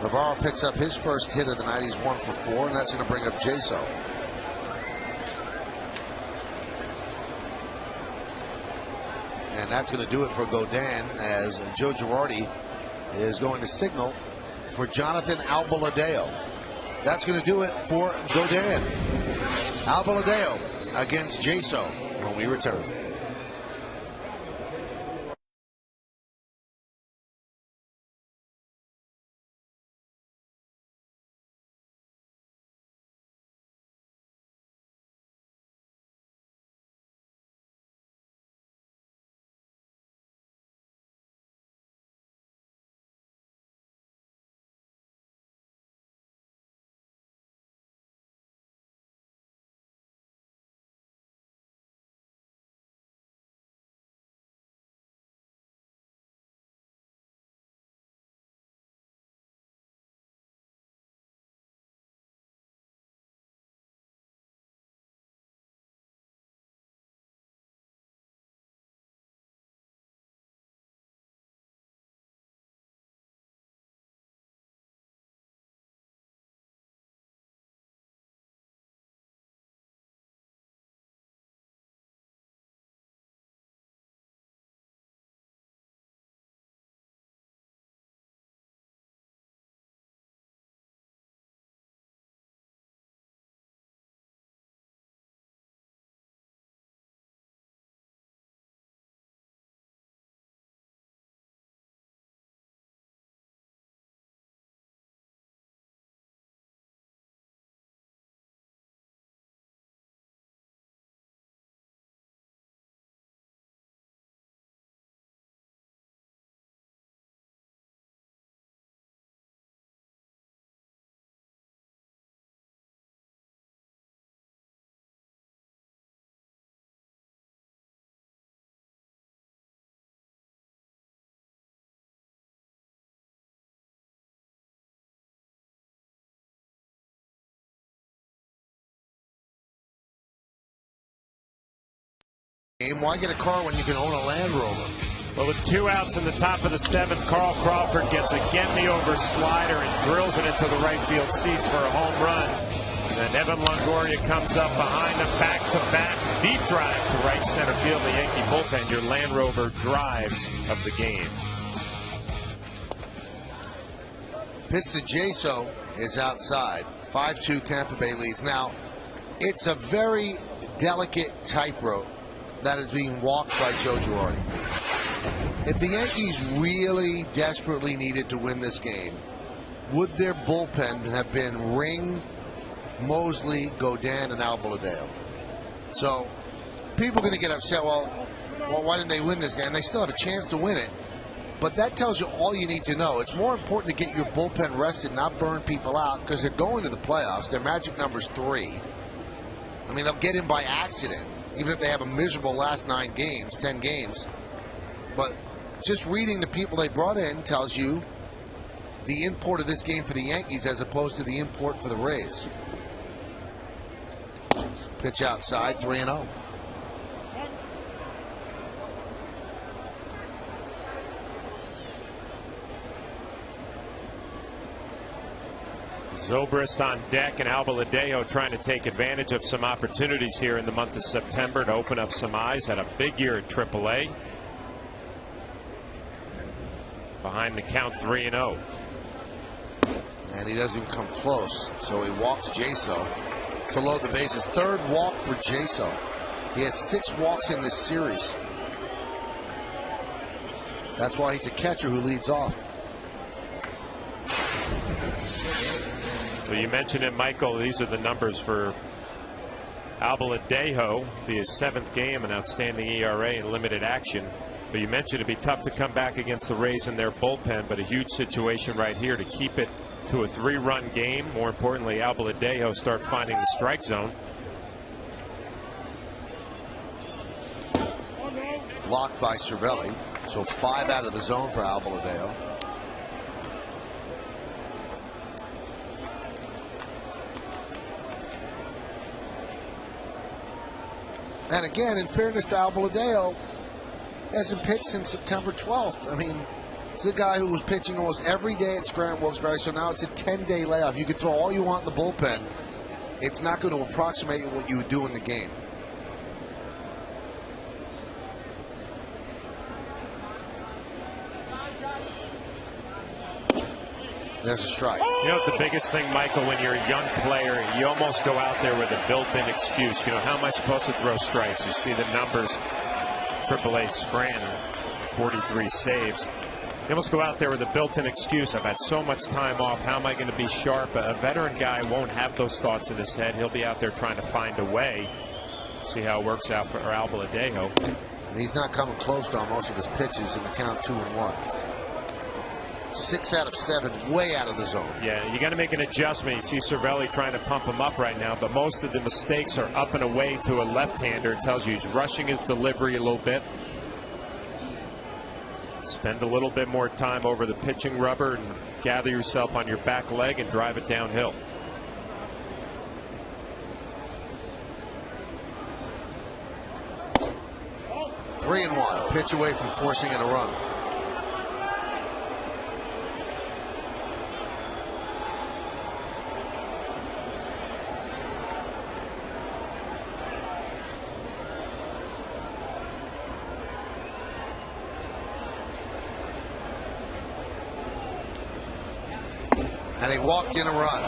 Navarro picks up his first hit of the night. He's 1 for 4, and that's going to bring up Jaso. And that's going to do it for Godin, as Joe Girardi is going to signal for Jonathan Albaladeo. That's going to do it for Godin. Albaladeo against Jaso when we return. Why get a car when you can own a Land Rover? Well, with 2 outs in the top of the 7th, Carl Crawford gets a get-me-over slider and drills it into the right field seats for a home run. And Evan Longoria comes up behind him, back-to-back, deep drive to right center field. The Yankee bullpen, your Land Rover drives of the game. Pitch to Jaso is outside. 5-2 Tampa Bay leads. Now, it's a very delicate tightrope that is being walked by Joe Girardi. If the Yankees really desperately needed to win this game, would their bullpen have been Ring, Mosley, Godin, and Albaladeo? So people are going to get upset. Well, why didn't they win this game? And they still have a chance to win it. But that tells you all you need to know. It's more important to get your bullpen rested, not burn people out, because they're going to the playoffs. Their magic number's 3. I mean, they'll get in by accident, even if they have a miserable last 10 games. But just reading the people they brought in tells you the import of this game for the Yankees as opposed to the import for the Rays. Pitch outside, 3-0. Zobrist on deck, and Albaladeo trying to take advantage of some opportunities here in the month of September to open up some eyes. Had a big year at AAA. Behind the count, 3-0. And he doesn't come close, so he walks Jaso to load the bases. 3rd walk for Jaso. He has 6 walks in this series. That's why he's a catcher who leads off. Well, you mentioned it, Michael. These are the numbers for Albaladeo. Be his 7th game, an outstanding ERA and limited action. But you mentioned it'd be tough to come back against the Rays in their bullpen, but a huge situation right here to keep it to a 3-run game. More importantly, Albaladeo start finding the strike zone. blocked by Cervelli. So 5 out of the zone for Albaladeo. And again, in fairness to Albaladeo, hasn't pitched since September 12th. I mean, it's a guy who was pitching almost every day at Scranton-Wilkes-Barre, so now it's a 10-day layoff. You can throw all you want in the bullpen. It's not going to approximate what you would do in the game. There's a strike. You know, the biggest thing, Michael, when you're a young player, you almost go out there with a built-in excuse. You know, how am I supposed to throw strikes? You see the numbers, AAA Scranton, 43 saves. You almost go out there with a built-in excuse. I've had so much time off. How am I going to be sharp? A veteran guy won't have those thoughts in his head. He'll be out there trying to find a way. See how it works out for Albaladeo. And he's not coming close to most of his pitches in the count 2-1. 6 out of 7, way out of the zone. Yeah, you got to make an adjustment. You see Cervelli trying to pump him up right now, but most of the mistakes are up and away to a left-hander. It tells you he's rushing his delivery a little bit. Spend a little bit more time over the pitching rubber and gather yourself on your back leg and drive it downhill. Three and one. Pitch away from forcing in a run. And he walked in a run.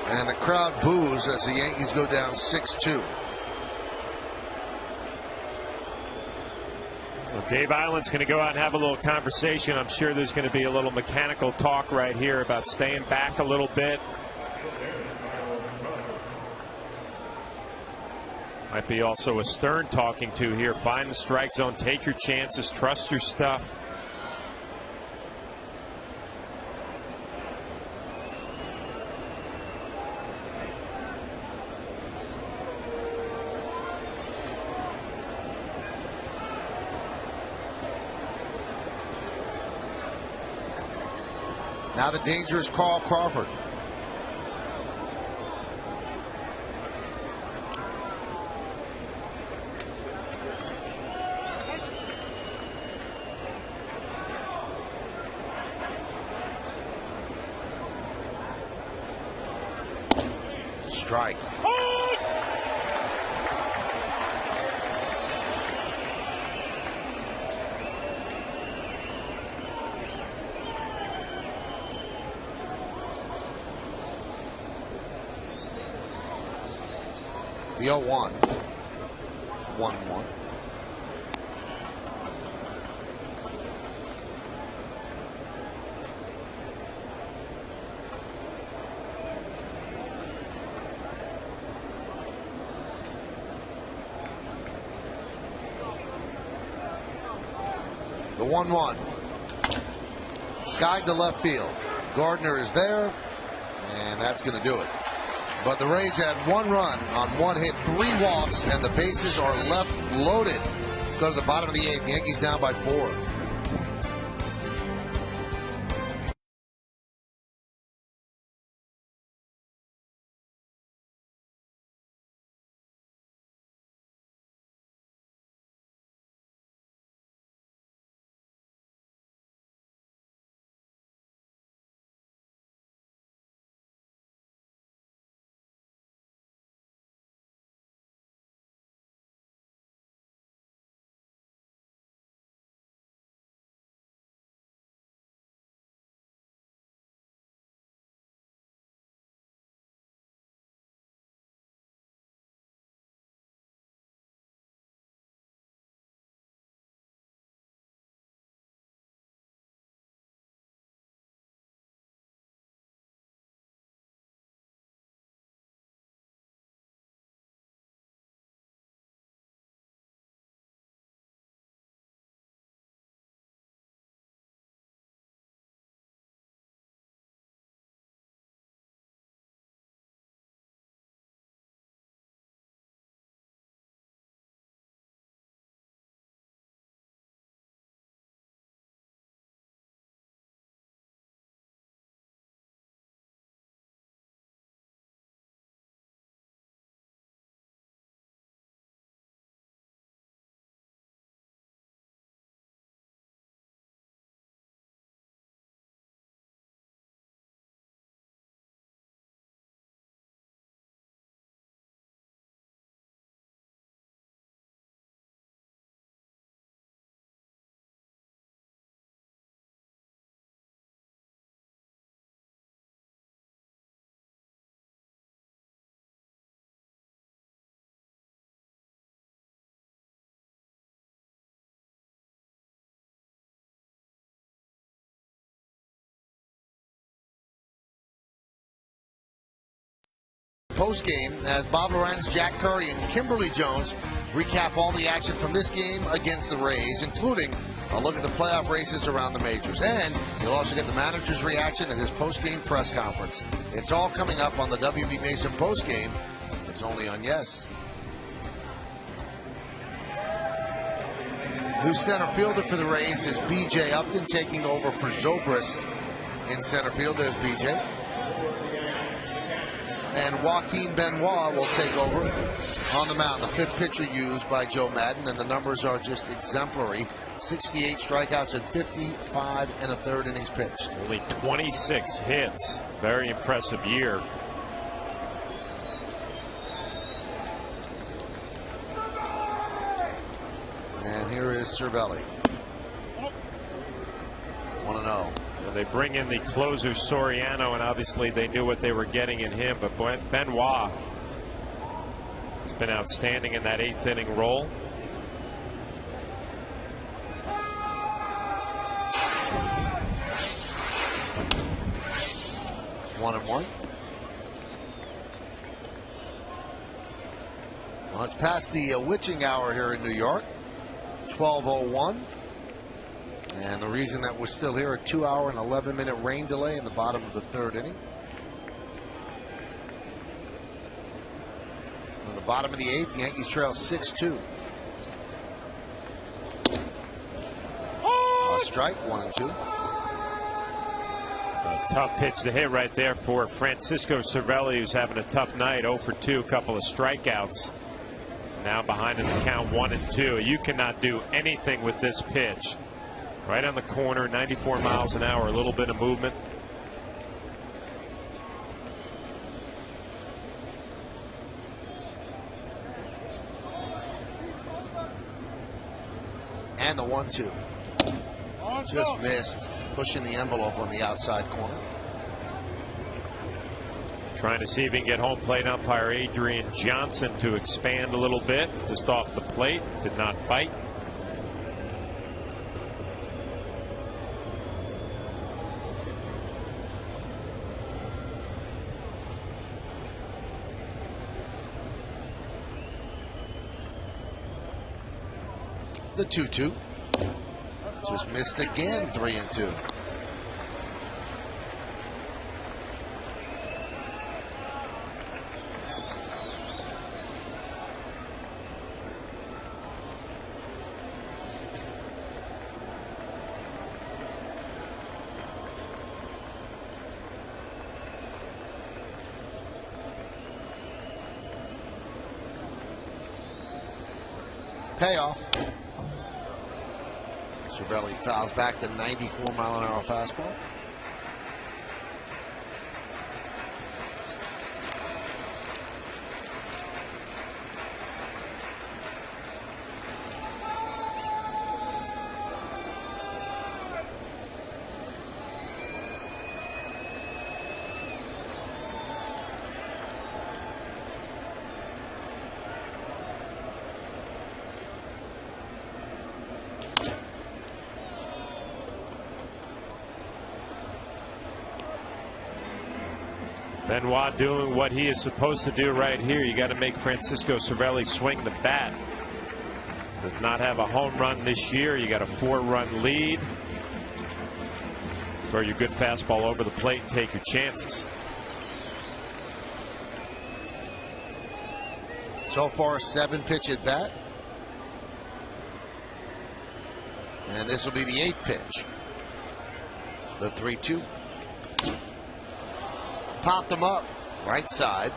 And the crowd boos as the Yankees go down 6-2. Well, Dave Island's going to go out and have a little conversation. I'm sure there's going to be a little mechanical talk right here about staying back a little bit. Might be also a Stern talking to here. Find the strike zone, take your chances, trust your stuff. Now the dangerous Carl Crawford. Strike. The 0-1. 1-1. The 1-1. Skied to left field. Gardner is there, and that's going to do it. But the Rays had 1 run on 1 hit, 3 walks, and the bases are left loaded. Go to the bottom of the 8th. Yankees down by 4. post-game as Bob Lorenz, Jack Curry, and Kimberly Jones recap all the action from this game against the Rays, including a look at the playoff races around the majors. And you'll also get the manager's reaction at his post-game press conference. It's all coming up on the WB Mason post-game. It's only on Yes. New center fielder for the Rays is B.J. Upton, taking over for Zobrist in center field. There's B.J. And Joaquin Benoit will take over on the mound, the fifth pitcher used by Joe Madden, and the numbers are just exemplary. 68 strikeouts and 55 and a third innings pitched. Only 26 hits. Very impressive year. And here is Cervelli. 1-0. Well, they bring in the closer Soriano, and obviously they knew what they were getting in him, but Benoit has been outstanding in that 8th inning role. One and one. Well, it's past the witching hour here in New York. 12:01. And the reason that we're still here, a 2-hour and 11-minute rain delay in the bottom of the 3rd inning. On the bottom of the 8th, the Yankees trail 6-2. A strike, 1-2. A tough pitch to hit right there for Francisco Cervelli, who's having a tough night. 0 for 2, a couple of strikeouts. Now behind in the count, 1-2. You cannot do anything with this pitch. Right on the corner, 94 miles an hour, a little bit of movement. And the 1-2. Just missed, pushing the envelope on the outside corner. Trying to see if he can get home plate umpire Adrian Johnson to expand a little bit. Just off the plate, did not bite. The 2-2. Just missed again, 3-2. Payoff. Cervelli fouls back the 94-mile-an-hour fastball. Benoit doing what he is supposed to do right here. You got to make Francisco Cervelli swing the bat. Does not have a home run this year. You got a 4-run lead. Throw your good fastball over the plate and take your chances. So far, 7-pitch at bat. And this will be the 8th pitch. The 3-2. Popped them up, right side.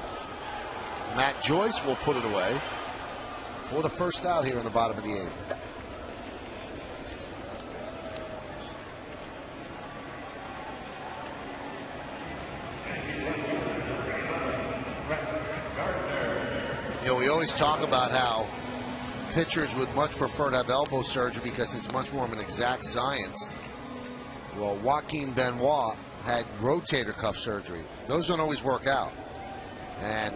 Matt Joyce will put it away for the first out here in the bottom of the 8th. You know, we always talk about how pitchers would much prefer to have elbow surgery because it's much more of an exact science. Well, Joaquin Benoit had rotator cuff surgery. Those don't always work out. And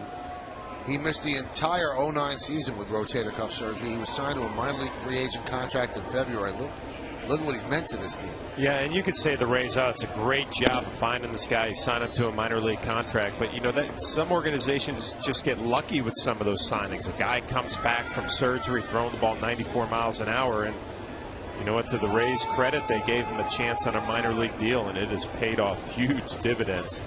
he missed the entire 09 season with rotator cuff surgery. He was signed to a minor league free agent contract in February. Look Look at what he's meant to this team. Yeah, and you could say the Rays, oh, it's a great job of finding this guy, sign him to a minor league contract. But, you know, that some organizations just get lucky with some of those signings. A guy comes back from surgery, throwing the ball 94 miles an hour, and you know what, to the Rays' credit, they gave him a chance on a minor league deal, and it has paid off huge dividends.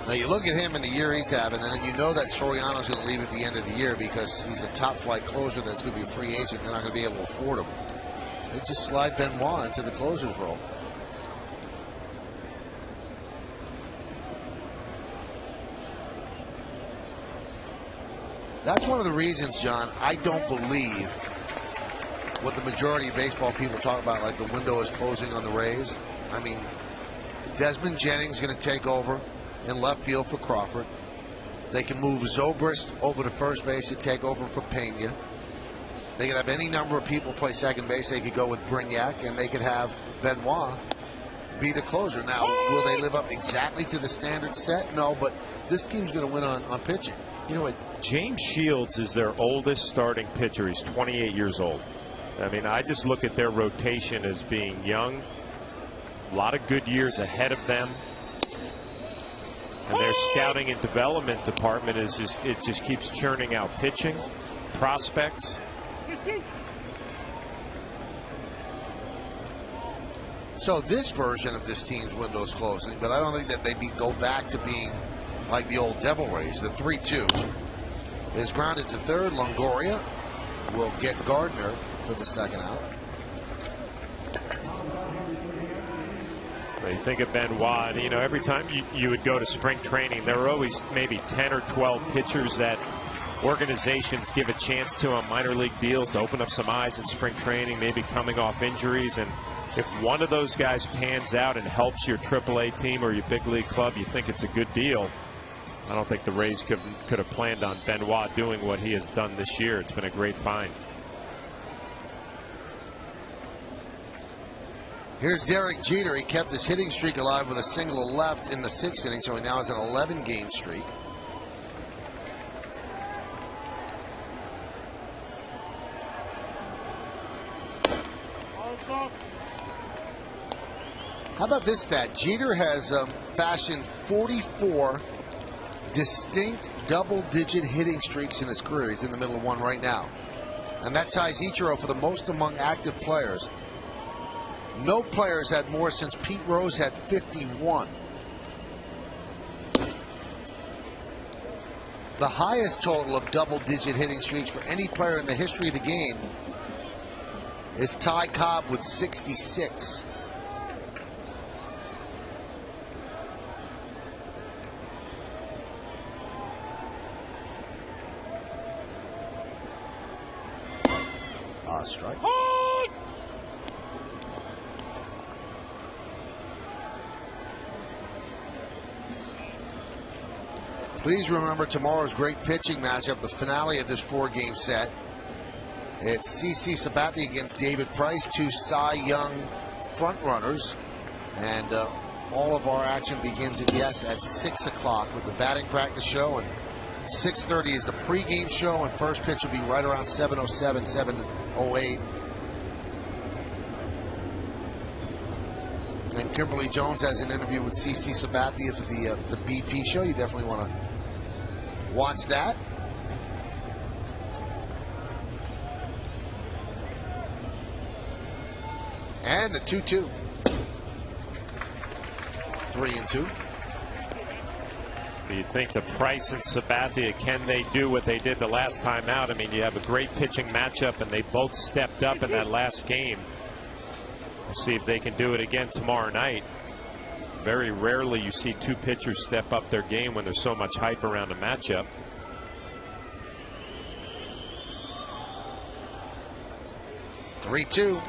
Now you look at him in the year he's having, and you know that Soriano's going to leave at the end of the year because he's a top-flight closer that's going to be a free agent. They're not going to be able to afford him. They just slide Benoit into the closer's role. That's one of the reasons, John, I don't believe what the majority of baseball people talk about, like the window is closing on the Rays. I mean, Desmond Jennings is going to take over in left field for Crawford. They can move Zobrist over to first base to take over for Pena. They could have any number of people play second base. They could go with Brignac, and they could have Benoit be the closer. Now, will they live up exactly to the standard set? No, but this team's going to win on pitching. You know what? James Shields is their oldest starting pitcher. He's 28 years old. I mean, I just look at their rotation as being young. A lot of good years ahead of them. And their scouting and development department it just keeps churning out pitching, prospects. So this version of this team's window is closing, but I don't think that they go back to being like the old Devil Rays. The 3-2 is grounded to third. Longoria will get Gardner for the second out. You think of Benoit, you know, every time you would go to spring training, there were always maybe 10 or 12 pitchers that organizations give a chance to on minor league deals to open up some eyes in spring training, maybe coming off injuries. And if one of those guys pans out and helps your AAA team or your big league club, you think it's a good deal. I don't think the Rays could have planned on Benoit doing what he has done this year. It's been a great find. Here's Derek Jeter. He kept his hitting streak alive with a single to left in the 6th inning, so he now has an 11-game streak. How about this stat? Jeter has fashioned 44 distinct double-digit hitting streaks in his career. He's in the middle of one right now. And that ties Ichiro for the most among active players. No players had more since Pete Rose had 51. The highest total of double-digit hitting streaks for any player in the history of the game is Ty Cobb with 66. Strike. Please remember tomorrow's great pitching matchup, the finale of this 4-game set. It's CC Sabathia against David Price, two Cy Young frontrunners. And all of our action begins at 6 o'clock with the batting practice show. And 6:30 is the pregame show, and first pitch will be right around 7:07, 7:08. And Kimberly Jones has an interview with CC Sabathia for the BP show. You definitely want to watch that. And the 2-2. 3-2. Do you think the Price and Sabathia, can they do what they did the last time out? I mean, you have a great pitching matchup, and they both stepped up in that last game. We'll see if they can do it again tomorrow night. Very rarely you see two pitchers step up their game when there's so much hype around a matchup. Three-two.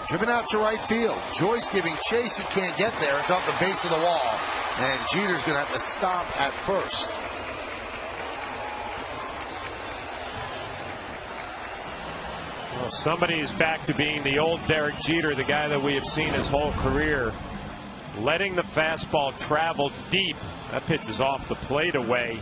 Driven out to right field. Joyce giving chase. He can't get there. It's off the base of the wall. And Jeter's going to have to stop at first. Well, somebody is back to being the old Derek Jeter, the guy that we have seen his whole career. Letting the fastball travel deep. That pitch is off the plate away.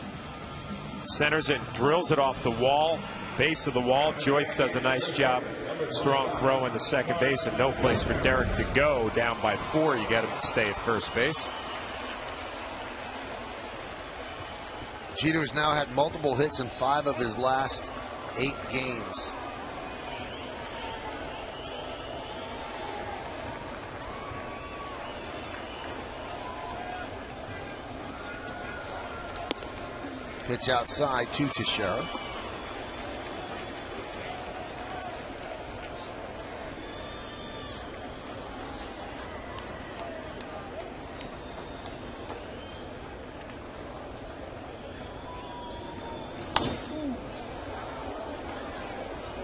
Centers it, drills it off the wall. base of the wall. Joyce does a nice job. Strong throw in the second base, and no place for Derek to go. Down by 4, you got him to stay at first base. Jeter's now had multiple hits in 5 of his last 8 games. Pitch outside to Teixeira.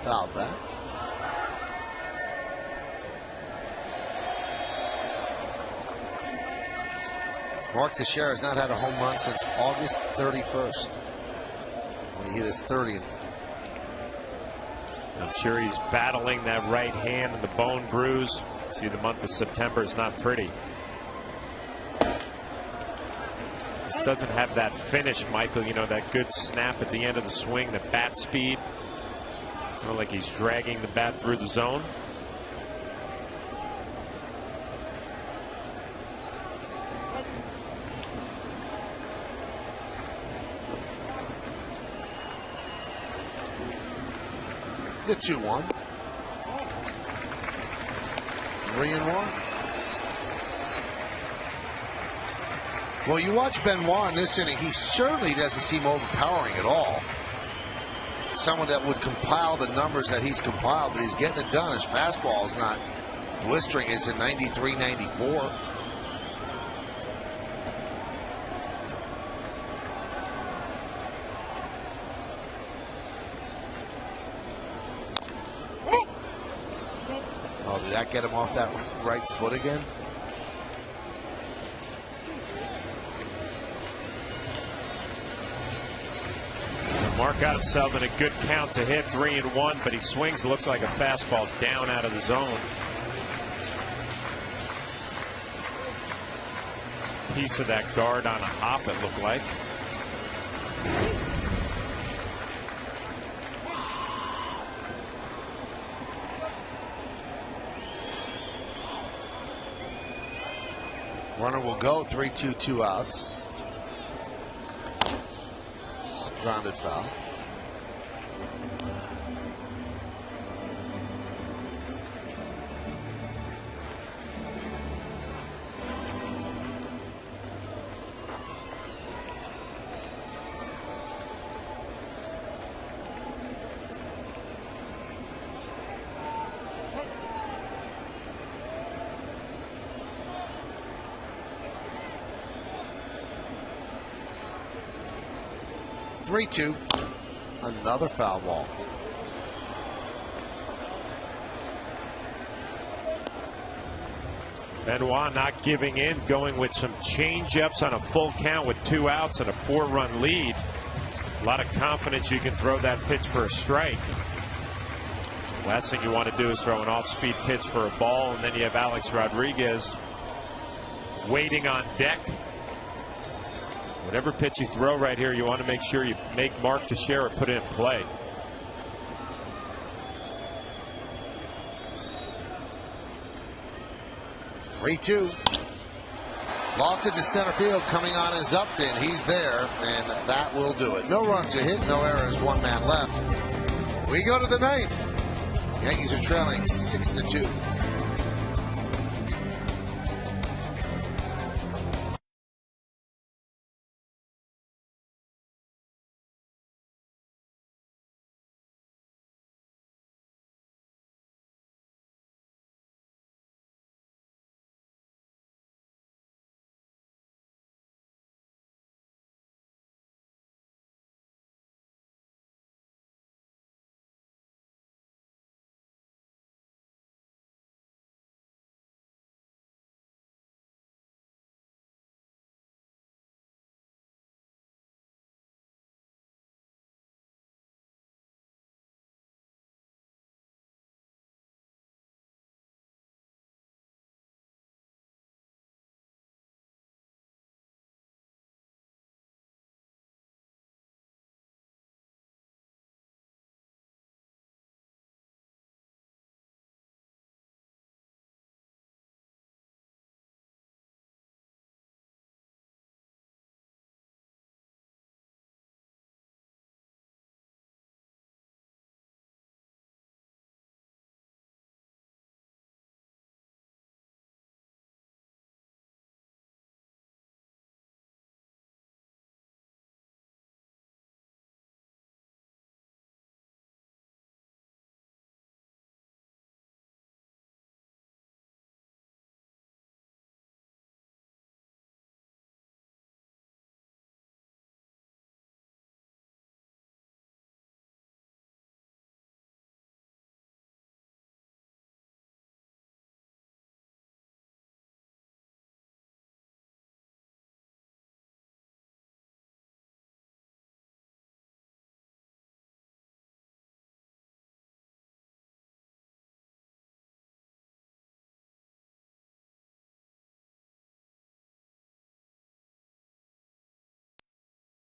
Fouled that. Mark Teixeira has not had a home run since August 31st, when he hit his 30th. I'm sure he's battling that right hand and the bone bruise. See, the month of September is not pretty. This doesn't have that finish, Michael. You know, that good snap at the end of the swing, the bat speed. Kind of like he's dragging the bat through the zone. The 2-1. 3-1. Well, you watch Benoit in this inning, he certainly doesn't seem overpowering at all. Someone that would compile the numbers that he's compiled, but he's getting it done. His fastball is not blistering. It's at 93, 94. Oh, did that get him off that right foot again? Mark got himself in a good count to hit 3-1, but he swings. It looks like a fastball down out of the zone. Piece of that guard on a hop, it looked like. Runner will go. 3-2, 2 outs. Grounded foul. Three-two. Another foul ball. Benoit not giving in, going with some change-ups on a full count with 2 outs and a 4-run lead. A lot of confidence you can throw that pitch for a strike. Last thing you want to do is throw an off-speed pitch for a ball, and then you have Alex Rodriguez waiting on deck. Whatever pitch you throw right here, you want to make sure you make Mark Teixeira put it in play. Three-two. Lofted to center field, coming on is Upton. He's there, and that will do it. No runs a hit, no errors, 1 man left. We go to the 9th. Yankees are trailing 6-2.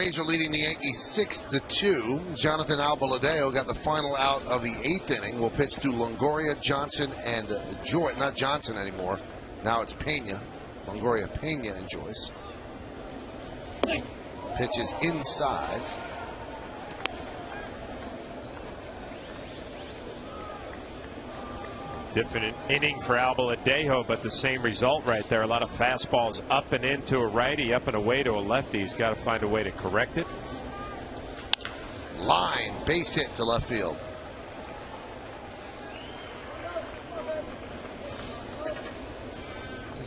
Rays are leading the Yankees 6-2. Jonathan Albaladeo got the final out of the 8th inning. Will pitch to Longoria, Johnson, and Joyce. Not Johnson anymore. Now it's Pena. Longoria, Pena, and Joyce. Pitches inside. Different inning for Albaladeo, but the same result right there. A lot of fastballs up and into a righty, up and away to a lefty. He's got to find a way to correct it. Line, base hit to left field.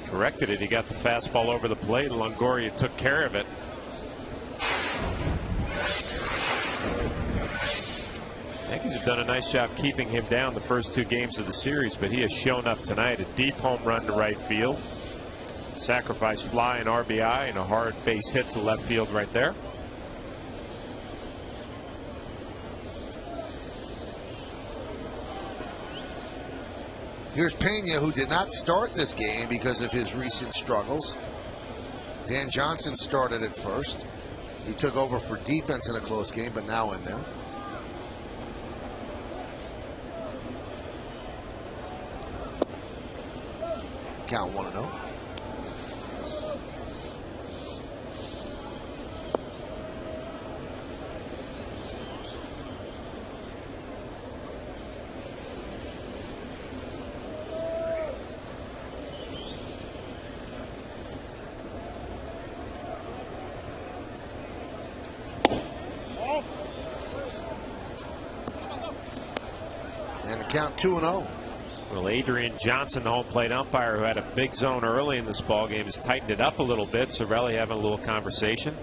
Corrected it. He got the fastball over the plate. Longoria took care of it. Yankees have done a nice job keeping him down the first 2 games of the series, but he has shown up tonight. A deep home run to right field, sacrifice fly and RBI, and a hard base hit to left field right there. Here's Pena, who did not start this game because of his recent struggles. Dan Johnson started at first. He took over for defense in a close game, but now in there. Count 1-0. And the count 2-0. Well, Adrian Johnson, the home plate umpire, who had a big zone early in this ball game, has tightened it up a little bit. Sorelli having a little conversation.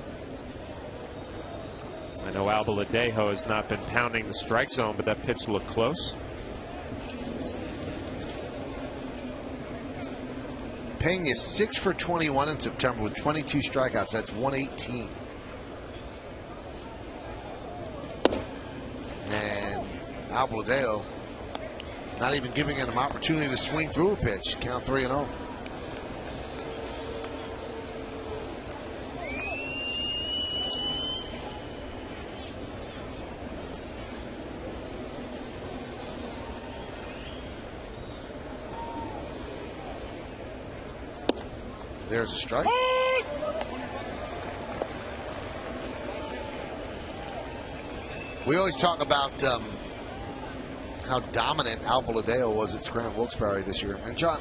I know Albaladeo has not been pounding the strike zone, but that pitch looked close. Pena 6 for 21 in September with 22 strikeouts. That's 118. And Albaladeo not even giving him an opportunity to swing through a pitch. Count 3-0. There's a strike. We always talk about how dominant Albaladeo was at Scranton Wilkes-Barre this year. And John,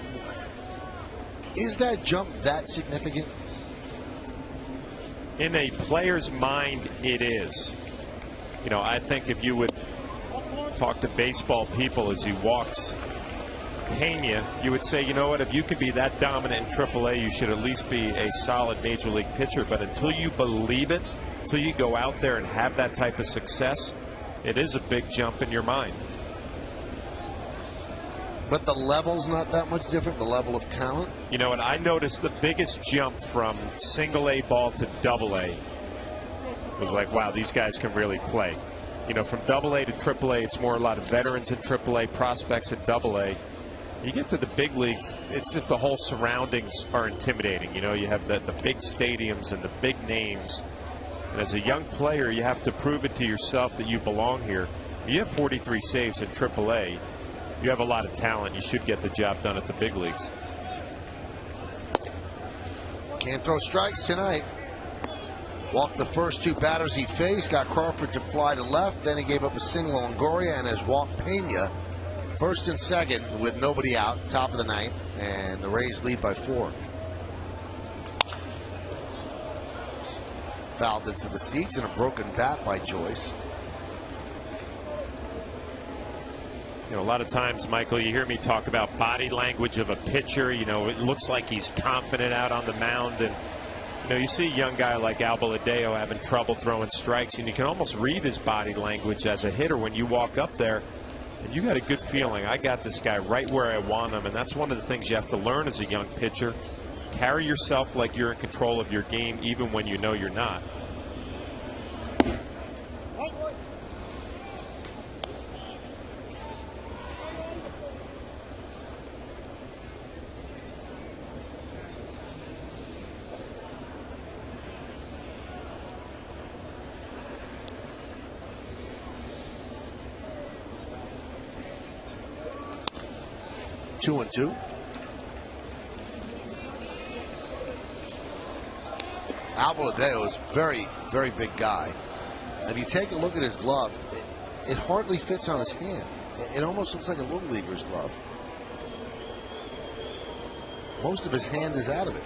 is that jump that significant? In a player's mind, it is. You know, I think if you would talk to baseball people as he walks Pena, you would say, you know what, if you can be that dominant in AAA, you should at least be a solid major league pitcher. But until you believe it, until you go out there and have that type of success, it is a big jump in your mind. But the level's not that much different, the level of talent? You know what, I noticed the biggest jump from single A ball to double A was like, wow, these guys can really play. You know, from double A to triple A, it's more a lot of veterans in triple A, prospects in double A. You get to the big leagues, it's just the whole surroundings are intimidating. You know, you have the big stadiums and the big names. And as a young player, you have to prove it to yourself that you belong here. You have 43 saves in AAA. You have a lot of talent. You should get the job done at the big leagues. Can't throw strikes tonight. Walked the first 2 batters he faced. Got Crawford to fly to left. Then he gave up a single on Longoria and has walked Pena. First and second with nobody out. Top of the 9th. And the Rays lead by 4. Fouled into the seats and a broken bat by Joyce. You know, a lot of times, Michael, you hear me talk about body language of a pitcher. You know, it looks like he's confident out on the mound. And, you know, you see a young guy like Albaladeo having trouble throwing strikes, and you can almost read his body language as a hitter when you walk up there. And you got a good feeling, I got this guy right where I want him. And that's one of the things you have to learn as a young pitcher. Carry yourself like you're in control of your game, even when you know you're not. 2-2. Alvaladeo is very, very big guy. If you take a look at his glove, it hardly fits on his hand. It almost looks like a little leaguer's glove. Most of his hand is out of it.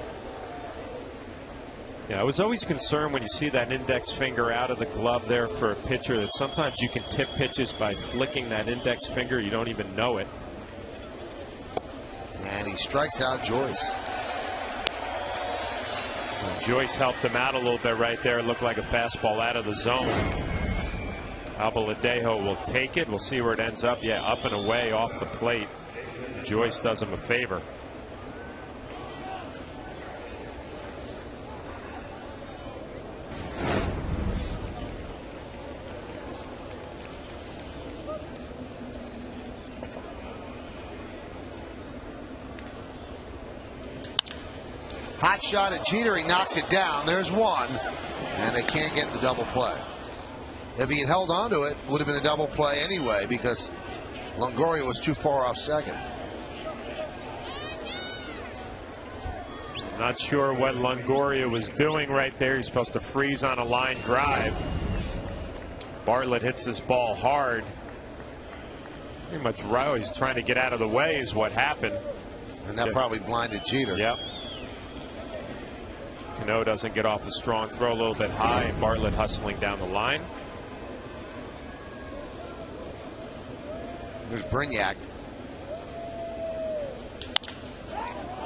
Yeah, I was always concerned when you see that index finger out of the glove there for a pitcher that sometimes you can tip pitches by flicking that index finger. You don't even know it. And he strikes out Joyce. And Joyce helped him out a little bit right there. It looked like a fastball out of the zone. Alvaladeo will take it. We'll see where it ends up. Yeah, up and away off the plate. Joyce does him a favor. Hot shot at Jeter. He knocks it down. There's one. And they can't get the double play. If he had held on to it, it would have been a double play anyway because Longoria was too far off second. Not sure what Longoria was doing right there. He's supposed to freeze on a line drive. Bartlett hits this ball hard. Pretty much right. He's trying to get out of the way is what happened. And that probably blinded Jeter. Yep. Cano doesn't get off a strong throw, a little bit high, and Bartlett hustling down the line. There's Brignac.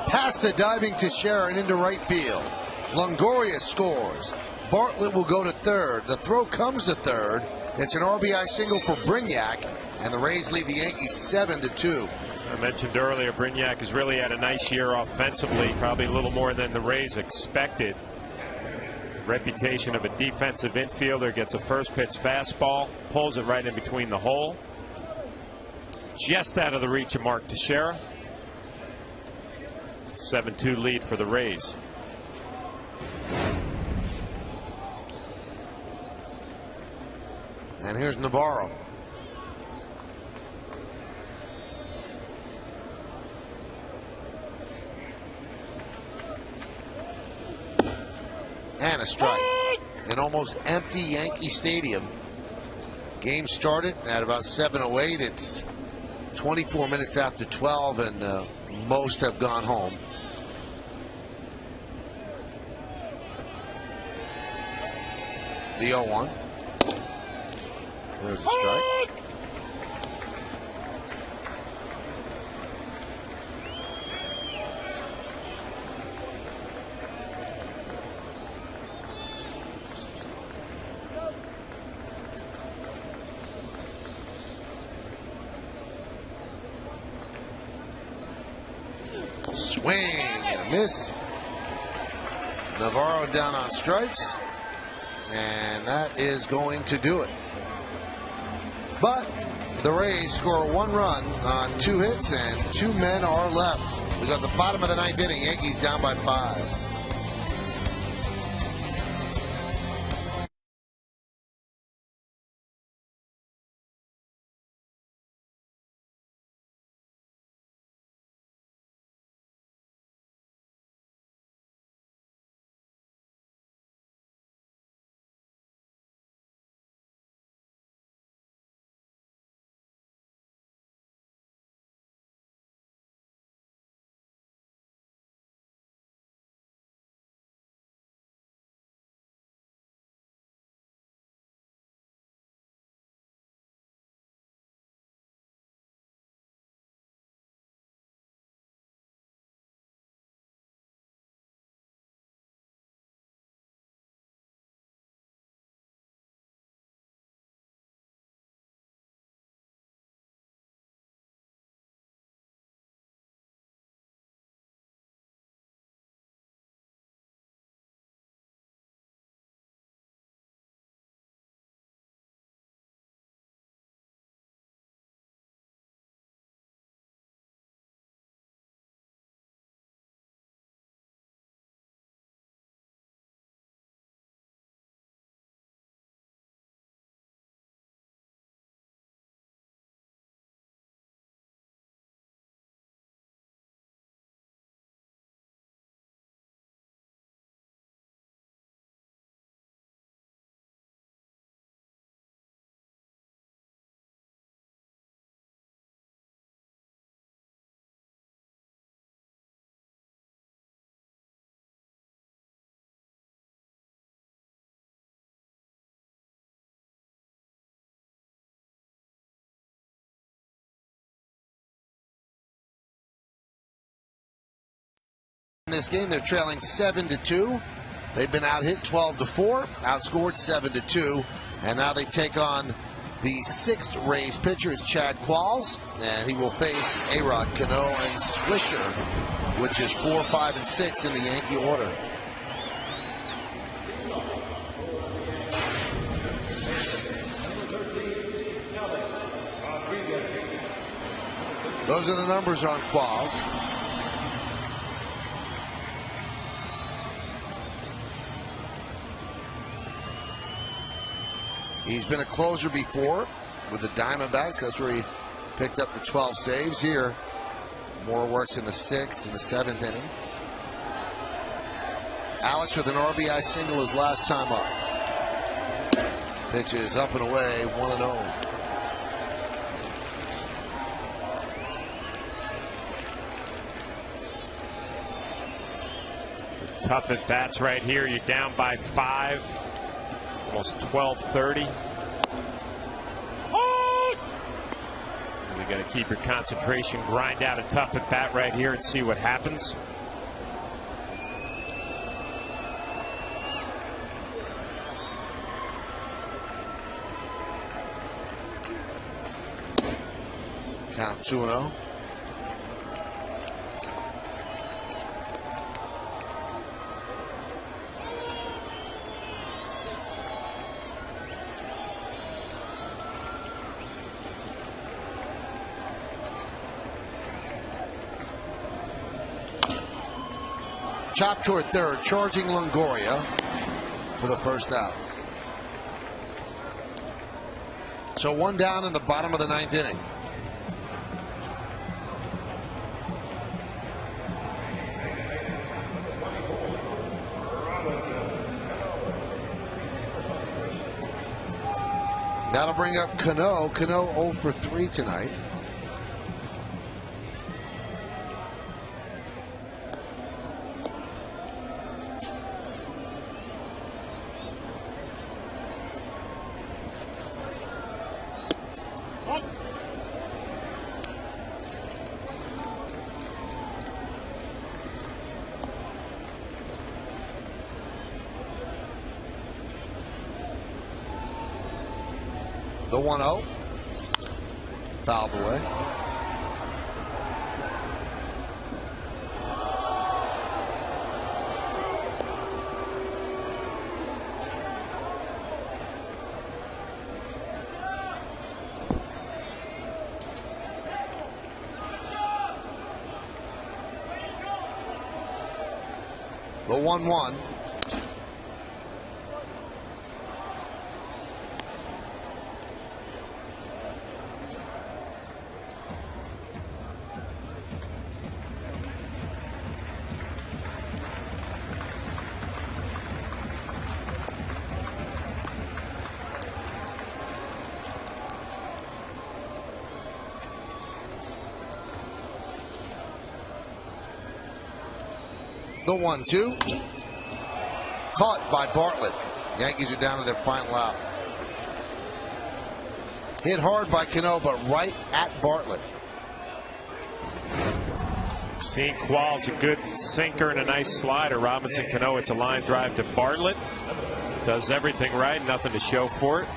Past the diving Teixeira and into right field. Longoria scores. Bartlett will go to third. The throw comes to third. It's an RBI single for Brignac, and the Rays lead the Yankees 7-2. I mentioned earlier, Brignac has really had a nice year offensively, probably a little more than the Rays expected. Reputation of a defensive infielder, gets a first pitch fastball, pulls it right in between the hole. Just out of the reach of Mark Teixeira. 7-2 lead for the Rays. And here's Navarro. And a strike. An almost empty Yankee Stadium. Game started at about 7:08. It's 24 minutes after 12, and most have gone home. The 0-1. There's a strike. Swing and a miss. Navarro down on strikes. And that is going to do it. But the Rays score 1 run on 2 hits, and 2 men are left. We got the bottom of the 9th inning. Yankees down by 5. this game. They're trailing 7-2. They've been out hit 12-4, outscored 7-2, and now they take on the 6th Rays pitcher. It's Chad Qualls, and he will face A-Rod, Cano, and Swisher, which is 4, 5, and 6 in the Yankee order. Those are the numbers on Qualls. He's been a closer before with the Diamondbacks. That's where he picked up the 12 saves. Here, more works in the 6th and the 7th inning. Alex with an RBI single his last time up. Pitch is up and away, 1-0. Tough at bats right here. You're down by 5. Almost 12:30. Oh! You got to keep your concentration, grind out a tough at bat right here and see what happens. Count 2-0. Chop toward third, charging Longoria for the first out. So 1 down in the bottom of the 9th inning. That'll bring up Cano. Cano 0 for 3 tonight. The 1-0. Fouled away. The 1-1. The 1-2. Caught by Bartlett. Yankees are down to their final out. Hit hard by Cano, but right at Bartlett. Seeing Qualls, a good sinker and a nice slider. Robinson Cano, it's a line drive to Bartlett. Does everything right, nothing to show for it.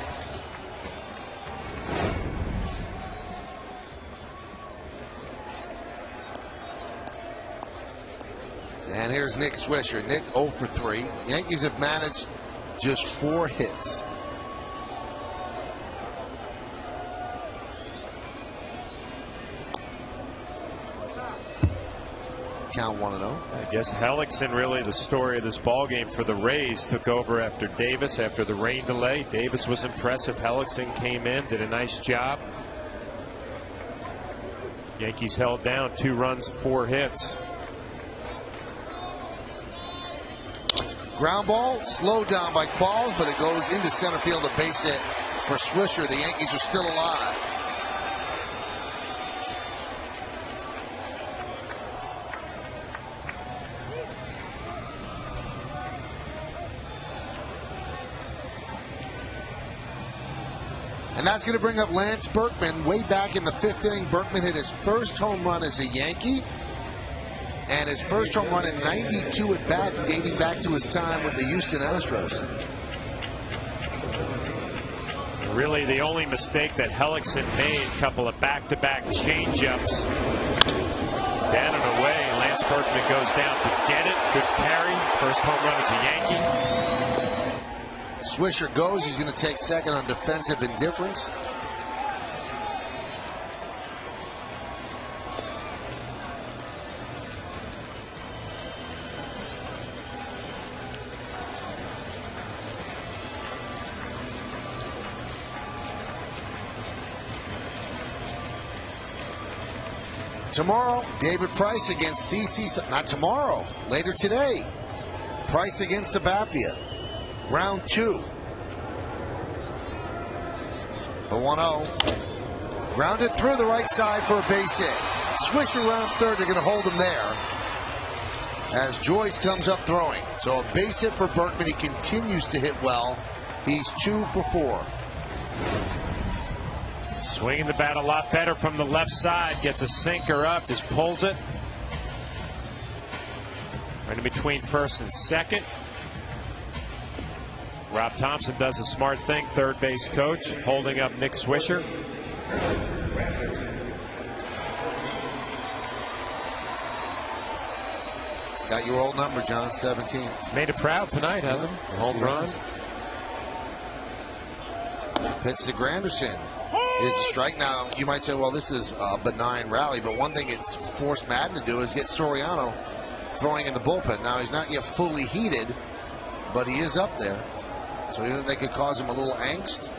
And here's Nick Swisher. Nick 0 for 3. Yankees have managed just 4 hits. Count 1-0. I guess Hellickson really the story of this ballgame for the Rays. Took over after Davis after the rain delay. Davis was impressive. Hellickson came in, did a nice job. Yankees held down 2 runs, 4 hits. Ground ball slowed down by Qualls, but it goes into center field, a base hit for Swisher. The Yankees are still alive. And that's going to bring up Lance Berkman. Way back in the 5th inning, Berkman hit his first home run as a Yankee. and his first home run in 92 at bats, dating back to his time with the Houston Astros. Really the only mistake that Hellickson made, a couple of back-to-back change-ups. Down and away, Lance Berkman goes down to get it. Good carry. First home run as a Yankee. Swisher goes. He's going to take second on defensive indifference. Tomorrow, David Price against CC. Not tomorrow, later today. Price against Sabathia. Round 2. The 1-0. Grounded through the right side for a base hit. Swisher rounds third. They're going to hold him there as Joyce comes up throwing. So a base hit for Berkman. He continues to hit well. He's 2 for 4. Swinging the bat a lot better from the left side. Gets a sinker up, just pulls it. Right in between first and second. Rob Thompson does a smart thing, third base coach, holding up Nick Swisher. It's got your old number, John, 17. He's made it proud tonight, hasn't he? Home run. Pitch to Granderson. Is a strike. Now, you might say, well, this is a benign rally, but one thing it's forced Madden to do is get Soriano throwing in the bullpen. Now, he's not yet fully heated, but he is up there. So even if they could cause him a little angst,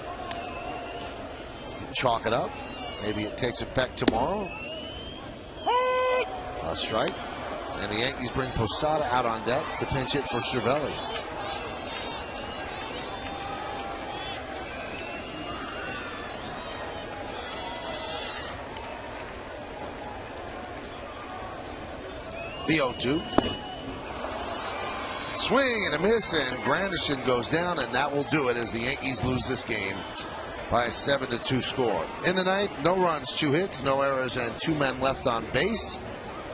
chalk it up. Maybe it takes effect tomorrow. A strike. And the Yankees bring Posada out on deck to pinch hit for Cervelli. The 0-2. Swing and a miss, and Granderson goes down, and that will do it as the Yankees lose this game by a 7-2 score. In the ninth, no runs, 2 hits, no errors, and 2 men left on base.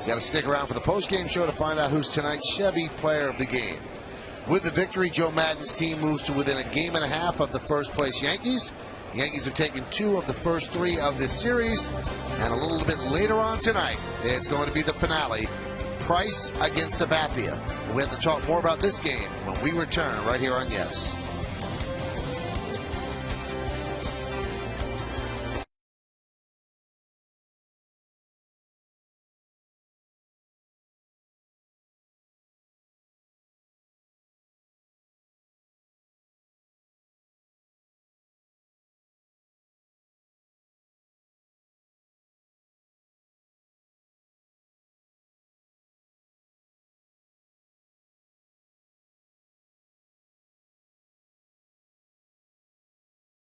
You got to stick around for the post-game show to find out who's tonight's Chevy Player of the Game. With the victory, Joe Maddon's team moves to within a game and a half of the first-place Yankees. The Yankees have taken 2 of the first 3 of this series, and a little bit later on tonight, it's going to be the finale. Price against Sabathia. We have to talk more about this game when we return right here on Yes.